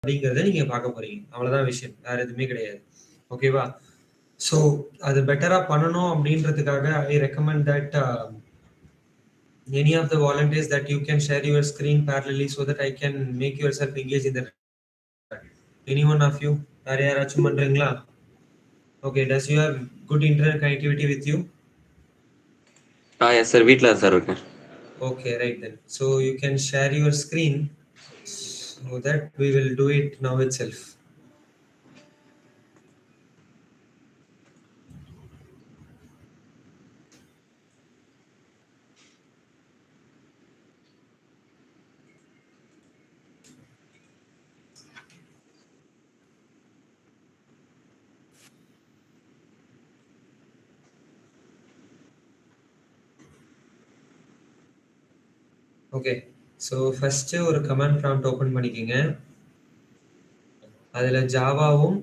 அப்படிங்கிறத நீங்க பார்க்க போறீங்க. அவ்வளவுதான் விஷயம். வேற எதுவுமே கிடையாது. ஓகேவா? ஸோ அது பெட்டரா பண்ணணும் அப்படின்றதுக்காக I recommend that any of the volunteers that you can share your screen parallelly so that I can make yourself engage in that. Any one of you? வேற யாராச்சும் பண்றீங்களா? Okay, does you have good internet connectivity with you? Yes sir, வீட்ல தான் sir இருக்கேன். Okay, right then. So you can share your screen so that we will do it now itself. Okay, so first ஒரு command prompt open பண்ணிக்கோங்க. அதில் ஜாவாவும்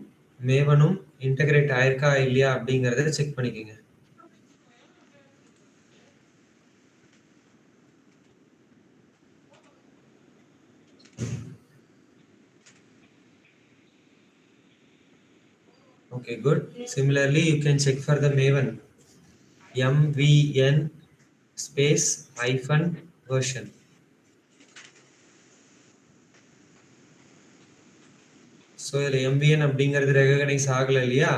மேவனும் integrate ஆயிருக்கா இல்லையா அப்படிங்கிறத check பண்ணிக்கோங்க. Okay, good. Similarly, you can check for the Maven. MVN space hyphen version. So இதில் MVN அப்படிங்கிறது recognise ஆகலை இல்லையா?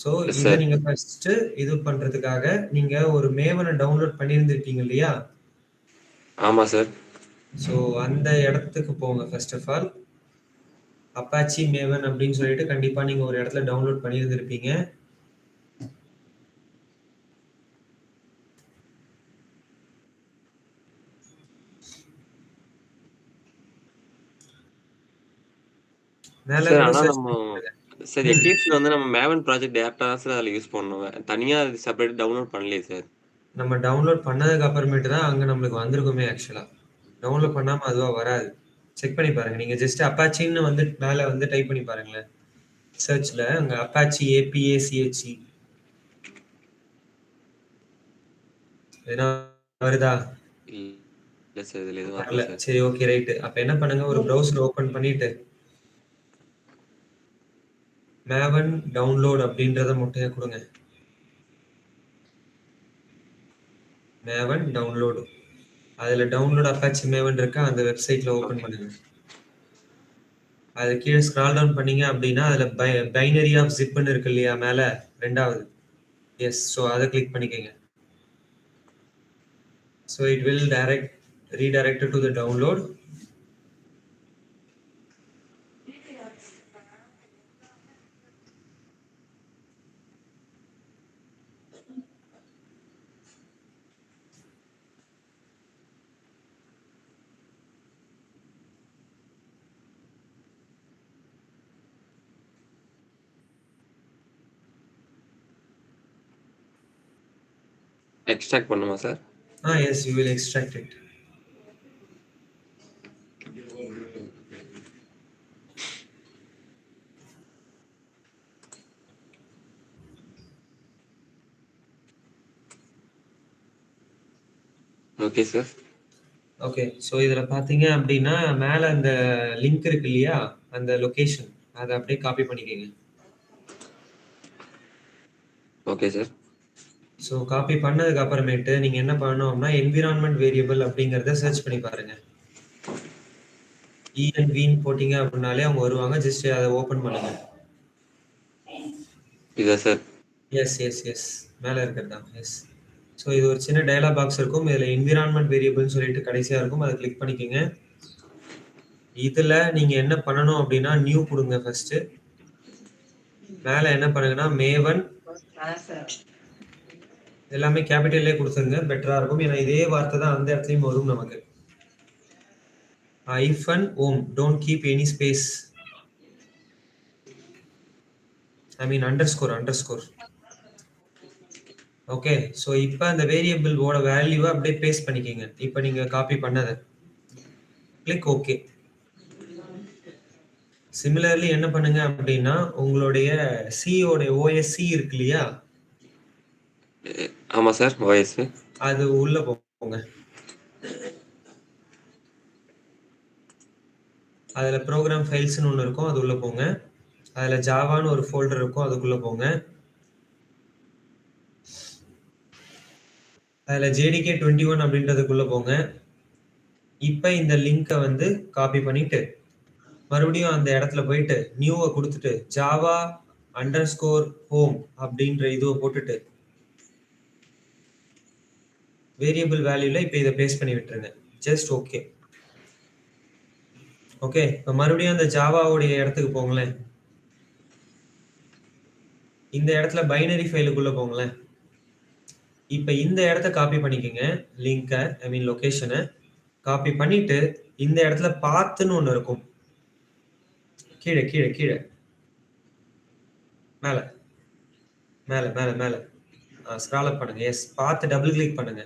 ஸோ இதை நீங்கள் ஃபர்ஸ்ட் இது பண்ணுறதுக்காக நீங்கள் ஒரு மேவனை டவுன்லோட் பண்ணியிருந்திருப்பீங்க இல்லையா? ஆமாம் சார். ஸோ அந்த இடத்துக்கு போங்க. First of all Apache Maven அப்படின்னு சொல்லிட்டு கண்டிப்பாக நீங்கள் ஒரு இடத்துல டவுன்லோட் பண்ணியிருந்திருப்பீங்க. சார் ஆனா நம்ம சார் எக்லிப்ஸ்ல வந்து நம்ம மேவன் ப்ராஜெக்ட் டேரக்டா தான் சார் அதுல யூஸ் பண்ணுவோம். தனியா அது செப்பரேட் டவுன்லோட் பண்ணலையே சார். நம்ம டவுன்லோட் பண்ணதுக்கு அப்புறமேட்டு தான் அங்க நம்மளுக்கு வந்திருக்குமே ஆக்சுவலா. டவுன்லோட் பண்ணாம அதுவா வராது. செக் பண்ணி பாருங்க. நீங்க ஜஸ்ட் அப்பாச்சின்னு வந்து மேல வந்து டைப் பண்ணி பாருங்களேன். சர்ச்ல அங்க அப்பாச்சி APACHE ஏன்னா வருதா? இல்ல சார் இதுல எதுவும் வரல. வரல சார். சரி, ஓகே, ரைட். அப்ப என்ன பண்ணுங்க, ஒரு ப்ரௌசர் ஓபன் பண்ணிட்டு மேவன் டவுன்லோட் அப்படின்றத முட்டையை கொடுங்க. Maven download. அதுல டவுன்லோட் அப்பாச்சி மேவன் இருக்கா, அந்த வெப்சைட்ல ஓபன் பண்ணுங்க. அது கீழே ஸ்க்ரால் டவுன் பண்ணீங்க அப்படின்னா அதுல பைனரி ஆஃப் ஜிப்னு இருக்கு இல்லையா மேல ரெண்டாவது. எஸ், ஸோ அதை கிளிக் பண்ணிக்கோங்க. So it will redirect to the download. Extract பண்ணுமா sir? Yes, you will extract it. Okay sir. Okay, so இதில் பார்த்தீங்க அப்படின்னா மேலே அந்த லிங்க் இருக்கு இல்லையா, அந்த லொகேஷன் அதை அப்படியே காப்பி பண்ணிக்கோங்க. Okay sir. ஸோ காப்பி பண்ணதுக்கு அப்புறமேட்டு நீங்கள் என்ன பண்ணணும் அப்படின்னா என்விரான்மெண்ட் வேரியபிள் அப்படிங்கிறத சர்ச் பண்ணி பாருங்க. ENVன்னு போட்டிங்க அப்படின்னாலே அவங்க வருவாங்க. ஜஸ்ட் அதை ஓப்பன் பண்ணுங்க. இதா சார்? எஸ் எஸ் எஸ், மேலே இருக்கிறதா? எஸ். ஸோ இது ஒரு சின்ன டயலாக் பாக்ஸ் இருக்கும். இதில் என்விரான்மெண்ட் வேரியபிள்னு சொல்லிட்டு கடைசியாக இருக்கும். அதை கிளிக் பண்ணிக்கோங்க. இதில் நீங்கள் என்ன பண்ணணும் அப்படின்னா நியூ கொடுங்க ஃபர்ஸ்ட். மேலே என்ன பண்ணுங்கன்னா மேவன் எல்லாமே கேபிட்டல்லே கொடுத்துருங்க, பெட்டரா இருக்கும். ஏன்னா இதே வார்த்தை தான் அந்த இடத்துலையும் வரும் நமக்கு. ஐஃபன் ஓம், don't keep any space, I mean underscore. Okay, so இப்போ அந்த வேரியபிளோட வேல்யூவை அப்படியே பேஸ்ட் பண்ணிக்கோங்க. இப்போ நீங்கள் காப்பி பண்ணதை கிளிக் ஓகே. சிமிலர்லி என்ன பண்ணுங்க அப்படின்னா உங்களுடைய சியோட OSC இருக்கு இல்லையா? ஆமா சார், OS. அது உள்ள போங்க. அதுல ப்ரோக்ராம் ஃபைல்ஸ்னு ஒன்று இருக்கும், அது உள்ள போங்க. அதுல ஜாவான்னு ஒரு ஃபோல்டர் இருக்கும், அதுக்குள்ள போங்க. அதுல JDK21 அப்படின்றதுக்குள்ள போங்க. இப்ப இந்த லிங்கை வந்து காப்பி பண்ணிட்டு மறுபடியும் அந்த இடத்துல போயிட்டு நியூவை கொடுத்துட்டு ஜாவா அண்டர்ஸ்கோர் ஹோம் அப்படின்ற இதுவை போட்டுட்டு வேரியபிள் வேல்யூல இப்ப இதை பேஸ்ட் பண்ணி விட்டுருங்க. Just okay. ஓகே, இப்ப மறுபடியும் அந்த ஜாவாவுடைய இடத்துக்கு போங்களேன். இந்த இடத்துல பைனரி ஃபைலுக்குள்ள போங்களேன். இப்ப இந்த இடத்த காப்பி பண்ணிக்கோங்க, லிங்கை, ஐ மீன் லொகேஷனை காப்பி பண்ணிட்டு இந்த இடத்துல பாத்துன்னு ஒண்ணு இருக்கும். கீழே கீழே கீழே மேல மேல மேல மேல ஸ்க்ரால் அப் பண்ணுங்க. எஸ், பாத்து டபுள் கிளிக் பண்ணுங்க.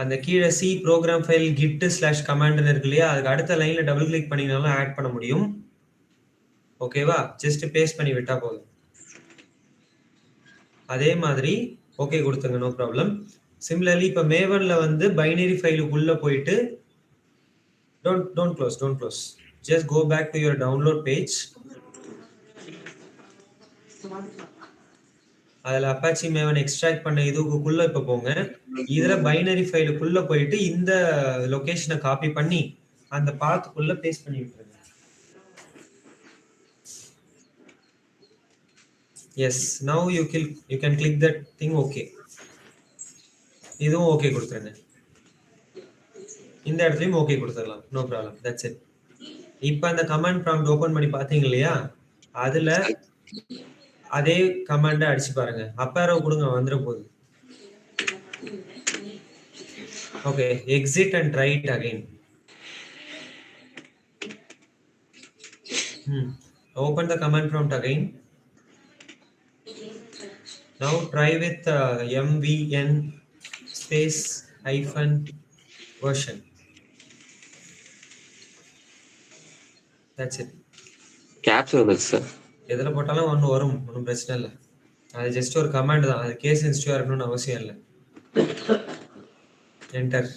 அந்த கீழே C program file git slash கமாண்ட்னு இருக்கு இல்லையா, அதுக்கு அடுத்த லைன்ல டபுள் கிளிக் பண்ணினாலும் ஆட் பண்ண முடியும். ஓகேவா? ஜஸ்ட் பேஸ்ட் பண்ணி விட்டா போதும். அதே மாதிரி ஓகே கொடுத்துங்க, நோ ப்ராப்ளம். சிமிலர்லி இப்ப மேவன்ல வந்து பைனரி ஃபைலுக்குள்ள போயிட்டு don't close, just go back to your download page. அதுல அப்பாச்சி மேவன் எக்ஸ்ட்ராக்ட் பண்ண இதுக்குள்ள இப்ப போங்க. இதுல பைனரி ஃபைலுக்குள்ள போயிட்டு இந்த லொகேஷனை காப்பி பண்ணி அந்த பாத்துக்குள்ள பேஸ்ட் பண்ணி விட்டுருங்க. Yes, now you can click that thing. Okay, இதுவும் ஓகே கொடுத்துருங்க. இந்த இடத்துலயும் ஓகே கொடுத்துடலாம், நோ ப்ராப்ளம். That's it. இப்ப அந்த கமாண்ட் ப்ராம்ப்ட் ஓபன் பண்ணி பாத்தீங்க இல்லையா, அதுல அதே கமாண்ட அடிச்சு பாருங்க. அப் ஆரோ கொடுங்க, வந்துற போகுது. Okay, exit and try it again. Open the command prompt again. Now try with mvn space hyphen version. That's it. Caps வந்துச்சு சார். எதுல போட்டாலும் ஒன்று வரும், ஒன்றும் பிரச்சனை இல்லை. அது ஜஸ்ட் ஒரு கமாண்ட் தான், அது கேஸ் சென்சிட்டிவா இருக்கணும்னு அவசியம் இல்லை. என்டர்.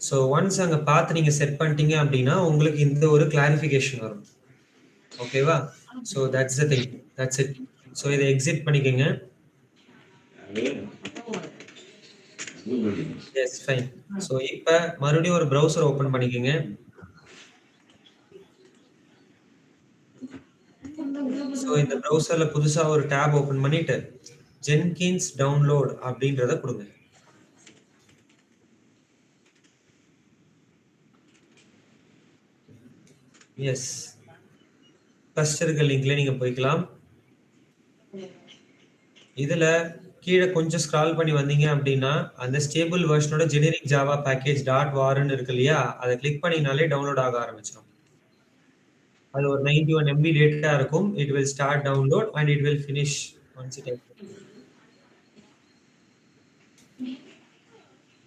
ஸோ ஒன்ஸ் அங்கே பார்த்து நீங்கள் செட் பண்ணிட்டீங்க அப்படின்னா உங்களுக்கு இந்த ஒரு கிளாரிஃபிகேஷன் வரும். ஓகேவா? So that's the thing, that's it. So இதை எக்ஸிட் பண்ணிக்கோங்க. Yes, fine. ஸோ இப்போ மறுபடியும் ஒரு ப்ரௌசர் ஓப்பன் பண்ணிக்கோங்க. ஸோ இந்த ப்ரௌசர்ல புதுசா ஒரு டேப் ஓப்பன் பண்ணிட்டு ஜென்கின்ஸ் டவுன்லோட் அப்படின்றத கொடுங்க. எஸ், ஃபர்ஸ்ட் இருக்க லிங்க்ல நீங்க போய்க்கலாம். இதுல கீழே கொஞ்சம் ஸ்க்ரால் பண்ணி வந்தீங்க அப்படின்னா அந்த ஸ்டேபிள் வெர்ஷனோட ஜெனரிக் ஜாவா பேக்கேஜ் .warன்னு இருக்கு இல்லையா, அதை கிளிக் பண்ணினாலே டவுன்லோட் ஆக ஆரம்பிச்சிடும். அது ஒரு 91 MB டேட்டா இருக்கும். It will start download and it will finish once it.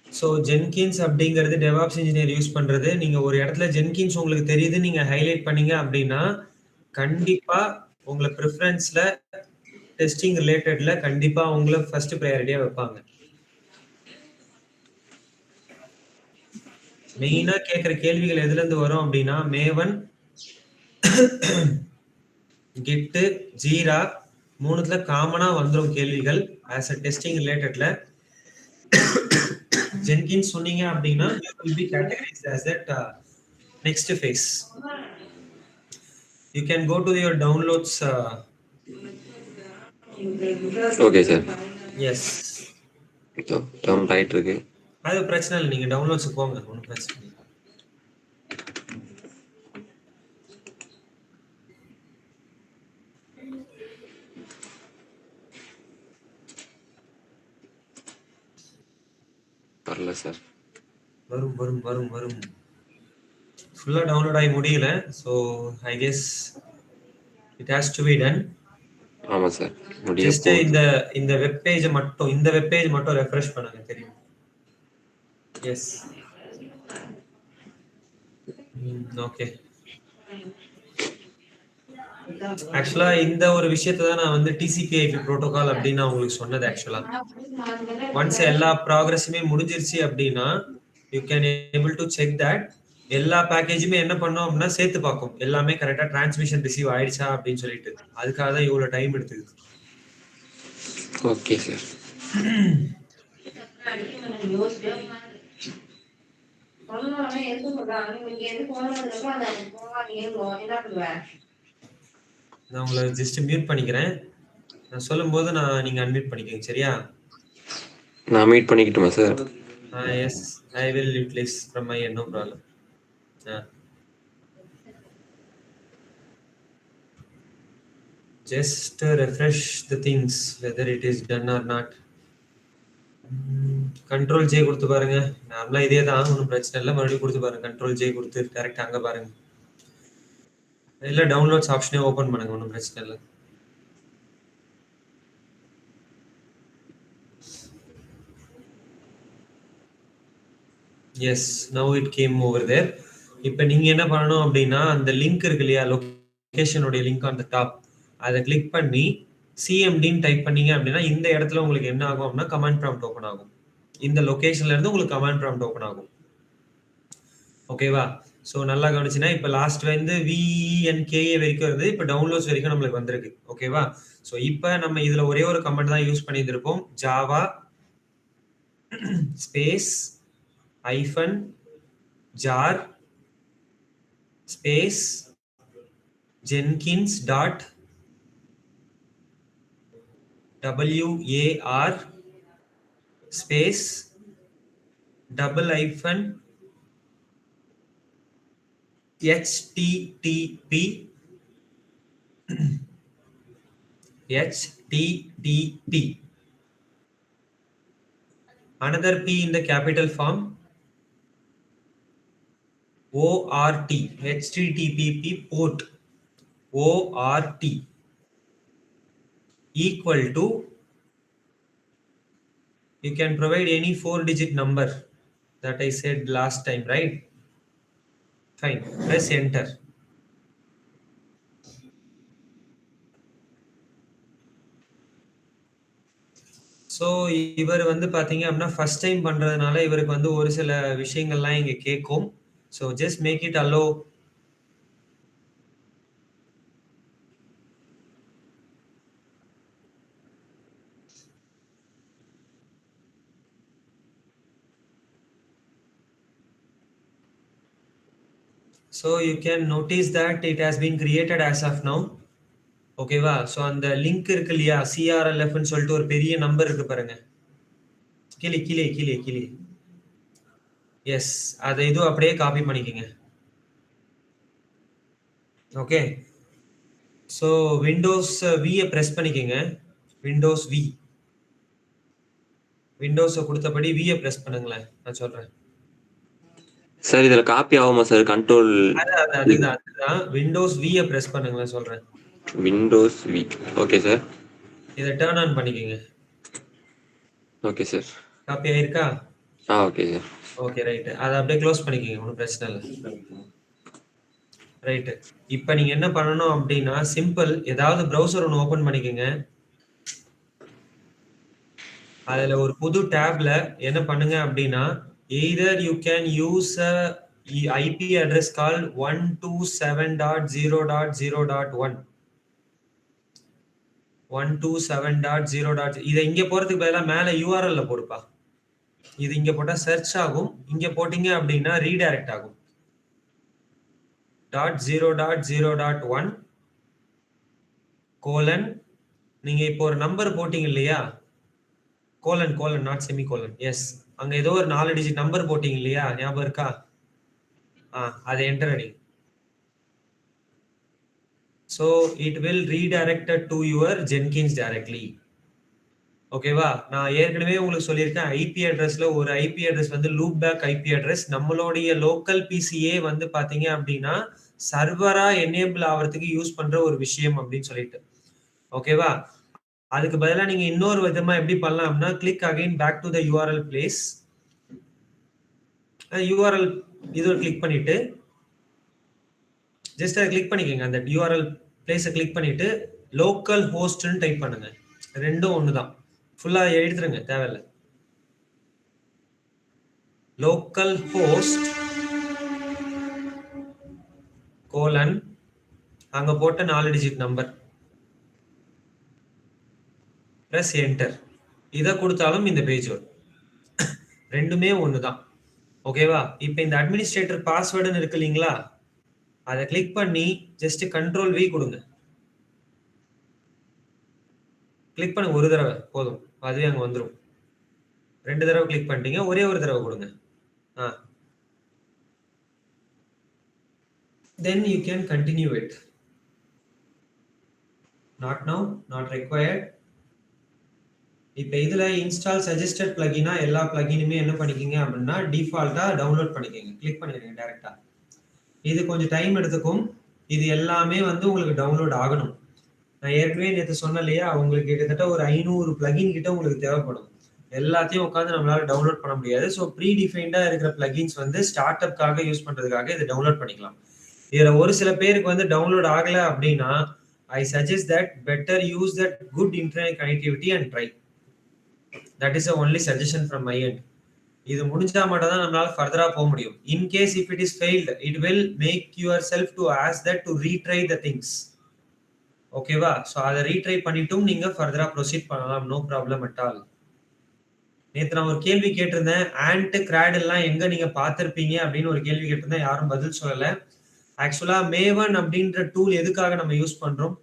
So Jenkins அப்படிங்கிறது டெவாப்ஸ் இன்ஜினியர் யூஸ் பண்றது. நீங்க ஒரு இடத்துல ஜென்கின்ஸ் உங்களுக்கு தெரியுது, நீங்க ஹைலைட் பண்ணீங்க அப்படின்னா கண்டிப்பா உங்களை ப்ரிஃபரன்ஸ்ல டெஸ்டிங் ரிலேட்டட்ல கண்டிப்பா உங்களை ஃபர்ஸ்ட் ப்ரையாரிட்டியா வைப்பாங்க. மெயினா கேட்கிற கேள்விகள் எதுல இருந்து வரும் அப்படின்னா மேவன், கிட்டு, ஜீரா மூணுத்துல காமனா வந்துடும் கேள்விகள் ஆஸ் அ டெஸ்டிங் ரிலேட்டட்ல. Jenkins சொன்னீங்க அப்படின்னா you will be categorized as that next phase. You can go to your downloads. Okay sir. Yes, down right இருக்கு. அது பிரச்சனை இல்லை, நீங்க டவுன்லோட்ஸ் போங்க, ஒன்றும் பிரச்சனை இல்லை. வரல சார். வரும் வரும் வரும் வரும். ஃபுல்லா டவுன்லோட் ஆகி முடியல. So I guess it has to be done. ஆமா சார், முடிய ஜஸ்ட் இந்த வெப் பேஜ் மட்டும், இந்த வெப் பேஜ் மட்டும் ரெஃப்ரெஷ் பண்ணுங்க, தெரியும். Yes, okay. ஆக்சுவலா இந்த ஒரு விஷயத்தை தான் நான் வந்து டிசிபி/ஐபி புரோட்டோகால் அப்படின்னு நான் உங்களுக்கு சொன்னது. ஆக்சுவலா ஒன்ஸ் எல்லா ப்ராக்ரஸுமே முடிஞ்சிருச்சு அப்படின்னா you can able to check that எல்லா பேக்கேஜுமே என்ன பண்ணோம் அப்படின்னா சேர்த்து பார்க்கும் எல்லாமே கரெக்டா டிரான்ஸ்மிஷன் ரிசீவ் ஆயிடுச்சா அப்படின்னு சொல்லிட்டு. அதுக்காக தான் இவ்வளவு டைம் எடுத்துக்குது. Okay sir. நான் உங்களை ஜஸ்ட் மியூட் பண்ணிக்கிறேன். நான் சொல்லும்போது நீங்க அன்மியூட் பண்ணிக்கோங்க. சரியா? நான் மீட் பண்ணிக்கிட்டுமா sir? Yes, I will utilize from my end, no problem. Just refresh the things whether it is done or not. Control J கொடுத்து பாருங்க. நார்மலா இதே தான், ஒன்றும் பிரச்சனை இல்லை. மறுபடியும் கொடுத்து பாருங்க. கண்ட்ரோல் ஜே கொடுத்து கரெக்ட் அங்க பாருங்க. இல்ல டவுன்லோட்ஸ் ஆப்ஷனே ஓபன் பண்ணுங்க, ஒன்றும் பிரச்சனை இல்லை. Yes, now it came over there. இப்போ நீங்க என்ன பண்ணணும் அப்படின்னா அந்த லிங்க் இருக்கு இல்லையா, லொகேஷனுடைய லிங்க் ஆன் த டாப், அதை கிளிக் பண்ணி சிஎம்டின்னு டைப் பண்ணீங்க அப்படின்னா இந்த இடத்துல உங்களுக்கு என்ன ஆகும் அப்படின்னா கமாண்ட் ப்ராம்ப்ட் ஓப்பன் ஆகும். இந்த லொகேஷன்ல இருந்து உங்களுக்கு கமாண்ட் ப்ராம்ப்ட் ஓப்பன் ஆகும். ஓகேவா? ஸோ நல்லா கவனிச்சுன்னா இப்போ லாஸ்ட் வந்து VENKA வரைக்கும் வருது, இப்போ டவுன்லோட்ஸ் வரைக்கும் நம்மளுக்கு வந்திருக்கு. ஓகேவா? ஸோ இப்போ நம்ம இதுல ஒரே ஒரு கமெண்ட் தான் யூஸ் பண்ணியிருந்திருப்போம். Java space -jar space jenkins dot WAR space HTTP another P in the capital form, ORT, HTTP port ORT equal to, you can provide any 4-digit number that I said last time, right? Fine, press enter. So இவர் வந்து பார்த்தீங்க அப்படின்னா first time பண்ணுறதுனால இவருக்கு வந்து ஒரு சில விஷயங்கள்லாம் இங்கே கேட்கும். So just make it allow. So you can notice that it has been created as of now. ஓகேவா? ஸோ அந்த லிங்க் இருக்கு இல்லையா, CRLFன்னு சொல்லிட்டு ஒரு பெரிய நம்பர் இருக்கு பாருங்க, கீழே கீழே கீழே கீழே. எஸ், அதை இதுவும் அப்படியே காப்பி பண்ணிக்கோங்க. ஓகே, ஸோ விண்டோஸ் வியை ப்ரெஸ் பண்ணிக்கோங்க. விண்டோஸ் வி, விண்டோஸை கொடுத்தபடி வியை ப்ரெஸ் பண்ணுங்களேன், நான் சொல்றேன். சார் இதுல காப்பி ஆகுமா சார்? கண்ட்ரோல் அதுதான் விண்டோஸ் வியை ப்ரெஸ் பண்ணுங்களேன் சொல்றேன். Windows V. Okay sir. இதை டர்ன் ஆன் பண்ணிக்கோங்க. Okay sir. காப்பி ஆயிருக்கா? Okay sir. ஓகே ரைட், அதை அப்படியே க்ளோஸ் பண்ணிக்கோங்க, ஒன்றும் பிரச்சனை இல்லை. ரைட்டு, இப்போ நீங்க என்ன பண்ணணும் அப்படின்னா சிம்பிள், ஏதாவது ப்ரௌசர் ஒன்று ஓபன் பண்ணிக்கோங்க. அதுல ஒரு புது டேப்ல என்ன பண்ணுங்க அப்படின்னா either you can use a IP address called 127.0.0.1 127.0. இதை இங்க போறதுக்கு பதிலா மேல URL போடுப்பா. இது இங்க போட்டா சர்ச் ஆகும், இங்க போட்டீங்க அப்படின்னா ரீடைரக்ட் ஆகும். .0.0.1 கோலன், நீங்க இப்போ ஒரு நம்பர் போட்டீங்க இல்லையா, colon colon not semicolon. Yes, அங்க ஏதோ ஒரு 4 டிஜிட் நம்பர் போட்டீங்க இல்லையா, ஞாபகம் இருக்கா? அதை என்டர் அடி. So it will redirect to your Jenkins directly. ஓகேவா? நான் ஏற்கனவே உங்களுக்கு சொல்லியிருக்கேன், ஐபி அட்ரஸ்ல ஒரு ஐபி அட்ரஸ் வந்து லூப் பேக் ஐபி அட்ரஸ். நம்மளுடைய லோக்கல் பிசிஏ வந்து பாத்தீங்க அப்படின்னா சர்வரா எனேபிள் ஆகிறதுக்கு யூஸ் பண்ற ஒரு விஷயம் அப்படின்னு சொல்லிட்டு. ஓகேவா? அதுக்கு பதிலா நீங்க இன்னொரு விதமா எப்படி பண்ணலாம்னா click again back to the URL place. URL இது கிளிக் பண்ணிட்டு ஜஸ்ட் அதை கிளிக் பண்ணிக்கோங்க. அந்த URL பிளேஸை கிளிக் பண்ணிட்டு லோக்கல் ஹோஸ்ட்னு டைப் பண்ணுங்க. ரெண்டும் ஒன்று தான். ஃபுல்லாக எழுதுருங்க, தேவையில்லை. லோக்கல் ஹோஸ்ட் கோலன் அங்க போட்ட 4 டிஜிட் நம்பர் பிரஸ் என்டர். இதை கொடுத்தாலும் இந்த பேஜ் வரும். ரெண்டுமே ஒன்று தான். ஓகேவா? இப்போ இந்த அட்மினிஸ்ட்ரேட்டர் பாஸ்வேர்டுன்னு இருக்கு இல்லைங்களா, அதை கிளிக் பண்ணி ஜஸ்ட் கண்ட்ரோல் வி கொடுங்க. கிளிக் பண்ண ஒரு தடவை போதும், அதுவே அங்கே வந்துடும். 2 தடவை கிளிக் பண்ணிட்டீங்க, ஒரே ஒரு தடவை கொடுங்க. Then you can continue it. Not now, not required. இப்போ இதுல இன்ஸ்டால் சஜஸ்டட் பிளகினா எல்லா பிளகினுமே என்ன பண்ணிக்கிங்க அப்படின்னா டிஃபால்ட்டா டவுன்லோட் பண்ணிக்கங்க. கிளிக் பண்ணிடுங்க டைரக்டா. இது கொஞ்சம் டைம் எடுத்துக்கும். இது எல்லாமே வந்து உங்களுக்கு டவுன்லோட் ஆகணும். நான் ஏற்கனவே நேற்று சொன்னேன் இல்லையா, உங்களுக்கு கிட்டத்தட்ட ஒரு 500 பிளகின் கிட்ட உங்களுக்கு தேவைப்படும். எல்லாத்தையும் உட்காந்து நம்மளால டவுன்லோட் பண்ண முடியாது. ஸோ ப்ரீ டிஃபைன்டா இருக்கிற பிளகின்ஸ் வந்து ஸ்டார்ட் அப்காக யூஸ் பண்றதுக்காக இதை டவுன்லோட் பண்ணிக்கலாம். இதுல ஒரு சில பேருக்கு வந்து டவுன்லோட் ஆகல அப்படின்னா I suggest that better use that good internet connectivity and try. That is the only suggestion from my end. இது முடிஞ்சா மட்டும் தான் நம்மளால ஃபர்தரா போக முடியும். In case if it is failed, it will make yourself to ask that to retry the things. ஓகேவா? So அதை ரீட்ரை பண்ணிட்டும் நீங்க ஃபர்தரா ப்ரொசீட் பண்ணலாம். No problem at all. நேற்று நான் ஒரு கேள்வி கேட்டிருந்தேன், ஆண்ட் கிராட் எல்லாம் எங்க நீங்க பார்த்திருப்பீங்க அப்படின்னு ஒரு கேள்வி கேட்டிருந்தேன். யாரும் பதில் சொல்லல. ஆக்சுவலா மேவன் அப்படின்ற டூல் எதுக்காக நம்ம யூஸ் பண்றோம்?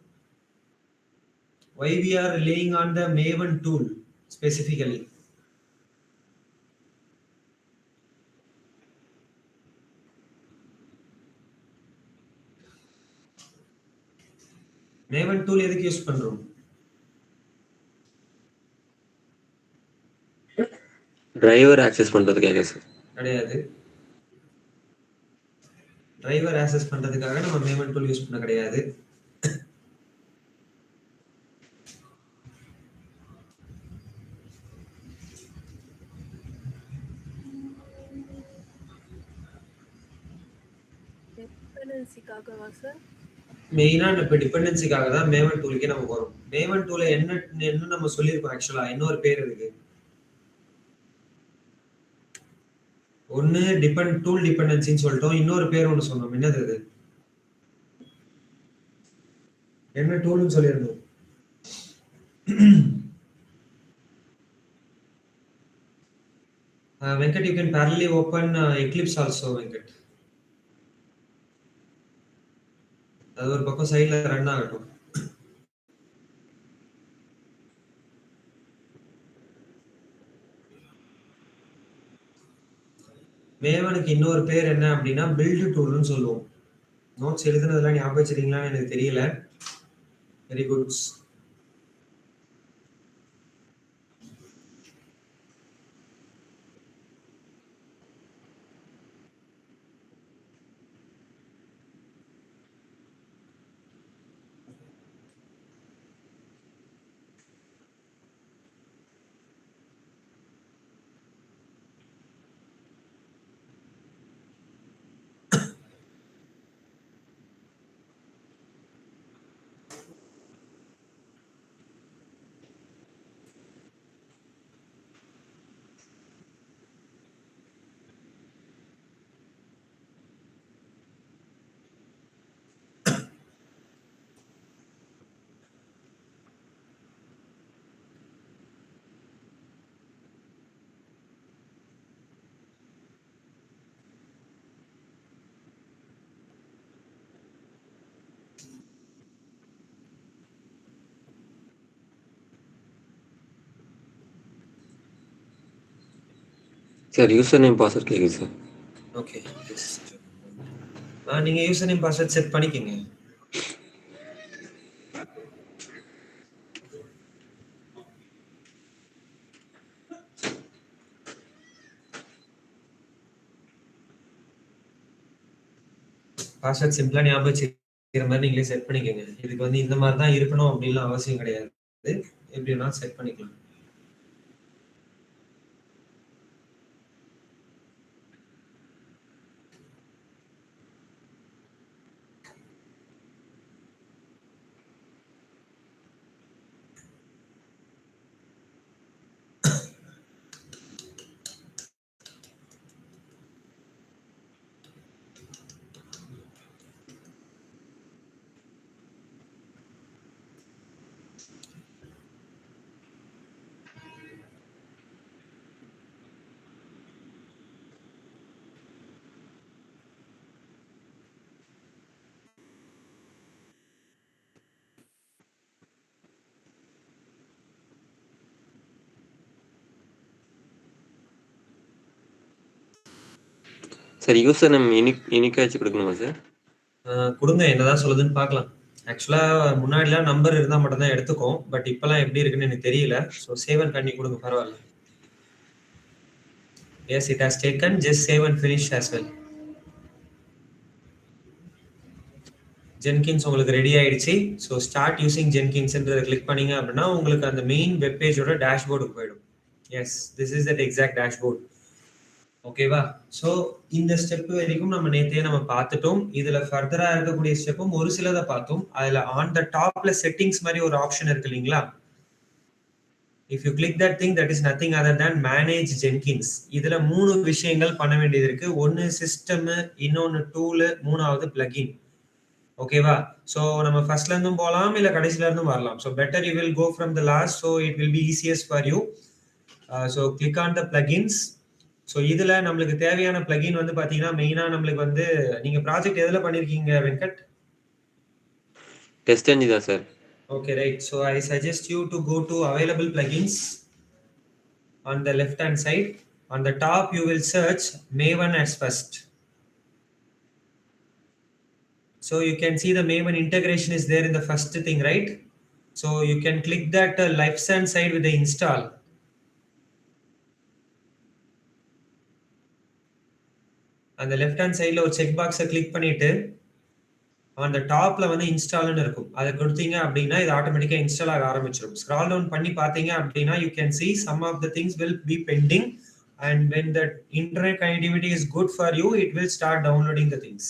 Why we are relying on the Maven tool specifically? Maven tool எதுக்கு யூஸ் பண்றோம்? டிரைவர் ஆக்சஸ் பண்றதுக்காக சார். கிடையாது. டிரைவர் ஆக்சஸ் பண்றதுக்காக நம்ம Maven tool யூஸ் பண்ண கிடையாது. டிபெண்டன்சிக்காகவா சார்? மெயினா இப்ப டிபெண்டன்சிக்காக தான் Maven toolக்கே நம்ம போறோம். Maven tool என்ன நம்ம சொல்லியிருக்கோம் ஆக்சுவலா, இன்னொரு பேர் இருக்கு. ஒன்னு டூல் டிபெண்டன்சின்னு சொல்லிட்டோம், இன்னொரு பேர் ஒன்று சொன்னோம். என்னது அது? என்ன டூல்னு சொல்லியிருந்தோம்? Venkat, you can parallelly open Eclipse also, Venkat. அது ஒரு பக்கம் சைடுல ரன் ஆகட்டும். மேவனுக்கு இன்னொரு பேர் என்ன அப்படின்னா பில்டு டூல்னு சொல்லுவோம். நோட்ஸ் எழுதுனதெல்லாம் ஞாபகம் வச்சிருக்கீங்களான்னு எனக்கு தெரியல. Very good. Sir user name password கேட்குது சார். ஓகே, நீங்க யூசர் நேம் பாஸ்வேர்ட் செட் பண்ணிக்கங்க. பாஸ்வேர்ட் சிம்பிளா ஞாபகம் வச்சுக்கிற மாதிரி நீங்களே செட் பண்ணிக்கங்க. இதுக்கு வந்து இந்த மாதிரி தான் இருக்கணும் அப்படின்லாம் அவசியம் கிடையாது. எப்படி வேணாலும் செட் பண்ணிக்கலாம். சார் யூசர் நேம் யூனிக்காக வச்சு கொடுக்கணுமா சார்? கொடுங்க, என்னதான் சொல்லுதுன்னு பார்க்கலாம். ஆக்சுவலா முன்னாடிலாம் நம்பர் இருந்தா மட்டும் தான் எடுத்துக்கும். பட் இப்பலாம் எப்படி இருக்குன்னு எனக்கு தெரியல. ஸோ சேவ் அண்ட் பண்ணி கொடுங்க, பரவாயில்ல. Yes, it has taken. Just save and finish as well. Jenkins உங்களுக்கு ரெடி ஆயிடுச்சு. ஸோ ஸ்டார்ட் யூசிங் ஜென்கின்ஸ்ன்றதை கிளிக் பண்ணீங்க அப்படின்னா உங்களுக்கு அந்த மெயின் வெப் பேஜோட டேஷ்போர்டுக்கு போயிடும். Yes, this is that exact dashboard. ஓகேவா? ஸோ இந்த ஸ்டெப் வரைக்கும் நம்ம பார்த்துட்டோம். இதுல ஃபர்தரா இருக்கக்கூடிய ஸ்டெப்பும் ஒரு சிலதை பார்த்தோம். அதுல ஆன் த டாப்ல செட்டிங்ஸ் மாதிரி ஒரு ஆப்ஷன் இருக்கு இல்லைங்களா? If you click that thing, that is nothing other than manage Jenkins. இதுல 3 விஷயங்கள் பண்ண வேண்டியது இருக்கு. ஒன்னு சிஸ்டம், இன்னொன்னு டூல், மூணாவது பிளகின். ஓகேவா? ஸோ நம்ம ஃபர்ஸ்ட்ல இருந்தும் போகலாம், இல்ல கடைசில இருந்தும் வரலாம். So better you will go from the last, so it will be easiest for you. So click on the plugins. So இதுல நம்மளுக்கு தேவையான பிளகின் வந்து பாத்தீங்கன்னா மெயினா நம்மளுக்கு வந்து, நீங்க ப்ராஜெக்ட் எதுல பண்ணிருக்கீங்க வெங்கட்? டெஸ்ட் என்ஜி தான் sir. Okay, right. So I suggest you to go to available plugins on the left hand side. On the top, you will search Maven as first. So you can see the Maven integration is there in the first thing, right? So you can click that left hand side with the install. On the left hand side, ஒரு check box click பண்ணிட்டு அந்த டாப்ல வந்து இன்ஸ்டால்னு இருக்கும். அதை கொடுத்தீங்க அப்படின்னா இது ஆட்டோமேட்டிக்கா இன்ஸ்டால் ஆக ஆரம்பிச்சிடும். ஸ்க்ரால் டவுன் பண்ணி பாத்தீங்க அப்படின்னா you can see some of the things will be pending, and when the internet connectivity is good for you, it will start downloading the things.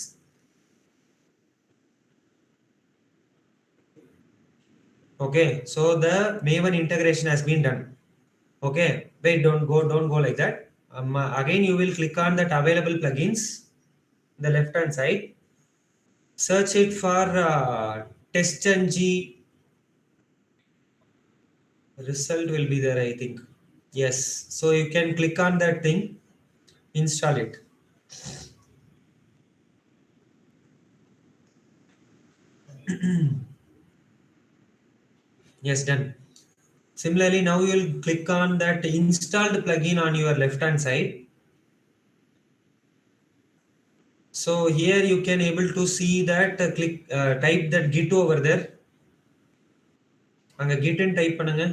Okay, so the Maven integration has been done. Okay, wait, don't go like that. Again you will click on that available plugins in the left hand side. Search it for TestNG. Result will be there, I think. Yes, so you can click on that thing, install it. Yes, done. Similarly, now you will click on that installed plugin on your left hand side. So here you can able to see that type that git over there. அங்க git ன்னு type பண்ணுங்க.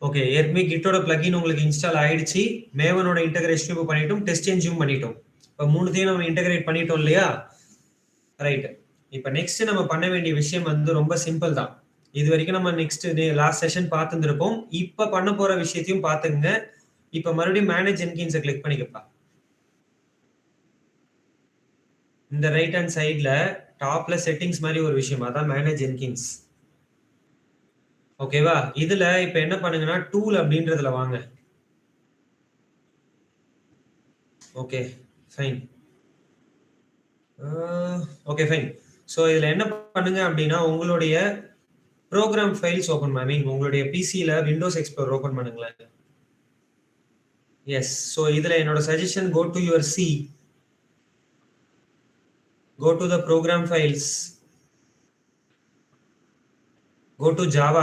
Okay, ஏற்கனவே கிட்டோட plugin உங்களுக்கு install ஆயிடுச்சு. மேவனோட integration இப்போ பண்ணிட்டோம், test engine பண்ணிட்டோம். இப்போ மூணுத்தையும் நம்ம இன்டகிரேட் பண்ணிட்டோம் இல்லையா? ரைட். இப்போ நெக்ஸ்ட் நம்ம பண்ண வேண்டிய விஷயம் வந்து ரொம்ப சிம்பிள் தான். இது வரைக்கும் நம்ம நெக்ஸ்ட் லாஸ்ட் செஷன் பார்த்துருப்போம். இப்போ பண்ண போற விஷயத்தையும் பார்த்துங்க. இப்போ மறுபடியும் மேனேஜ் ஜென்கின்ஸை கிளிக் பண்ணிக்கப்பா. இந்த ரைட் ஹேண்ட் சைட்ல டாப்ல செட்டிங்ஸ் மாதிரி ஒரு விஷயம், அதான் மேனேஜ் ஜென்கின்ஸ். ஓகேவா? இதுல இப்ப என்ன பண்ணுங்கன்னா டூல் அப்படின்றதுல வாங்க. Okay fine. Okay fine. So இதுல என்ன பண்ணுங்க அப்படின்னா உங்களுடைய ப்ரோக்ராம் ஃபைல்ஸ் ஓபன் பண்ணி உங்களுடைய பிசில விண்டோஸ் எக்ஸ்ப்ளோரர் ஓபன் பண்ணுங்களேன். எஸ், ஸோ இதுல என்னோட suggestion, go to your C, go to the program files, go to Java,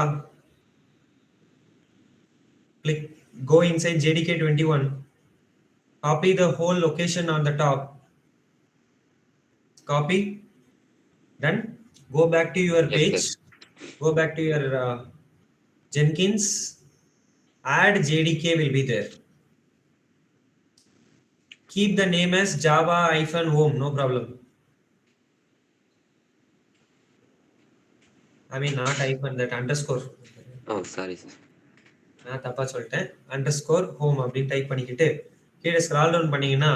click, go inside JDK21, copy the whole location on the top, copy, done. Go back to your page, yes, go back to your Jenkins, add JDK will be there. Keep the name as Java-home, no problem. I mean not hyphen, that underscore. Oh, sorry sir. நான் தப்பா சொல்லிட்டேன். underscore home அப்படின்னு type பண்ணிக்கிட்டு கீழே scroll down பண்ணீங்கன்னா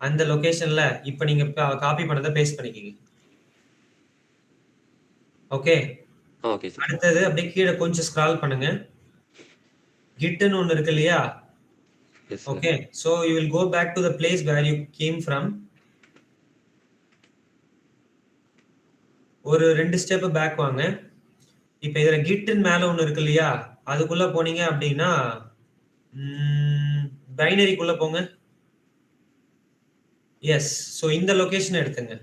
அந்த லொகேஷன்ல இப்போ நீங்க காப்பி பண்ணதை பேஸ்ட் பண்ணிக்கீங்க. Okay okay sir. அடுத்தது அப்படியே கீழே கொஞ்சம் ஸ்க்ரால் பண்ணுங்க. கிட்னு ஒன்று இருக்கு இல்லையா? Okay, so you will go back to the place where you came from. ஒரு 2 ஸ்டெப் பேக் வாங்க. இப்போ இதுல கிட்னு மேல ஒன்று இருக்கு இல்லையா? அதுக்குள்ள போனீங்க அப்படின்னா பைனரிக்குள்ள போங்க. எஸ், ஸோ இந்த லொகேஷன் எடுத்துங்க.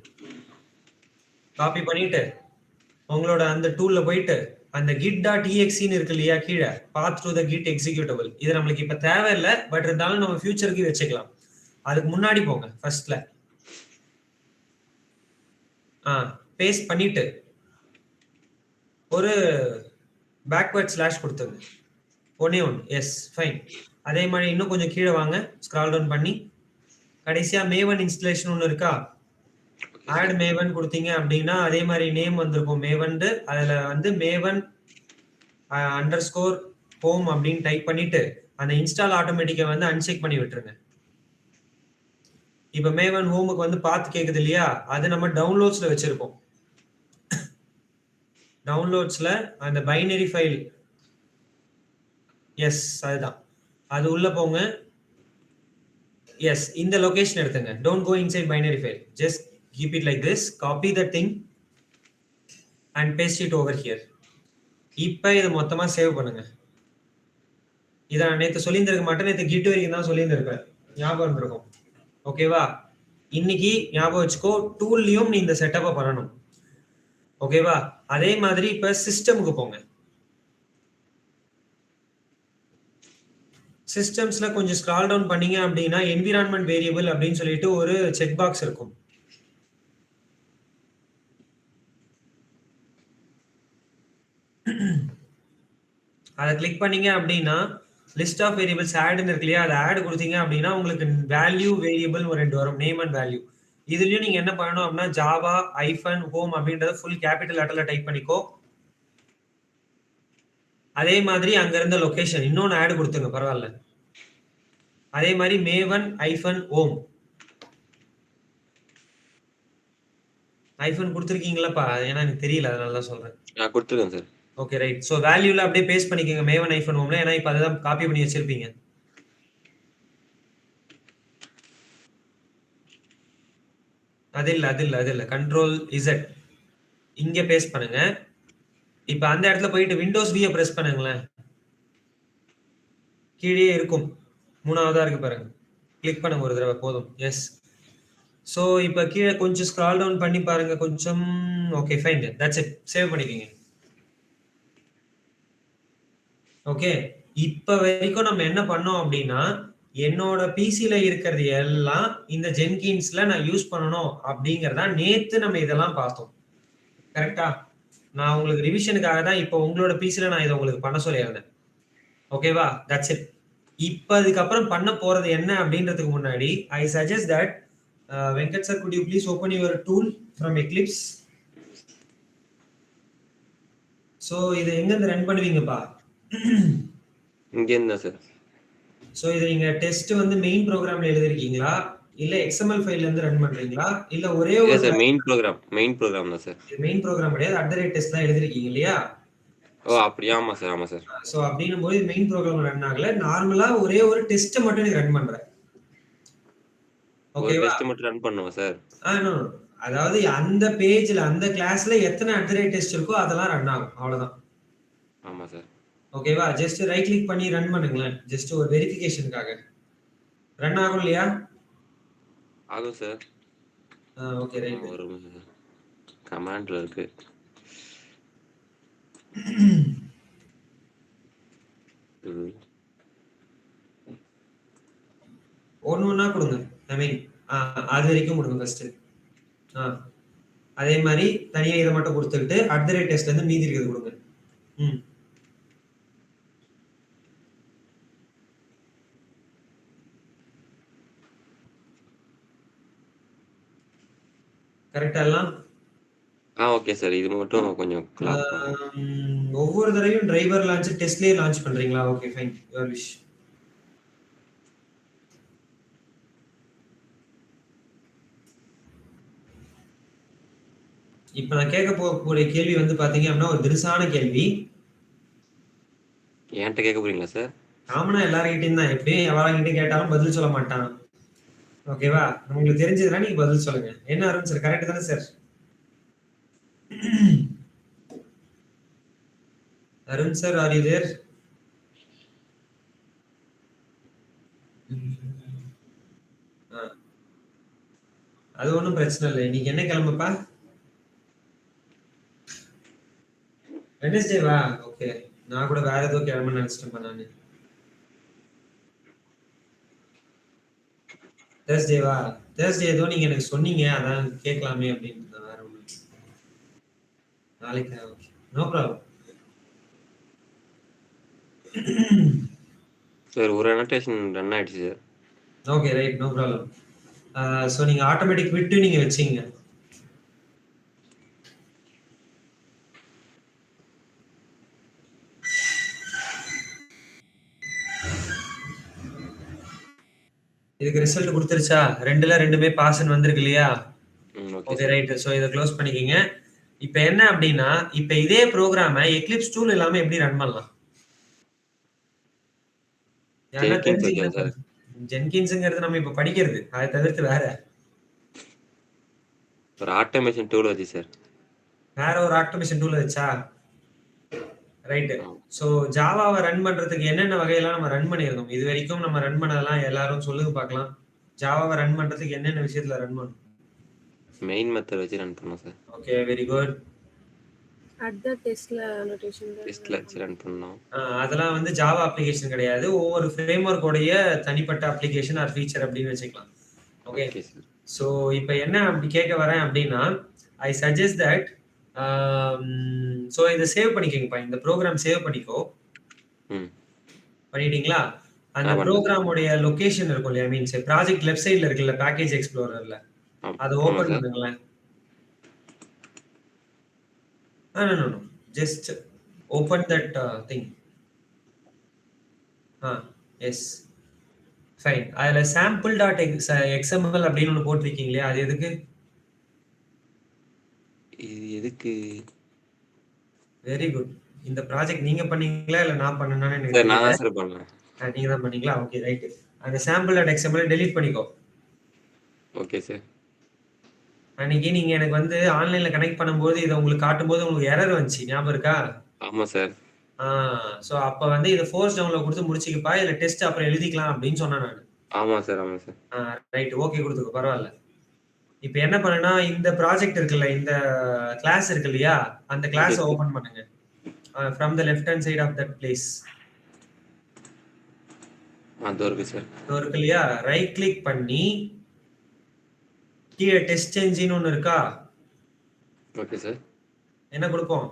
காப்பி பண்ணிட்டு உங்களோட அந்த டூல்ல போயிட்டு அந்த git.exe இருக்கு இல்லையா கீழே, path to the git executable, இது நம்மளுக்கு இப்ப தேவையில்லை, பட் இருந்தாலும் நம்ம ஃபியூச்சருக்கு வச்சுக்கலாம். அதுக்கு முன்னாடி போங்க ஃபர்ஸ்ட்ல. பேஸ்ட் பண்ணிட்டு ஒரு பேக்வர்ட் ஸ்லாஷ் கொடுத்துங்க. ஒன்னே ஒன்று. Yes, fine. அதே மாதிரி இன்னும் கொஞ்சம் கீழே வாங்க, ஸ்க்ரால் டவுன் பண்ணி கடைசியா மேவன் இன்ஸ்டலேஷன் ஒன்று இருக்கா? ஆட் மேவன் கொடுத்தீங்க அப்படின்னா அதே மாதிரி நேம் வந்திருக்கும் மேவன். அதுல வந்து மேவன் _home அப்படின்னு டைப் பண்ணிட்டு அந்த இன்ஸ்டால் ஆட்டோமேட்டிக்கா வந்து அன்செக் பண்ணி விட்டுருங்க. இப்ப மேவன் ஹோமுக்கு வந்து பாத்து கேக்குது இல்லையா? அது நம்ம டவுன்லோட்ஸ்ல வச்சிருக்கோம். டவுன்லோட்ஸ்ல அந்த பைனரி ஃபைல், எஸ் அதுதான், அது உள்ள போங்க. எஸ், இந்த லொகேஷன் எடுத்துங்க. Don't go inside binary file, just keep it like this. Copy the thing and paste it over here. இப்ப இது மொத்தமா சேவ் பண்ணுங்க. இதை நான் நேற்று சொல்லியிருந்திருக்க மாட்டேன், நேற்று கிட் வரைக்கும் தான் சொல்லியிருந்திருப்பேன், ஞாபகம் இருந்திருக்கும். ஓகேவா? இன்னைக்கு ஞாபகம் வச்சுக்கோ, டூல்லையும் நீ இந்த செட்டப்பை பண்ணணும். ஓகேவா? அதே மாதிரி இப்ப சிஸ்டமுக்கு போங்க. சிஸ்டம்ஸ்ல கொஞ்சம் ஸ்க்ரால் டவுன் பண்ணீங்க அப்படின்னா என்விரான்மெண்ட் வேரியபிள் அப்படின்னு சொல்லிட்டு ஒரு செக் பாக்ஸ் இருக்கும். அதை கிளிக் பண்ணீங்க அப்படின்னா லிஸ்ட் ஆஃப் வேரியபிள்ஸ் ஆட்னு இருக்கு இல்லையா? அதை ஆட் கொடுத்தீங்க அப்படின்னா உங்களுக்கு வேல்யூ வேரியபிள் ஒரு 2 வரும், நேம் அண்ட் வேல்யூ. இதுலயும் நீங்க என்ன பண்ணணும் அப்படின்னா ஜாவா -home அப்படின்றத ஃபுல் கேபிட்டல் லெட்டர்ல டைப் பண்ணிக்கோ. அதே மாதிரி அங்க இருந்த லொகேஷன் இன்னொன்னு ஆட் கொடுத்துங்க, பரவாயில்ல. அதே மாதிரி மேவன் -home ஐஃபன் கொடுத்துருக்கீங்களாப்பா? ஏன்னா எனக்கு தெரியல, அதனால தான் சொல்றேன். கொடுத்துருக்கேன் சார். Okay right. ஸோ வேல்யூல அப்படியே பேஸ்ட் பண்ணிக்கோங்க மேவன் -homeல, ஏன்னா இப்போ அதுதான் காப்பி பண்ணி வச்சிருப்பீங்க. அது இல்ல கண்ட்ரோல் இசட் இங்க பேஸ்ட் பண்ணுங்க. இப்ப அந்த இடத்துல போயிட்டு விண்டோஸ் V பிரஸ் பண்ணுங்களேன், கீழே இருக்கும், 3ஆவதா இருக்கு பாருங்க, கிளிக் பண்ணுங்க ஒரு தடவை போதும். எஸ். சோ இப்ப கீழே கொஞ்சம் ஸ்க்ரால் டவுன் பண்ணி பாருங்க கொஞ்சம். Okay fine, that's it. Save பண்ணிக்கங்க. ஓகே, இப்ப வரைக்கும் நம்ம என்ன பண்ணோம் அப்படின்னா என்னோட பிசில இருக்கிறது எல்லாம் இந்த ஜென்கின்ஸ்ல நான் யூஸ் பண்ணணும் அப்படிங்கறதா நேத்து நம்ம இதெல்லாம் பார்த்தோம். கரெக்டா? நான் உங்களுக்கு ரிவிஷனுக்காக தான் இப்போ உங்களோட பிசில நான் இதை உங்களுக்கு பண்ண சொல்லியிருந்தேன். ஓகேவா? That's it. இப்ப அதுக்கப்புறம் பண்ண போறது என்ன அப்படின்றதுக்கு முன்னாடி I suggest that Venkat sir, could you please open your tool from Eclipse? So இது எங்க இருந்து ரன் பண்ணுவீங்கப்பா? இங்க இருந்தா சார். சோ இது நீங்க டெஸ்ட் வந்து மெயின் ப்ரோக்ராம்ல எழுதிருக்கீங்களா இல்ல XML ஃபைல்ல இருந்து ரன் பண்றீங்களா இல்ல ஒரே ஒரு சார் மெயின் ப்ரோக்ராம் தான் சார். மெயின் ப்ரோக்ராம் கிடையாது, @test தான் எழுதிருக்கீங்க இல்லையா? ஓ அப்படியே, ஆமா சார். சோ அப்படினும் போது மெயின் ப்ரோக்ராம் ரன் ஆகல, நார்மலா ஒரே ஒரு டெஸ்ட் மட்டும் நீ ரன் பண்ற. ஓகேவா? டெஸ்ட் மட்டும் ரன் பண்ணுவா சார்? நோ, அதாவது அந்த பேஜ்ல அந்த கிளாஸ்ல எத்தனை @test இருக்கோ அதெல்லாம் ரன் ஆகும், அவ்வளவுதான். ஆமா சார். ஓகேவா? ஜஸ்ட் ரைட் கிளிக் பண்ணி ரன் பண்ணுங்களேன், ஜஸ்ட் ஒரு வெரிஃபிகேஷனுக்காக. ரன் ஆகும் இல்லையா? ஆகும் சார். Okay right. ஒரு கமாண்ட்ல இருக்கு. ஒண்ணா கொடுங்க. ஐ மீன் அது வரைக்கும் கொடுங்க ஃபர்ஸ்ட். அதே மாதிரி தனியா இதை மட்டும் கொடுத்துக்கிட்டு @test வந்து மீதி இருக்கிறது கொடுங்க. கரெக்டா எல்லாம்? Okay sir. இது மட்டும் கொஞ்சம் ஒவ்வொரு தடவையும் டிரைவர் லான்ச் டெஸ்ட்லயே லான்ச் பண்றீங்களா? Okay fine, your wish. இப்ப நான் கேட்க போகக்கூடிய கேள்வி வந்து பாத்தீங்க அப்படின்னா ஒரு திரிசான கேள்வி. என்கிட்ட கேட்க போறீங்களா சார்? காமனா எல்லார்கிட்டயும் தான், எப்படியும் எவராங்கிட்ட கேட்டாலும் பதில் சொல்ல மாட்டான். ஓகேவா? உங்களுக்கு தெரிஞ்சதுன்னா நீங்க பதில் சொல்லுங்க. என்ன அருண் சார், கரெக்ட் தானே sir? Arun sir, are you there? அது ஒன்றும் பிரச்சனை இல்லை. இன்னைக்கு என்ன கிளம்புப்பா? வெட்னஸ்டேவா? ஓகே, நான் கூட வேற ஏதோ கிளம்பு நினைச்சிட்டேன் நானு. தேர்ஸ்டேவா? தேர்ஸ்டே ஏதோ நீங்க எனக்கு சொன்னீங்க. அதான் கேட்கலாமே அப்படின்னு தான். வேற ஒண்ணும் இல்ல. நாளைக்கு ஓகே. No problem. சார் ஒரு அனோட்டேஷன் ரன் ஆயிடுச்சு sir. Okay right. No problem. So நீங்க ஆட்டோமேட்டிக் விட்டு நீங்க வச்சீங்க. இதுக்கு ரிசல்ட் கொடுத்துருச்சா? 2ல 2மே பாஸ்ன்னு வந்திருக்கு இல்லையா? Okay okay sir. Right. So இதை க்ளோஸ் பண்ணிக்கிங்க. இப்போ என்ன அப்படின்னா, இப்போ இதே ப்ரோக்ராமை எக்லிப்ஸ் டூல் இல்லாம எப்படி ரன் பண்ணலாம்? யாருன்னா ஜென்கின்ஸ் வைக்கலாம் தெரிஞ்சீங்கன்னா சார். ஜென்கின்ஸுங்கிறது நம்ம இப்போ படிக்கிறது. அதை தவிர்த்து வேற ஒரு ஆட்டோமேஷன் டூல் வச்சு சார். வேற ஒரு ஆட்டோமேஷன் டூல் வச்சா? ரைட்டு. ஆ. ஸோ ஜாவாவை ரன் பண்றதுக்கு என்னென்ன வகையெல்லாம் நம்ம ரன் பண்ணியிருக்கோம்? இது வரைக்கும் நம்ம ரன் பண்ணதெல்லாம் எல்லாரும் சொல்லுங்க பார்க்கலாம். ஜாவாவை ரன் பண்றதுக்கு என்னென்ன விஷயத்துல ரன் பண்ணணும்? மெயின் மெத்தட் வச்சு ரன் பண்ணோம் sir. Okay very good. At the டெஸ்ட்ல annotation டெஸ்ட்ல வச்சு ரன் பண்ணோம். அதெல்லாம் வந்து ஜாவா அப்ளிகேஷன் கிடையாது. ஒவ்வொரு ஃப்ரேம்வொர்க் உடைய தனிப்பட்ட அப்ளிகேஷன் ஆர் ஃபீச்சர் அப்படின்னு வச்சுக்கலாம். ஓகே. Okay sir. ஸோ இப்போ என்ன அப்படி கேட்க வரேன் அப்படின்னா, ஐ சஜஸ்ட் தட் ஸோ இதை சேவ் பண்ணிக்கோங்கப்பா. இந்த ப்ரோக்ராம் சேவ் பண்ணிக்கோ. ம். பண்ணிட்டீங்களா? அந்த பண்ணிட்டேன். ப்ரோக்ராமுடைய லொகேஷன் இருக்கும் இல்லையா? மீன்ஸ் ப்ராஜெக்ட் லெஃப்ட் சைடுல இருக்குல்ல பேக்கேஜ் எக்ஸ்ப்ளோரர்ல, அதை ஆமா ஓபன் சார். பண்ணுங்களேன். No no no, just open that thing. Yes fine. அதில் சாம்பிள் டாட் எக்ஸ்எம்எல் அப்படின்னு ஒன்று போட்டிருக்கீங்க இல்லையா? அது எதுக்கு? இது எதுக்கு? Very good. இந்த ப்ராஜெக்ட் நீங்க பண்ணீங்களா இல்ல நான் பண்ணேனான்னு எனக்கு சார் நான் தெரியல. தான் சார் பண்ணேன். நீங்க தான் பண்ணீங்களா? Okay right. அந்த சாம்பிள் டாட் எக்ஸ்எம்எல் டெலீட் பண்ணிக்கோ. Okay sir. அன்னைக்கு நீங்க எனக்கு வந்து ஆன்லைன்ல கனெக்ட் பண்ணும்போது இதை உங்களுக்கு காட்டும்போது உங்களுக்கு எரர் வந்துச்சு, ஞாபகம் இருக்கா? ஆமா சார். ஸோ அப்போ வந்து இதை ஃபோர்ஸ் டவுன்லோட் கொடுத்து முடிச்சுக்கப்பா, இல்லை டெஸ்ட் அப்புறம் எழுதிக்கலாம் அப்படின்னு சொன்னேன் நான். ஆமா சார். ஆமா சார். ரைட் ஓகே கொடுத்துக்கோ, பரவாயில்ல. இப்போ என்ன பண்ணுனா, இந்த ப்ராஜெக்ட் இருக்குல்ல, இந்த கிளாஸ் இருக்கு இல்லையா, அந்த கிளாஸை Okay. ஓபன் பண்ணுங்க. From the left hand side of that place அது இருக்கு சார். இருக்கு இல்லையா, ரைட் கிளிக் பண்ணி கீழே டெஸ்ட் என்ஜின் ஒன்று இருக்கா? Okay sir. என்ன கொடுப்போம்?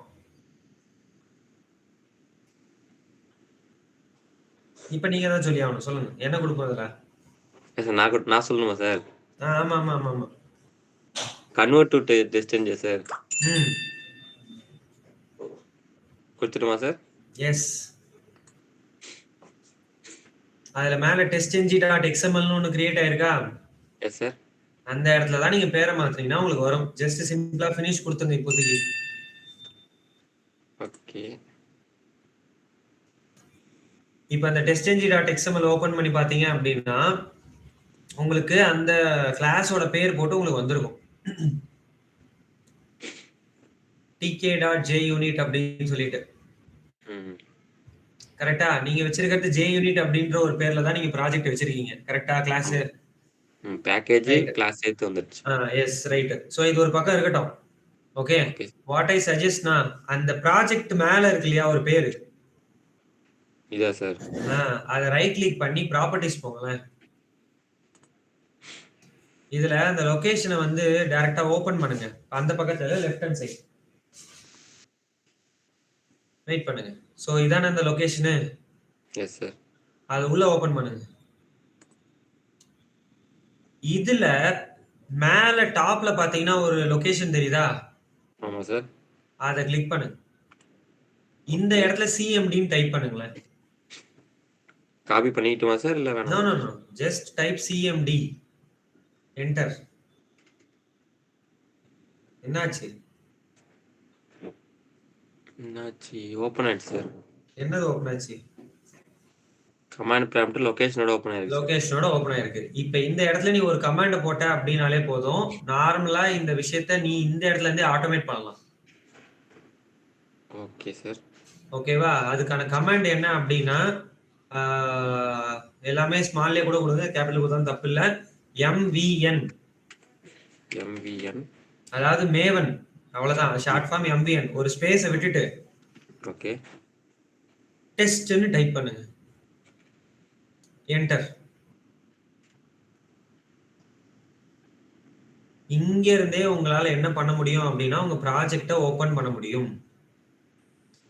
இப்போ நீங்க தான் சொல்லி ஆகணும், சொல்லுங்க என்ன கொடுப்போம் அதுல? சார் நான் சொல்லணுமா சார்? ஆமா ஆமா ஆமா ஆமா. Convert to test engine sir. ம் கொடுத்துட்டுமா சார்? எஸ். அதுல மேல டெஸ்ட் என்ஜின் டாட் எக்ஸ்எம்எல்னு ஒன்று கிரியேட் ஆயிருக்கா? Yes sir. அந்த இடத்துல தான் நீங்க பேரை மாத்துறீங்கன்னா உங்களுக்கு வரும். ஜஸ்ட் சிம்பிளா ஃபினிஷ் கொடுத்துங்க இப்போதைக்கு. ஓகே. இப்போ அந்த testng.xml ஓபன் பண்ணி பாத்தீங்க அப்படின்னா உங்களுக்கு அந்த கிளாஸோட பேர் போட்டு உங்களுக்கு வந்திருக்கும். tk.junit அப்படின்னு சொல்லிட்டு. கரெக்டா? நீங்க வச்சிருக்கிறது JUnit அப்படின்ற ஒரு பேர்ல தான் நீங்க ப்ராஜெக்ட் வச்சிருக்கீங்க. கரெக்டா? கிளாஸ் பேக்கேஜ் கிளாஸ் சேர்த்து வந்துருச்சு. S right. சோ இது ஒரு பக்கம் இருக்கட்டும். ஓகே. வாட் ஐ சஜஸ்ட்னா, அந்த ப்ராஜெக்ட் மேல இருக்கு இல்லையா ஒரு பேரு, இதா சார்? அதை ரைட் கிளிக் பண்ணி ப்ராப்பர்ட்டிஸ் போங்களேன். இதுல அந்த லொகேஷனை வந்து டைரக்டா ஓபன் பண்ணுங்க. அந்த பக்கத்துல லெஃப்ட் ஹேண்ட் சைடு வெயிட் பண்ணுங்க. சோ இதான அந்த லொகேஷன். Yes sir. அது உள்ள ஓபன் பண்ணுங்க. இதுல மேல டாப்ல பாத்தீங்கன்னா ஒரு லொகேஷன் தெரியுதா? ஆமா சார். அதை கிளிக் பண்ணுங்க. இந்த இடத்துல சிஎம்டின்னு டைப் பண்ணுங்களேன். காப்பி பண்ணிட்டுமா சார் இல்ல வேணாம்? No no no, just type CMD, enter. என்னாச்சு? ஓபன் ஆயிடுச்சு சார். என்னது ஓபன் ஆச்சு? கமாண்ட் ப்ராம்ப்ட் லொகேஷனோட ஓபன் ஆயிருக்கு. லொகேஷனோட ஓபன் ஆயிருக்கு. இப்போ இந்த இடத்துல நீ ஒரு கமாண்ட் போட்ட அப்படினாலே போதும், நார்மலா இந்த விஷயத்தை நீ இந்த இடத்துல இருந்தே ஆட்டோமேட் பண்ணலாம். Okay sir. ஓகேவா? அதுக்கான கமாண்ட் என்ன அப்படின்னா, எல்லாமே ஸ்மால்லே கூட கொடுங்க, கேபிட்டல் கொடுத்தா தப்பு இல்லை. எம்விஎன், அதாவது மேவன், அவ்வளவுதான் ஷார்ட் ஃபார்ம். எம்விஎன் ஒரு ஸ்பேஸை விட்டுட்டு ஓகே டெஸ்ட்னு டைப் பண்ணுங்க, என்டர். இங்க இருந்தே உங்களால என்ன பண்ண முடியும் அப்படின்னா உங்க ப்ராஜெக்ட ஓபன் பண்ண முடியும்.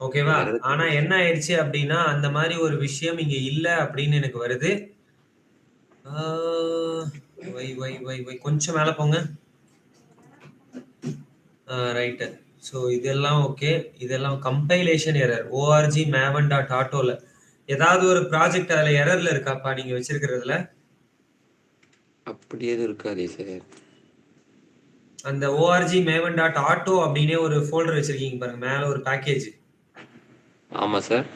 ஓகேவா? ஆனா என்ன ஆயிடுச்சு அப்படின்னா அந்த மாதிரி ஒரு விஷயம் இங்க இல்ல அப்படின்னு எனக்கு வருது. கொஞ்சம் மேல போங்க. ரைட். ஸோ இதெல்லாம் ஓகே. இதெல்லாம் கம்பைலேஷன் எரர். org maven.auto ஏதாவது ஒரு ப்ராஜெக்ட் அதுல எரர்ல இருக்காப்பா நீங்க வச்சிருக்கிறதுல? அப்படி எதுவும் இருக்காதே சார். அந்த org maven.auto அப்படின்னே ஒரு ஃபோல்டர் வச்சிருக்கீங்க பாருங்க, மேல ஒரு பேக்கேஜ். ஆமா சார்.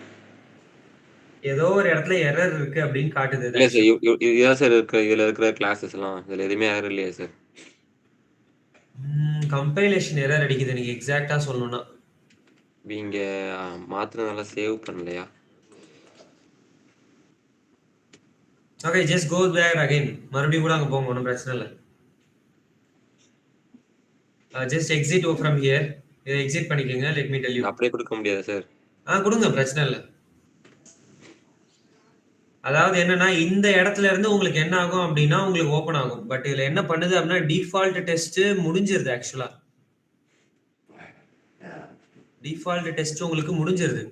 ஏதோ ஒரு இடத்துல எரர் இருக்கு அப்படின்னு காட்டுது. இல்ல சார், இதுதான் சார் இதுல இருக்கிற கிளாஸஸ் எல்லாம். இதுல எதுவுமே எரர் இல்லையா சார்? கம்பைலேஷன் எரர் அடிக்குது நீங்க எக்ஸாக்ட்டா சொல்லணும்னா. நீங்க மாத்தினதெல்லாம் சேவ் பண்ணலையா? Okay, just go back again. மறுபடியும் கூட அங்க போங்க, ஒன்றும் பிரச்சனை இல்லை. Just exit from here. இதை எக்ஸிட் பண்ணிக்கோங்க. Let me tell you. அப்படியே கொடுக்க முடியாது சார். கொடுங்க, பிரச்சனை இல்லை. அதாவது என்னன்னா இந்த இடத்துல இருந்து உங்களுக்கு என்ன ஆகும் அப்படின்னா உங்களுக்கு ஓபன் ஆகும். பட் இதுல என்ன பண்ணுது அப்படின்னா டிஃபால்ட் டெஸ்ட் முடிஞ்சிருது. ஆக்சுவலா டிஃபால்ட் டெஸ்ட் உங்களுக்கு முடிஞ்சிருது.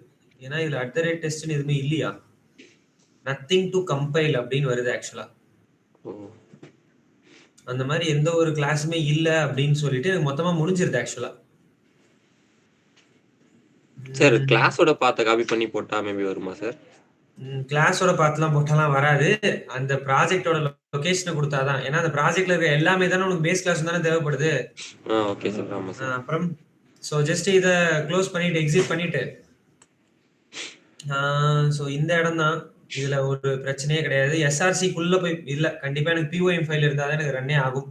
ஏன்னா இதுல @டெஸ்ட்னு எதுவுமே இல்லையா, நத்திங் டு கம்பைல் அப்படின்னு வருது. ஆக்சுவலா அந்த மாதிரி எந்த ஒரு கிளாஸுமே இல்ல அப்படின்னு சொல்லிட்டு எனக்கு மொத்தமா முடிஞ்சிருது. ஆக்சுவலா சார் கிளாஸோட பார்த்த காப்பி பண்ணி போட்டா மேபி வருமா சார்? கிளாஸோட பார்த்துலாம் போட்டாலாம் வராது. அந்த ப்ராஜெக்டோட லொகேஷனை கொடுத்தாதான். ஏன்னா அந்த ப்ராஜெக்ட்ல இருக்க எல்லாமே தானே உனக்கு பேஸ் கிளாஸ் தானே தேவைப்படுது. Okay sir. ஆமா சார். அப்புறம் ஸோ ஜஸ்ட் இதை க்ளோஸ் பண்ணிட்டு எக்ஸிட் பண்ணிட்டு ஸோ இந்த இடம் தான். இதுல ஒரு பிரச்சனையே கிடையாது. எஸ்ஆர்சிக்குள்ள போய் இல்ல, கண்டிப்பா எனக்கு பிஓஎம் ஃபைல் இருந்தா தான் எனக்கு ரன்னே ஆகும்.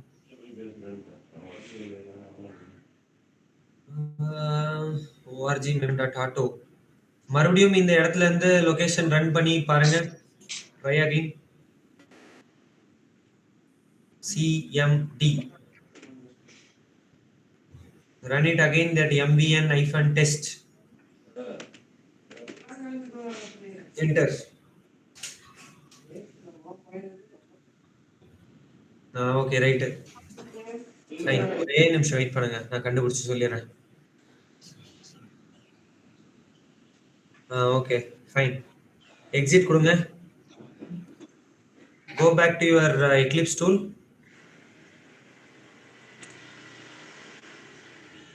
org maven.auto மறுபடியும் இந்த இடத்துல இருந்து லொகேஷன் ரன் பண்ணி பாருங்க. Try again. cmd run it again, that mvn-test enter. Okay right fine. ஒரே நிமிஷம் வெயிட் பண்ணுங்க, நான் கண்டுபிடிச்சு சொல்லிடுறேன். Okay fine. எக்ஸிட் கொடுங்க. Go back to your Eclipse tool.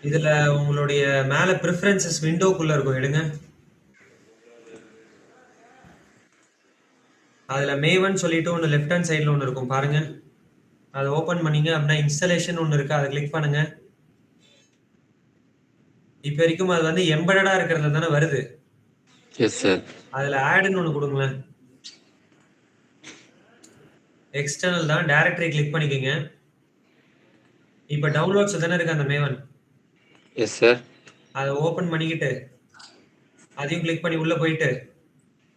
இதுல உங்களுடைய மேல ப்ரிஃபரன்சஸ் விண்டோக்குள்ள இருக்கும், எடுங்க. அதுல மேவன் சொல்லிட்டு ஒன்று லெஃப்ட் ஹேண்ட் சைடில் ஒன்று இருக்கும் பாருங்க. அதை ஓப்பன் பண்ணீங்க அப்படின்னா இன்ஸ்டாலேஷன் ஒன்று இருக்கு, அதை கிளிக் பண்ணுங்க. இப்போ வரைக்கும் அது வந்து எம்பெடடா இருக்கிறதுல தானே வருது. Yes sir. அதுல ஆட்னு ஒன்று கொடுங்களேன். எக்ஸ்டர்னல் தான், டைரக்டரி கிளிக் பண்ணிக்கோங்க. இப்போ டவுன்லோட்ஸ் தானே இருக்கு அந்த மேவன். Yes sir. அதை ஓப்பன் பண்ணிக்கிட்டு அதையும் கிளிக் பண்ணி உள்ள போயிட்டு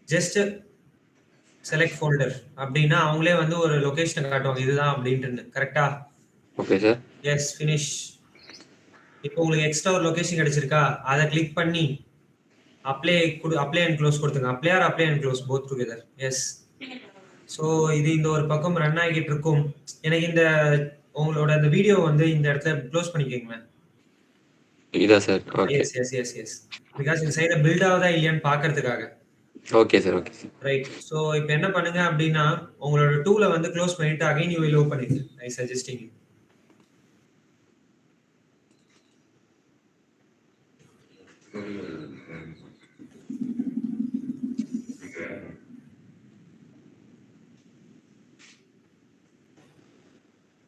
ஜஸ்ட் செலக்ட் ஃபோல்டர் அப்படின்னா அவங்களே வந்து ஒரு லொகேஷனை காட்டுவாங்க, இதுதான் அப்படின்ட்டு. கரெக்டா? Okay sir. Yes, finish. இப்போ உங்களுக்கு எக்ஸ்ட்ரா ஒரு லொகேஷன் கிடைச்சிருக்கா, அதை கிளிக் பண்ணி அப்ளை அண்ட் க்ளோஸ் கொடுத்துங்க. Apply and close both together. Yes. So இது இந்த ஒரு பக்கம் ரன் ஆகிட்டு இருக்கும். எனக்கு இந்த உங்களோட அந்த வீடியோ வந்து இந்த இடத்துல க்ளோஸ் பண்ணிக்கோங்களேன். இதா sir? Okay. Yes yes yes yes because இந்த சைட பில்ட் ஆகுதா இல்லையான்னு பார்க்கறதுக்காக. Okay sir. Okay sir. Right. So இப்போ என்ன பண்ணுங்க அப்படின்னா உங்களோட டூலை வந்து க்ளோஸ் பண்ணிட்டு again you will open it. I suggesting you.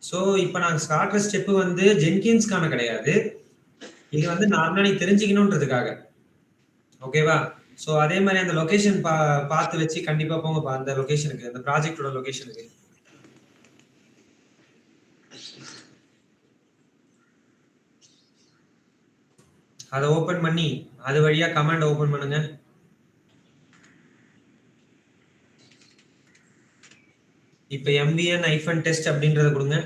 So இப்போ நான் காட்டுற ஸ்டெப்பு வந்து ஜென்கின்ஸ்க்கான கிடையாது, இது வந்து நார்மலா நீ தெரிஞ்சுக்கணுன்றதுக்காக. ஓகேவா? ஸோ அதே மாதிரி அந்த லொகேஷன் பார்த்து வச்சு கண்டிப்பா போங்கப்பா அந்த லொகேஷனுக்கு, அந்த ப்ராஜெக்டோட லொகேஷனுக்கு. அதை ஓபன் பண்ணி அது வழியா கமாண்ட் ஓபன் பண்ணுங்க. இப்ப mvn-test அப்படின்றத கொடுங்க.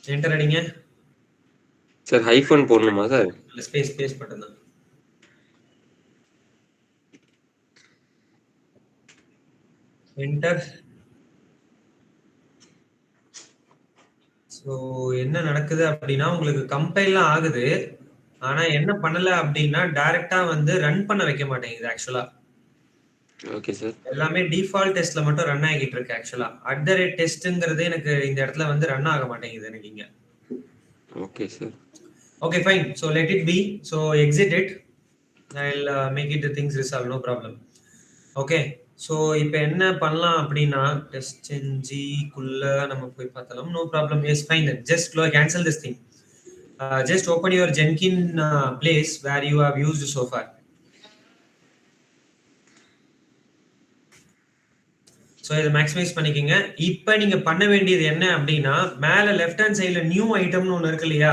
என்டர் அடிங்க. சார் ஹைஃபன் போடணுமா சார்? இல்ல, ஸ்பேஸ் பட்டன் தான். என்டர். ஸோ என்ன நடக்குது அப்படின்னா உங்களுக்கு கம்பைல்லாம் ஆகுது. ஆனா என்ன பண்ணல அப்படின்னா டைரக்டா வந்து ரன் பண்ண வைக்க மாட்டேங்குது ஆக்சுவலா. Okay sir. எல்லாமே டிஃபால்ட் டெஸ்ட்ல மட்டும் ரன் ஆகிட்டு இருக்கு ஆக்சுவலா. @டெஸ்ட்ங்கிறது எனக்கு இந்த இடத்துல வந்து ரன் ஆக மாட்டேங்குது எனக்கு இங்க. Okay sir. Okay fine. So let it be. So exit it. I'll make it the things resolve, no problem. Okay. So இப்போ என்ன பண்ணலாம் அப்படின்னா டெஸ்ட் குள்ள நம்ம போய் பார்த்தலாம். No problem. Yes fine. Just cancel this thing. Just open your Jenkins place where you have used so far. So இதை maximise பண்ணிக்கோங்க. இப்போ நீங்க பண்ண வேண்டியது என்ன அப்படின்னா மேல லெஃப்ட் ஹேண்ட் சைடுல நியூ ஐட்டம்னு ஒன்று இருக்கு இல்லையா?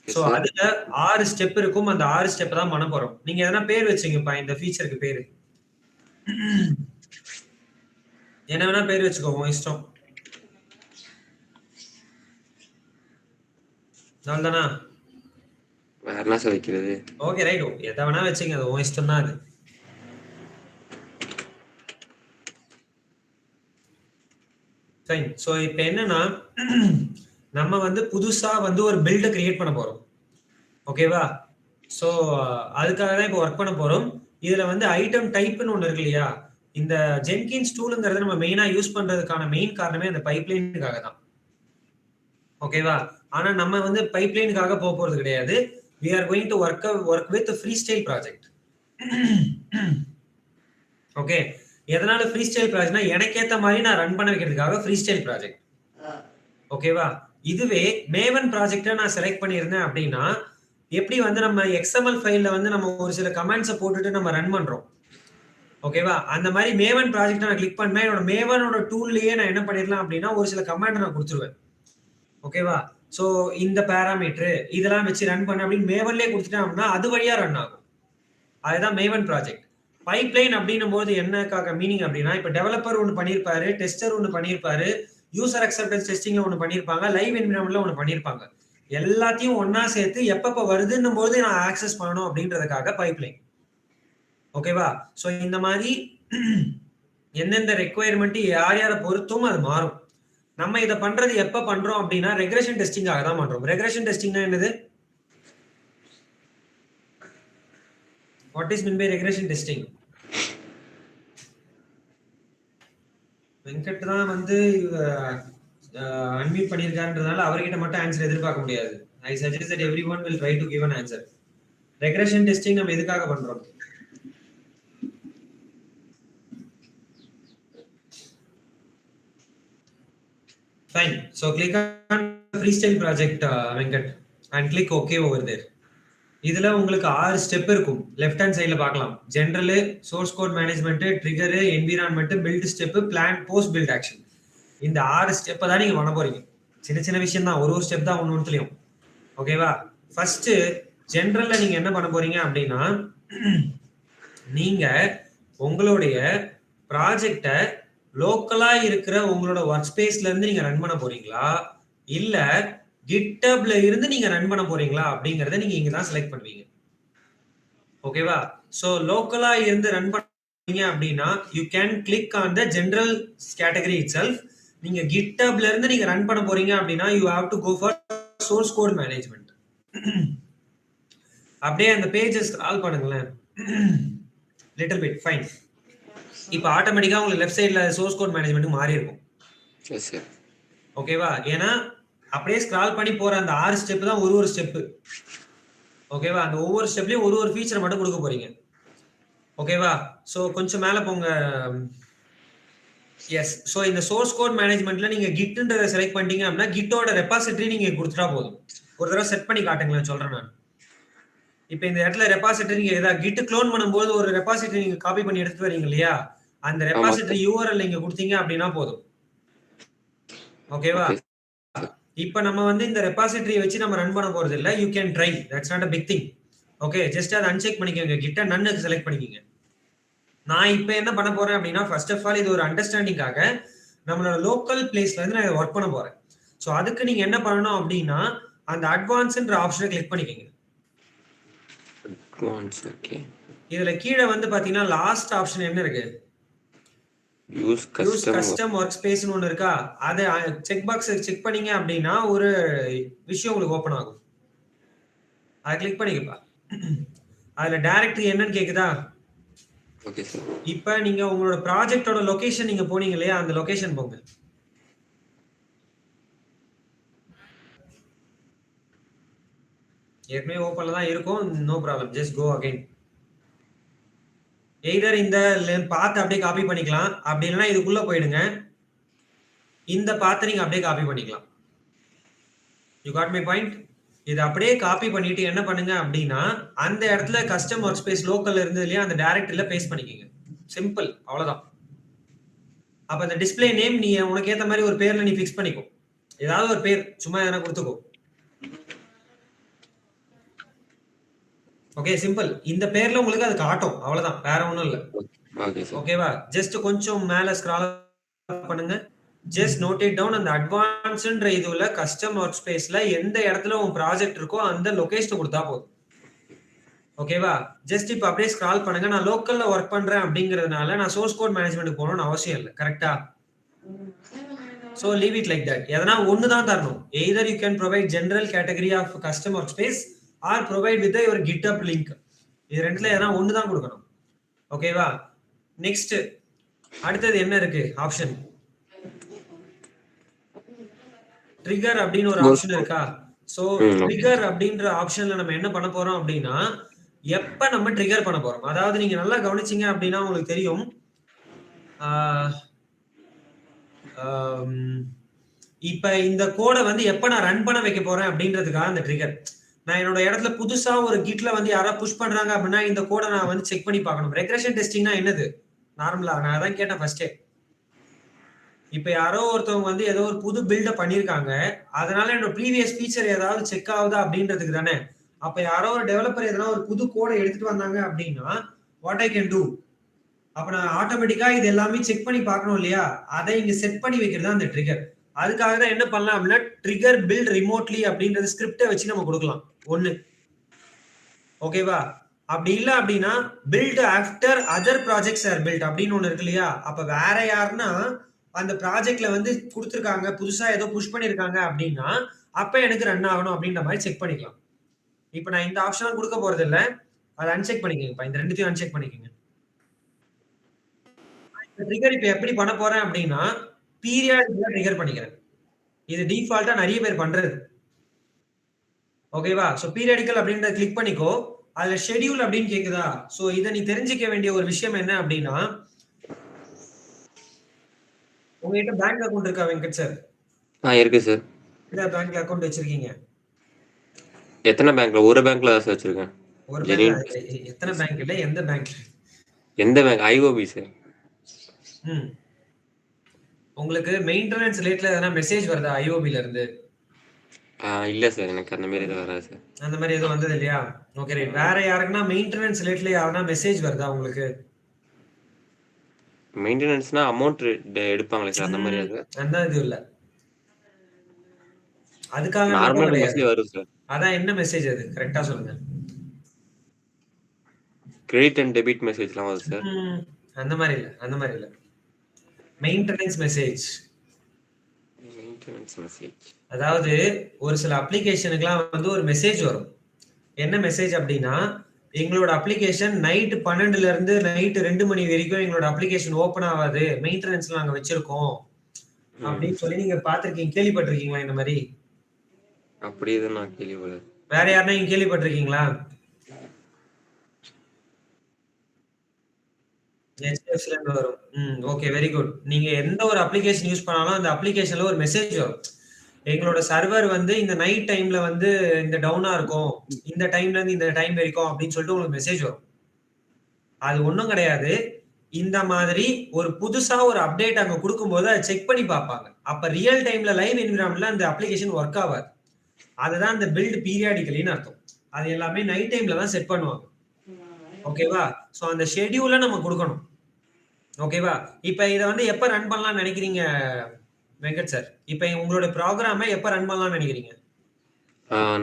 ஸோ அதுல 6 ஸ்டெப் இருக்கும். அந்த 6 ஸ்டெப் தான் பண்ண போறோம். நீங்க எதனா பேர் வச்சுங்கப்பா இந்த ஃபீச்சருக்கு பேரு. என்ன வேணா பேர் வச்சுக்கோங்க இஷ்டம். அவ்வளவுதானா? வேற என்ன சார் வைக்கிறது? Okay right. எதை வேணா வச்சுங்க, அது உன் இஷ்டம் தான் அது. ஃபைன். ஸோ இப்போ என்னன்னா நம்ம வந்து புதுசா வந்து ஒரு பில்டை கிரியேட் பண்ண போறோம். ஓகேவா? ஸோ அதுக்காக தான் இப்போ ஒர்க் பண்ண போறோம். இதுல வந்து ஐட்டம் டைப்னு ஒன்று இருக்கு இல்லையா? இந்த ஜென்கின்ஸ் டூலுங்கிறத நம்ம மெயினா யூஸ் பண்றதுக்கான மெயின் காரணமே அந்த பைப்லைனுக்காக தான். ஓகேவா? ஆனா நம்ம வந்து பைப்லைனுக்காக போக போறது கிடையாது. we are going to work with a freestyle project. Okay. எதனால ஃப்ரீஸ்டைல் ப்ராஜெக்ட்னா எனக்கு ஏத்த மாதிரி நான் ரன் பண்ண வைக்கிறதுக்காக ஃப்ரீஸ்டைல் ப்ராஜெக்ட். ஓகேவா? இதுவே மேவன் ப்ராஜெக்ட்டை நான் செலக்ட் பண்ணியிருந்தேன் அப்படின்னா எப்படி வந்து நம்ம XML ஃபைல்ல வந்து நம்ம ஒரு சில கமெண்ட்ஸை போட்டுட்டு நம்ம ரன் பண்றோம். ஓகேவா? அந்த மாதிரி மேவன் ப்ராஜெக்ட்டை நான் கிளிக் பண்ணேன். என்னோட மேவனோட டூல்லையே நான் என்ன பண்ணிடலாம் அப்படின்னா ஒரு சில கமெண்ட் நான் கொடுத்துருவேன். ஓகேவா? ஸோ இந்த பேராமீட்டர் இதெல்லாம் வச்சு ரன் பண்ண அப்படின்னு மேவன்லேயே கொடுத்துட்டேன் அப்படின்னா அது வழியா ரன் ஆகும். அதுதான் மேவன் ப்ராஜெக்ட். பைப்லைன் அப்படின்னும் போது என்னக்காக மீனிங் அப்படின்னா இப்ப டெவலப்பர் ஒன்று பண்ணியிருப்பாரு, டெஸ்டர் ஒன்று பண்ணியிருப்பாரு, யூசர் அக்செப்டன்ஸ் டெஸ்டிங்ல ஒன்று பண்ணியிருப்பாங்க, லைவ் என்விரான்மெண்ட்ல ஒன்று பண்ணியிருப்பாங்க. எல்லாத்தையும் ஒன்னா சேர்த்து எப்பப்ப வருதுன்னும் போது நான் ஆக்சஸ் பண்ணணும் அப்படின்றதுக்காக பைப்லைன். ஓகேவா? ஸோ இந்த மாதிரி எந்தெந்த ரெக்குவயர்மெண்ட் யார் யாரை பொறுத்தும் அது மாறும். நம்ம இதை பண்றது எப்ப பண்றோம் அப்படின்னா ரெக்ரெஷன் டெஸ்டிங்காக தான் பண்றோம். ரெக்ரெஷன் டெஸ்டிங்னா என்னது? What is meant by regression testing? Venkat தான் வந்து அன்மியூட் பண்ணியிருக்காருன்றதுனால அவர்கிட்ட மட்டும் ஆன்சர் எதிர்பார்க்க முடியாது. I suggest that everyone will try to give an answer. Regression testing நம்ம எதுக்காக பண்றோம்? Fine. So click on freestyle project, Venkat, and click OK over there. இதுல உங்களுக்கு 6 ஸ்டெப் இருக்கும். லெஃப்ட் ஹேண்ட் சைடுல பார்க்கலாம். General, source code management, trigger, environment, build step, plan, post build action. இந்த 6 step தான் நீங்க பண்ண போறீங்க. சின்ன சின்ன விஷயம் தான், ஒரு ஸ்டெப் தான் ஒன்னொன்னுலயும். ஓகேவா? ஃபர்ஸ்ட் ஜெனரல்ல நீங்க என்ன பண்ண போறீங்க அப்படின்னா நீங்க உங்களுடைய ப்ராஜெக்டை லோக்கலா இருக்கிற உங்களோட ஒர்க் ஸ்பேஸ்ல இருந்து நீங்க ரன் பண்ண போறீங்களா இல்ல GitHubல இருந்து நீங்க ரன் பண்ண போறீங்களா அப்படிங்கறத நீங்க இங்க தான் செலக்ட் பண்ணுவீங்க. ஓகேவா? சோ லோக்கலா இருந்து ரன் பண்ணீங்க அப்படின்னா you can click on the general category itself. நீங்க GitHubல இருந்து நீங்க ரன் பண்ண போறீங்க அப்படின்னா you have to go for source code management. அப்படியே அந்த பேஜஸ் ஸ்க்ரால் பண்ணுங்களேன். little bit fine. இப்போ ஆட்டோமேட்டிக்கா உங்களுக்கு லெஃப்ட் சைடுல சோர்ஸ் கோட் மேனேஜ்மென்ட் மாறி இருக்கும். Yes sir. ஓகேவா? ஏன்னா அப்படியே ஸ்க்ரால் பண்ணி போற அந்த 6 ஸ்டெப் தான் ஒரு ஸ்டெப். ஓகேவா? அந்த ஒவ்வொரு ஸ்டெப்லயும் ஒரு ஃபீச்சர் மட்டும் கொடுக்க போறீங்க. ஓகேவா? சோ கொஞ்சம் மேல போங்க. எஸ். சோ இந்த சோர்ஸ் கோட் மேனேஜ்மென்ட்ல நீங்க கிட்ன்றத செலக்ட் பண்ணிட்டீங்க அப்படின்னா கிட்டோட ரெபாசிட்டரி நீங்க கொடுத்துட்டா போதும். ஒரு தடவை செட் பண்ணி காட்டுங்களேன், சொல்றேன் நான். இப்போ இந்த இடத்துல ரெபாசிட்டரி நீங்க ஏதாவது கிட் க்ளோன் பண்ணும்போது ஒரு ரெபாசிட்டரி நீங்க காப்பி பண்ணி எடுத்துட்டு வரீங்க இல்லையா? அந்த ரெபாசிட்டரி URL நீங்க கொடுத்தீங்க அப்படின்னா போதும். ஓகேவா? இப்போ நம்ம வந்து இந்த ரெபாசிட்டரி வச்சு நம்ம ரன் பண்ண போறது இல்ல. You can try, that's not a big thing. Okay, just அதை அன்செக் பண்ணிக்கோங்க. கிட்ட நன்னுக்கு செலக்ட் பண்ணிக்கோங்க. நான் இப்போ என்ன பண்ண போறேன் அப்படின்னா ஃபர்ஸ்ட் ஆஃப் ஆல் இது ஒரு அண்டர்ஸ்டாண்டிங்காக நம்மளோட லோக்கல் பிளேஸ்ல இருந்து நான் ஒர்க் பண்ண போறேன். ஸோ அதுக்கு நீங்க என்ன பண்ணணும் அப்படின்னா அந்த அட்வான்ஸ்ன்ற ஆப்ஷனை கிளிக் பண்ணிக்கோங்க. அட்வான்ஸ். ஓகே. இதுல கீழே வந்து பாத்தீங்கன்னா லாஸ்ட் ஆப்ஷன் என்ன இருக்கு? Use use custom custom work ஸ்பேஸ்னு ஒன்று இருக்கா, அதை செக் பாக்ஸ் செக் பண்ணீங்க அப்படின்னா ஒரு விஷயம் உங்களுக்கு ஓப்பன் ஆகும். அதை கிளிக் பண்ணிக்கப்பா. அதுல டைரக்டரி என்னன்னு கேக்குதா? Okay sir. இப்ப நீங்க உங்களோட ப்ராஜெக்டோட லொகேஷன் நீங்க போனீங்க இல்லையா, அந்த லொகேஷன் போங்க. ஏற்கனவே ஓப்பன்ல தான் இருக்கும், no problem, just go again. Either இந்த பாத்து அப்படியே காப்பி பண்ணிக்கலாம், அப்படி இல்லைன்னா இதுக்குள்ள போயிடுங்க. இந்த பாத்து நீங்க அப்படியே காப்பி பண்ணிக்கலாம். You got my point? இது அப்படியே காப்பி பண்ணிட்டு என்ன பண்ணுங்க அப்படின்னா, அந்த இடத்துல கஸ்டம் ஒர்க் ஸ்பேஸ் லோக்கல்ல இருந்து இல்லையா, அந்த டைரக்டரியில பேஸ்ட் பண்ணிக்கங்க. சிம்பிள், அவ்வளவுதான். அப்ப அந்த டிஸ்ப்ளே நேம் நீ உனக்கு ஏத்த மாதிரி ஒரு பேர்ல நீ ஃபிக்ஸ் பண்ணிக்கோ. ஏதாவது ஒரு பேர் சும்மா எதனா கொடுத்துக்கோ. Okay, simple. இந்த பேர்ல உங்களுக்கு அது காட்டும், அவ்வளவுதான், வேற ஒண்ணும் இல்ல. Okay sir. ஓகேவா? ஜஸ்ட் கொஞ்சம் மேல ஸ்க்ரால் பண்ணுங்க. Just note it down. அந்த அட்வான்ஸ்ன்ற இதுல கஸ்டம் ஒர்க் ஸ்பேஸ்ல எந்த இடத்துல உன் ப்ராஜெக்ட் இருக்கோ அந்த லொகேஷன் கொடுத்தா போதும். ஓகேவா? ஜஸ்ட் இப்ப அப்படியே ஸ்க்ரால் பண்ணுங்க. நான் லோக்கல்ல ஒர்க் பண்றேன் அப்படிங்கிறதுனால நான் சோர்ஸ் கோட் மேனேஜ்மென்ட் போகணும்னு அவசியம் இல்லை. கரெக்டா? So leave it like that. எதனா ஒன்னு தான் தரணும். Either you can provide general category of custom workspace or provide with your GitHub link. இது ரெண்டுல எதனா ஒன்னு தான் கொடுக்கணும். ஓகேவா? நெக்ஸ்ட் அடுத்தது என்ன இருக்கு ஆப்ஷன்? ட்ரிகர் அப்படின்னு ஒரு ஆப்ஷன் இருக்கா? சோ ட்ரிகர் அப்படின்ற ஆப்ஷன்ல நம்ம என்ன பண்ண போறோம் அப்படின்னா, எப்ப நம்ம ட்ரிகர் பண்ண போறோம். அதாவது நீங்க நல்லா கவனிச்சீங்க அப்படின்னா உங்களுக்கு தெரியும். இப்ப இந்த கோடை வந்து எப்ப நான் ரன் பண்ண வைக்க போறேன் அப்படின்றதுக்காக அந்த ட்ரிகர். நான் என்னோட இடத்துல புதுசா ஒரு கிட்ல வந்து யாராவது புஷ் பண்றாங்க அப்படின்னா இந்த கோடை நான் வந்து செக் பண்ணி பார்க்கணும். ரெக்ரெஷன் டெஸ்டிங்னா என்னது? நார்மலா நான் அதான் கேட்டேன் ஃபர்ஸ்டே. இப்ப யாரோ ஒருத்தவங்க வந்து ஏதோ ஒரு புது பில்ட பண்ணிருக்காங்க, அதனால என்னோட ப்ரீவியஸ் ஃபீச்சர் ஏதாவது செக் ஆகுதா அப்படின்றதுக்கு தானே. அப்ப யாரோ ஒரு டெவலப்பர் எதனா ஒரு புது கோடை எடுத்துட்டு வந்தாங்க அப்படின்னா வாட் ஐ கேன் டூ, அப்ப நான் ஆட்டோமேட்டிக்கா இது எல்லாமே செக் பண்ணி பார்க்கணும் இல்லையா, அதை இங்க செட் பண்ணி வைக்கிறது தான் அந்த ட்ரிகர். அதுக்காக தான் என்ன பண்ணலாம் அப்படின்னா ட்ரிகர் பில்ட் ரிமோட்லி அப்படின்றது ஸ்கிரிப்டை வச்சு நம்ம கொடுக்கலாம் ஒண்ணு. ஓகேவா? அப்படி இல்ல அப்படின்னா build after other projects are build அப்படின்னு ஒண்ணு இருக்கு இல்லையா. அப்ப வேற யாருன்னா அந்த ப்ராஜெக்ட்ல வந்து கொடுத்துருக்காங்க, புதுசா ஏதோ புஷ் பண்ணிருக்காங்க அப்படின்னா அப்ப எனக்கு ரன் ஆகணும் அப்படின்ற மாதிரி செக் பண்ணிக்கலாம். இப்ப நான் இந்த ஆப்ஷன் கொடுக்க போறது இல்ல, அதை அன்செக் பண்ணிக்கோங்க. இந்த ரெண்டுத்தையும் அன்செக் பண்ணிக்கோங்க. ட்ரிகர் இப்ப எப்படி பண்ண போறேன் அப்படின்னா பீரியாடிக்கலா ட்ரிகர் பண்ணிக்கிறேன். இது டிஃபால்ட்டா நிறைய பேர் பண்றது. ஓகேவா? சோ பீரியாடிக்கல் அப்படின்றத கிளிக் பண்ணிக்கோ. அதுல ஷெட்யூல் அப்படின்னு கேக்குதா? சோ இத நீ தெரிஞ்சுக்க வேண்டிய ஒரு விஷயம் என்ன அப்படின்னா, உங்ககிட்ட பேங்க் அக்கவுண்ட் இருக்கா வெங்கட் சார்? இருக்கு சார். என்ன பேங்க் அக்கவுண்ட் வச்சிருக்கீங்க? எத்தனை பேங்க்ல? ஒரு பேங்க்ல தான் சார் வச்சிருக்கேன். ஒரு பேங்க். எத்தனை பேங்க் இல்ல, எந்த பேங்க்ல? எந்த பேங்க்? IOB sir. உங்களுக்கு மெயின்டெனன்ஸ் ரேட்ல எதனா மெசேஜ் வருதா ஐஓபில இருந்து? இல்ல சார், எனக்கு அந்த மாதிரி எதுவும் வராது சார். அந்த மாதிரி எதுவும் வந்தது இல்லையா? Okay right. வேற யாருக்குன்னா மெயின்டெனன்ஸ் ரேட்ல யாருன்னா மெசேஜ் வருதா உங்களுக்கு? மெயின்டெனன்ஸ்னா அமௌண்ட் எடுப்பாங்களே சார், அந்த மாதிரி அது? அந்த இது இல்ல. அதுக்காக நார்மலா மெசேஜ் வரும் சார். அதான் என்ன மெசேஜ் அது? கரெக்ட்டா சொல்லுங்க. கிரெடிட் அண்ட் டெபிட் மெசேஜ்லாம் வருது சார். அந்த மாதிரி இல்ல, அந்த மாதிரி இல்ல. Maintenance message. Maintenance message. அதாவது ஒரு சில அப்ளிகேஷனுக்குலாம் வந்து ஒரு மெசேஜ் வரும். என்ன மெசேஜ் அப்படின்னா, எங்களோட அப்ளிகேஷன் நைட் 12ல இருந்து நைட் 2 மணி வரைக்கும் எங்களோட அப்ளிகேஷன் ஓபன் ஆகாது, மெயின்டெனன்ஸ்ல நாங்க வச்சிருக்கோம் அப்படின்னு சொல்லி நீங்க பாத்திருக்கீங்க, கேள்விப்பட்டிருக்கீங்களா இந்த மாதிரி? அப்படி எதுவும் நான் கேள்விப்படல. வேற யாருன்னா நீங்க கேள்விப்பட்டிருக்கீங்களா? HDFCல இருந்து வரும். Okay, very good. நீங்க எந்த ஒரு அப்ளிகேஷன் யூஸ் பண்ணாலும் அந்த அப்ளிகேஷன்ல ஒரு மெசேஜ் வரும். எங்களோட சர்வர் வந்து இந்த நைட் டைம்ல வந்து இந்த டவுனா இருக்கும், இந்த டைம்ல இருந்து இந்த டைம் வரைக்கும் அப்படின்னு சொல்லிட்டு உங்களுக்கு மெசேஜ் வரும். அது ஒண்ணும் கிடையாது. இந்த மாதிரி ஒரு புதுசா ஒரு அப்டேட் அங்க கொடுக்கும்போது அதை செக் பண்ணி பார்ப்பாங்க. அப்ப ரியல் டைம்ல லைவ் என்விரான்மெண்ட்ல அந்த அப்ளிகேஷன் ஒர்க் ஆகாது. அதுதான் அந்த பில்ட் பீரியாடிக்கலின்னு அர்த்தம். அது எல்லாமே நைட் டைம்ல தான் செட் பண்ணுவாங்க. ஓகேவா? சோ அந்த ஷெட்யூலை நம்ம கொடுக்கணும். ஓகேவா? இப்ப இத வந்து எப்ப ரன் பண்ணலாம்னு நினைக்கிறீங்க வெங்கட் சார்? இப்ப உங்களோட ப்ரோகிராமை எப்ப ரன் பண்ணலாம்னு நினைக்கிறீங்க?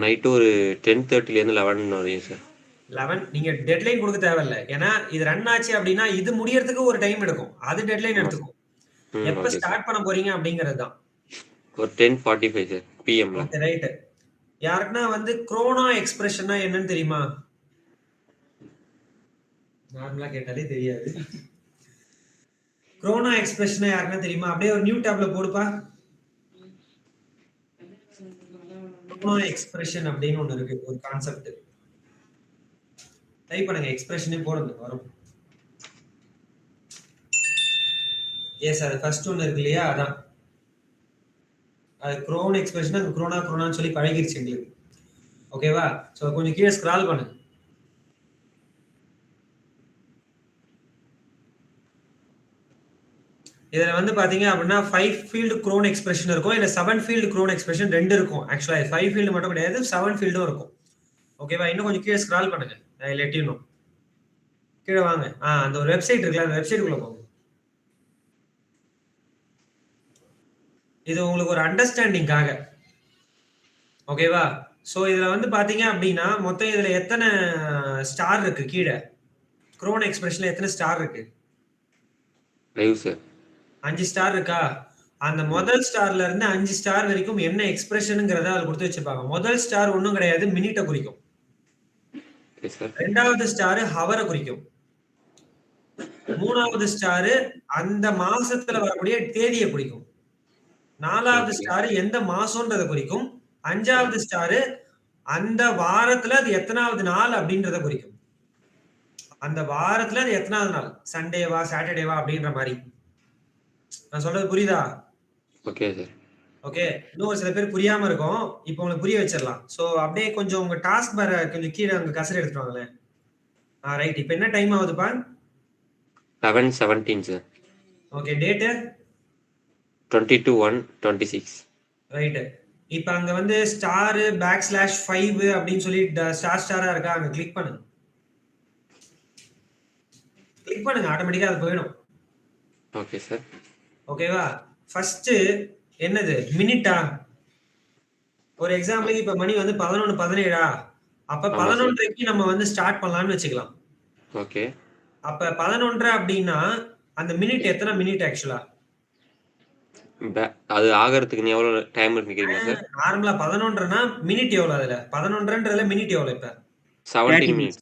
நைட்டு ஒரு 10:30ல இருந்து 11 வரையும் சார். 11 நீங்க டெட்லைன் கொடுக்க தேவையில்ல. ஏன்னா இது ரன் ஆச்சு அப்படின்னா இது முடியறதுக்கு ஒரு டைம் எடுக்கும். அது டெட்லைன் எடுத்துக்கும். எப்ப ஓகே சார். ஸ்டார்ட் பண்ண போறீங்க அப்படிங்கிறது தான். ஒரு 10:45 சார் பிஎம்ல. Okay right. யாருக்குன்னா வந்து குரோனா எக்ஸ்பிரஷன்னா என்னன்னு தெரியுமா? நார்மலா கேட்டாலே தெரியாது. குரோனா எக்ஸ்பிரஷன் யாருன்னா தெரியுமா? அப்படியே ஒரு நியூ டேப்ல போடுப்பா. குரோனா எக்ஸ்பிரஷன் அப்படின்னு ஒண்ணு இருக்கு, ஒரு கான்செப்ட். டைப் பண்ணுங்க, எக்ஸ்பிரஷனே போடுங்க வரும். எஸ், அது ஃபர்ஸ்ட் ஒன்னு இருக்கு இல்லையா, அதான். அது குரோன் எக்ஸ்பிரஷன், அங்க குரோனான்னு சொல்லி பழகிருச்சு எங்களுக்கு. ஓகேவா? சோ கொஞ்சம் கீழே ஸ்க்ரால் பண்ணுங்க. இதுல வந்து பாத்தீங்க அப்படின்னா 5 ஃபீல்டு குரோன் எக்ஸ்பிரஷன் இருக்கும், இல்ல 7 ஃபீல்டு குரோன் எக்ஸ்பிரஷன் ரெண்டு இருக்கும். ஆக்சுவலா 5 ஃபீல்டு மட்டும் கிடையாது, 7 ஃபீல்டும் இருக்கும். ஓகேவா? இன்னும் கொஞ்சம் கீழே ஸ்க்ரால் பண்ணுங்க. I let you know. கீழே வாங்க. அந்த ஒரு வெப்சைட் இருக்குல்ல, அந்த வெப்சைட்டுக்குள்ள போங்க. இது உங்களுக்கு ஒரு அண்டர்ஸ்டாண்டிங்காக. ஓகேவா? சோ இதுல வந்து பாத்தீங்க அப்படின்னா மொத்தம் இதுல எத்தனை ஸ்டார் இருக்கு கீழே? குரோன் எக்ஸ்பிரஷன்ல எத்தனை ஸ்டார் இருக்கு? 5 சார். 5 ஸ்டார் இருக்கா? அந்த முதல் ஸ்டார்ல இருந்து 5 ஸ்டார் வரைக்கும் என்ன எக்ஸ்பிரஷன்ங்கிறத அதுல கொடுத்து வச்சிருப்பாங்க. முதல் ஸ்டார் ஒண்ணும் கிடையாது, மினிட்டை குறிக்கும். ரெண்டாவது ஸ்டார் ஹவரை குறிக்கும். மூணாவது ஸ்டார் அந்த மாசத்துல வரக்கூடிய தேதியை குறிக்கும். நாலாவது ஸ்டார் எந்த மாசம்ன்றத குறிக்கும். அஞ்சாவது ஸ்டார் அந்த வாரத்துல அது எத்தனாவது நாள் அப்படின்றத குறிக்கும். அந்த வாரத்துல அது எத்தனாவது நாள், சண்டேவா சாட்டர்டேவா அப்படின்ற மாதிரி. நான் சொல்றது புரியுதா? Okay sir. ஓகே. இன்னும் ஒரு சில பேர் புரியாம இருக்கும், இப்போ உங்களுக்கு புரிய வச்சிடலாம். சோ அப்படியே கொஞ்சம் உங்க டாஸ்க் பார கொஞ்சம் கீழே அங்க கசர் எடுத்துட்டு வாங்களேன். ரைட். இப்போ என்ன டைம் ஆகுதுப்பா? 11:17 சார். ஓகே. டேட் 22/1/26. ரைட். இப்போ அங்க வந்து ஸ்டார் /5 அப்படின்னு சொல்லி ஸ்டாரா இருக்கா, அங்க கிளிக் பண்ணுங்க. கிளிக் பண்ணுங்க, ஆட்டோமேட்டிக்கா அது போயிடும். Okay sir. ஓகேவா? ஃபர்ஸ்ட் என்னது, மினிட்டா? ஒரு எக்ஸாம்பிளுக்கு இப்ப மணி வந்து 11:17 அப்ப 11:30க்கு நம்ம வந்து ஸ்டார்ட் பண்ணலாம்னு வச்சுக்கலாம். ஓகே. அப்ப 11:30 அப்படின்னா அந்த மினிட் எத்தனை மினிட் ஆக்சுவலா? அது ஆகிறதுக்கு நீ எவ்வளவு டைம் நினைக்கிறீங்க சார்? நார்மலா 11:30னா மினிட் எவ்வளவு? அதுல 11:30ன்றதுல மினிட் எவ்வளவு? இப்ப 17 மினிட்ஸ்.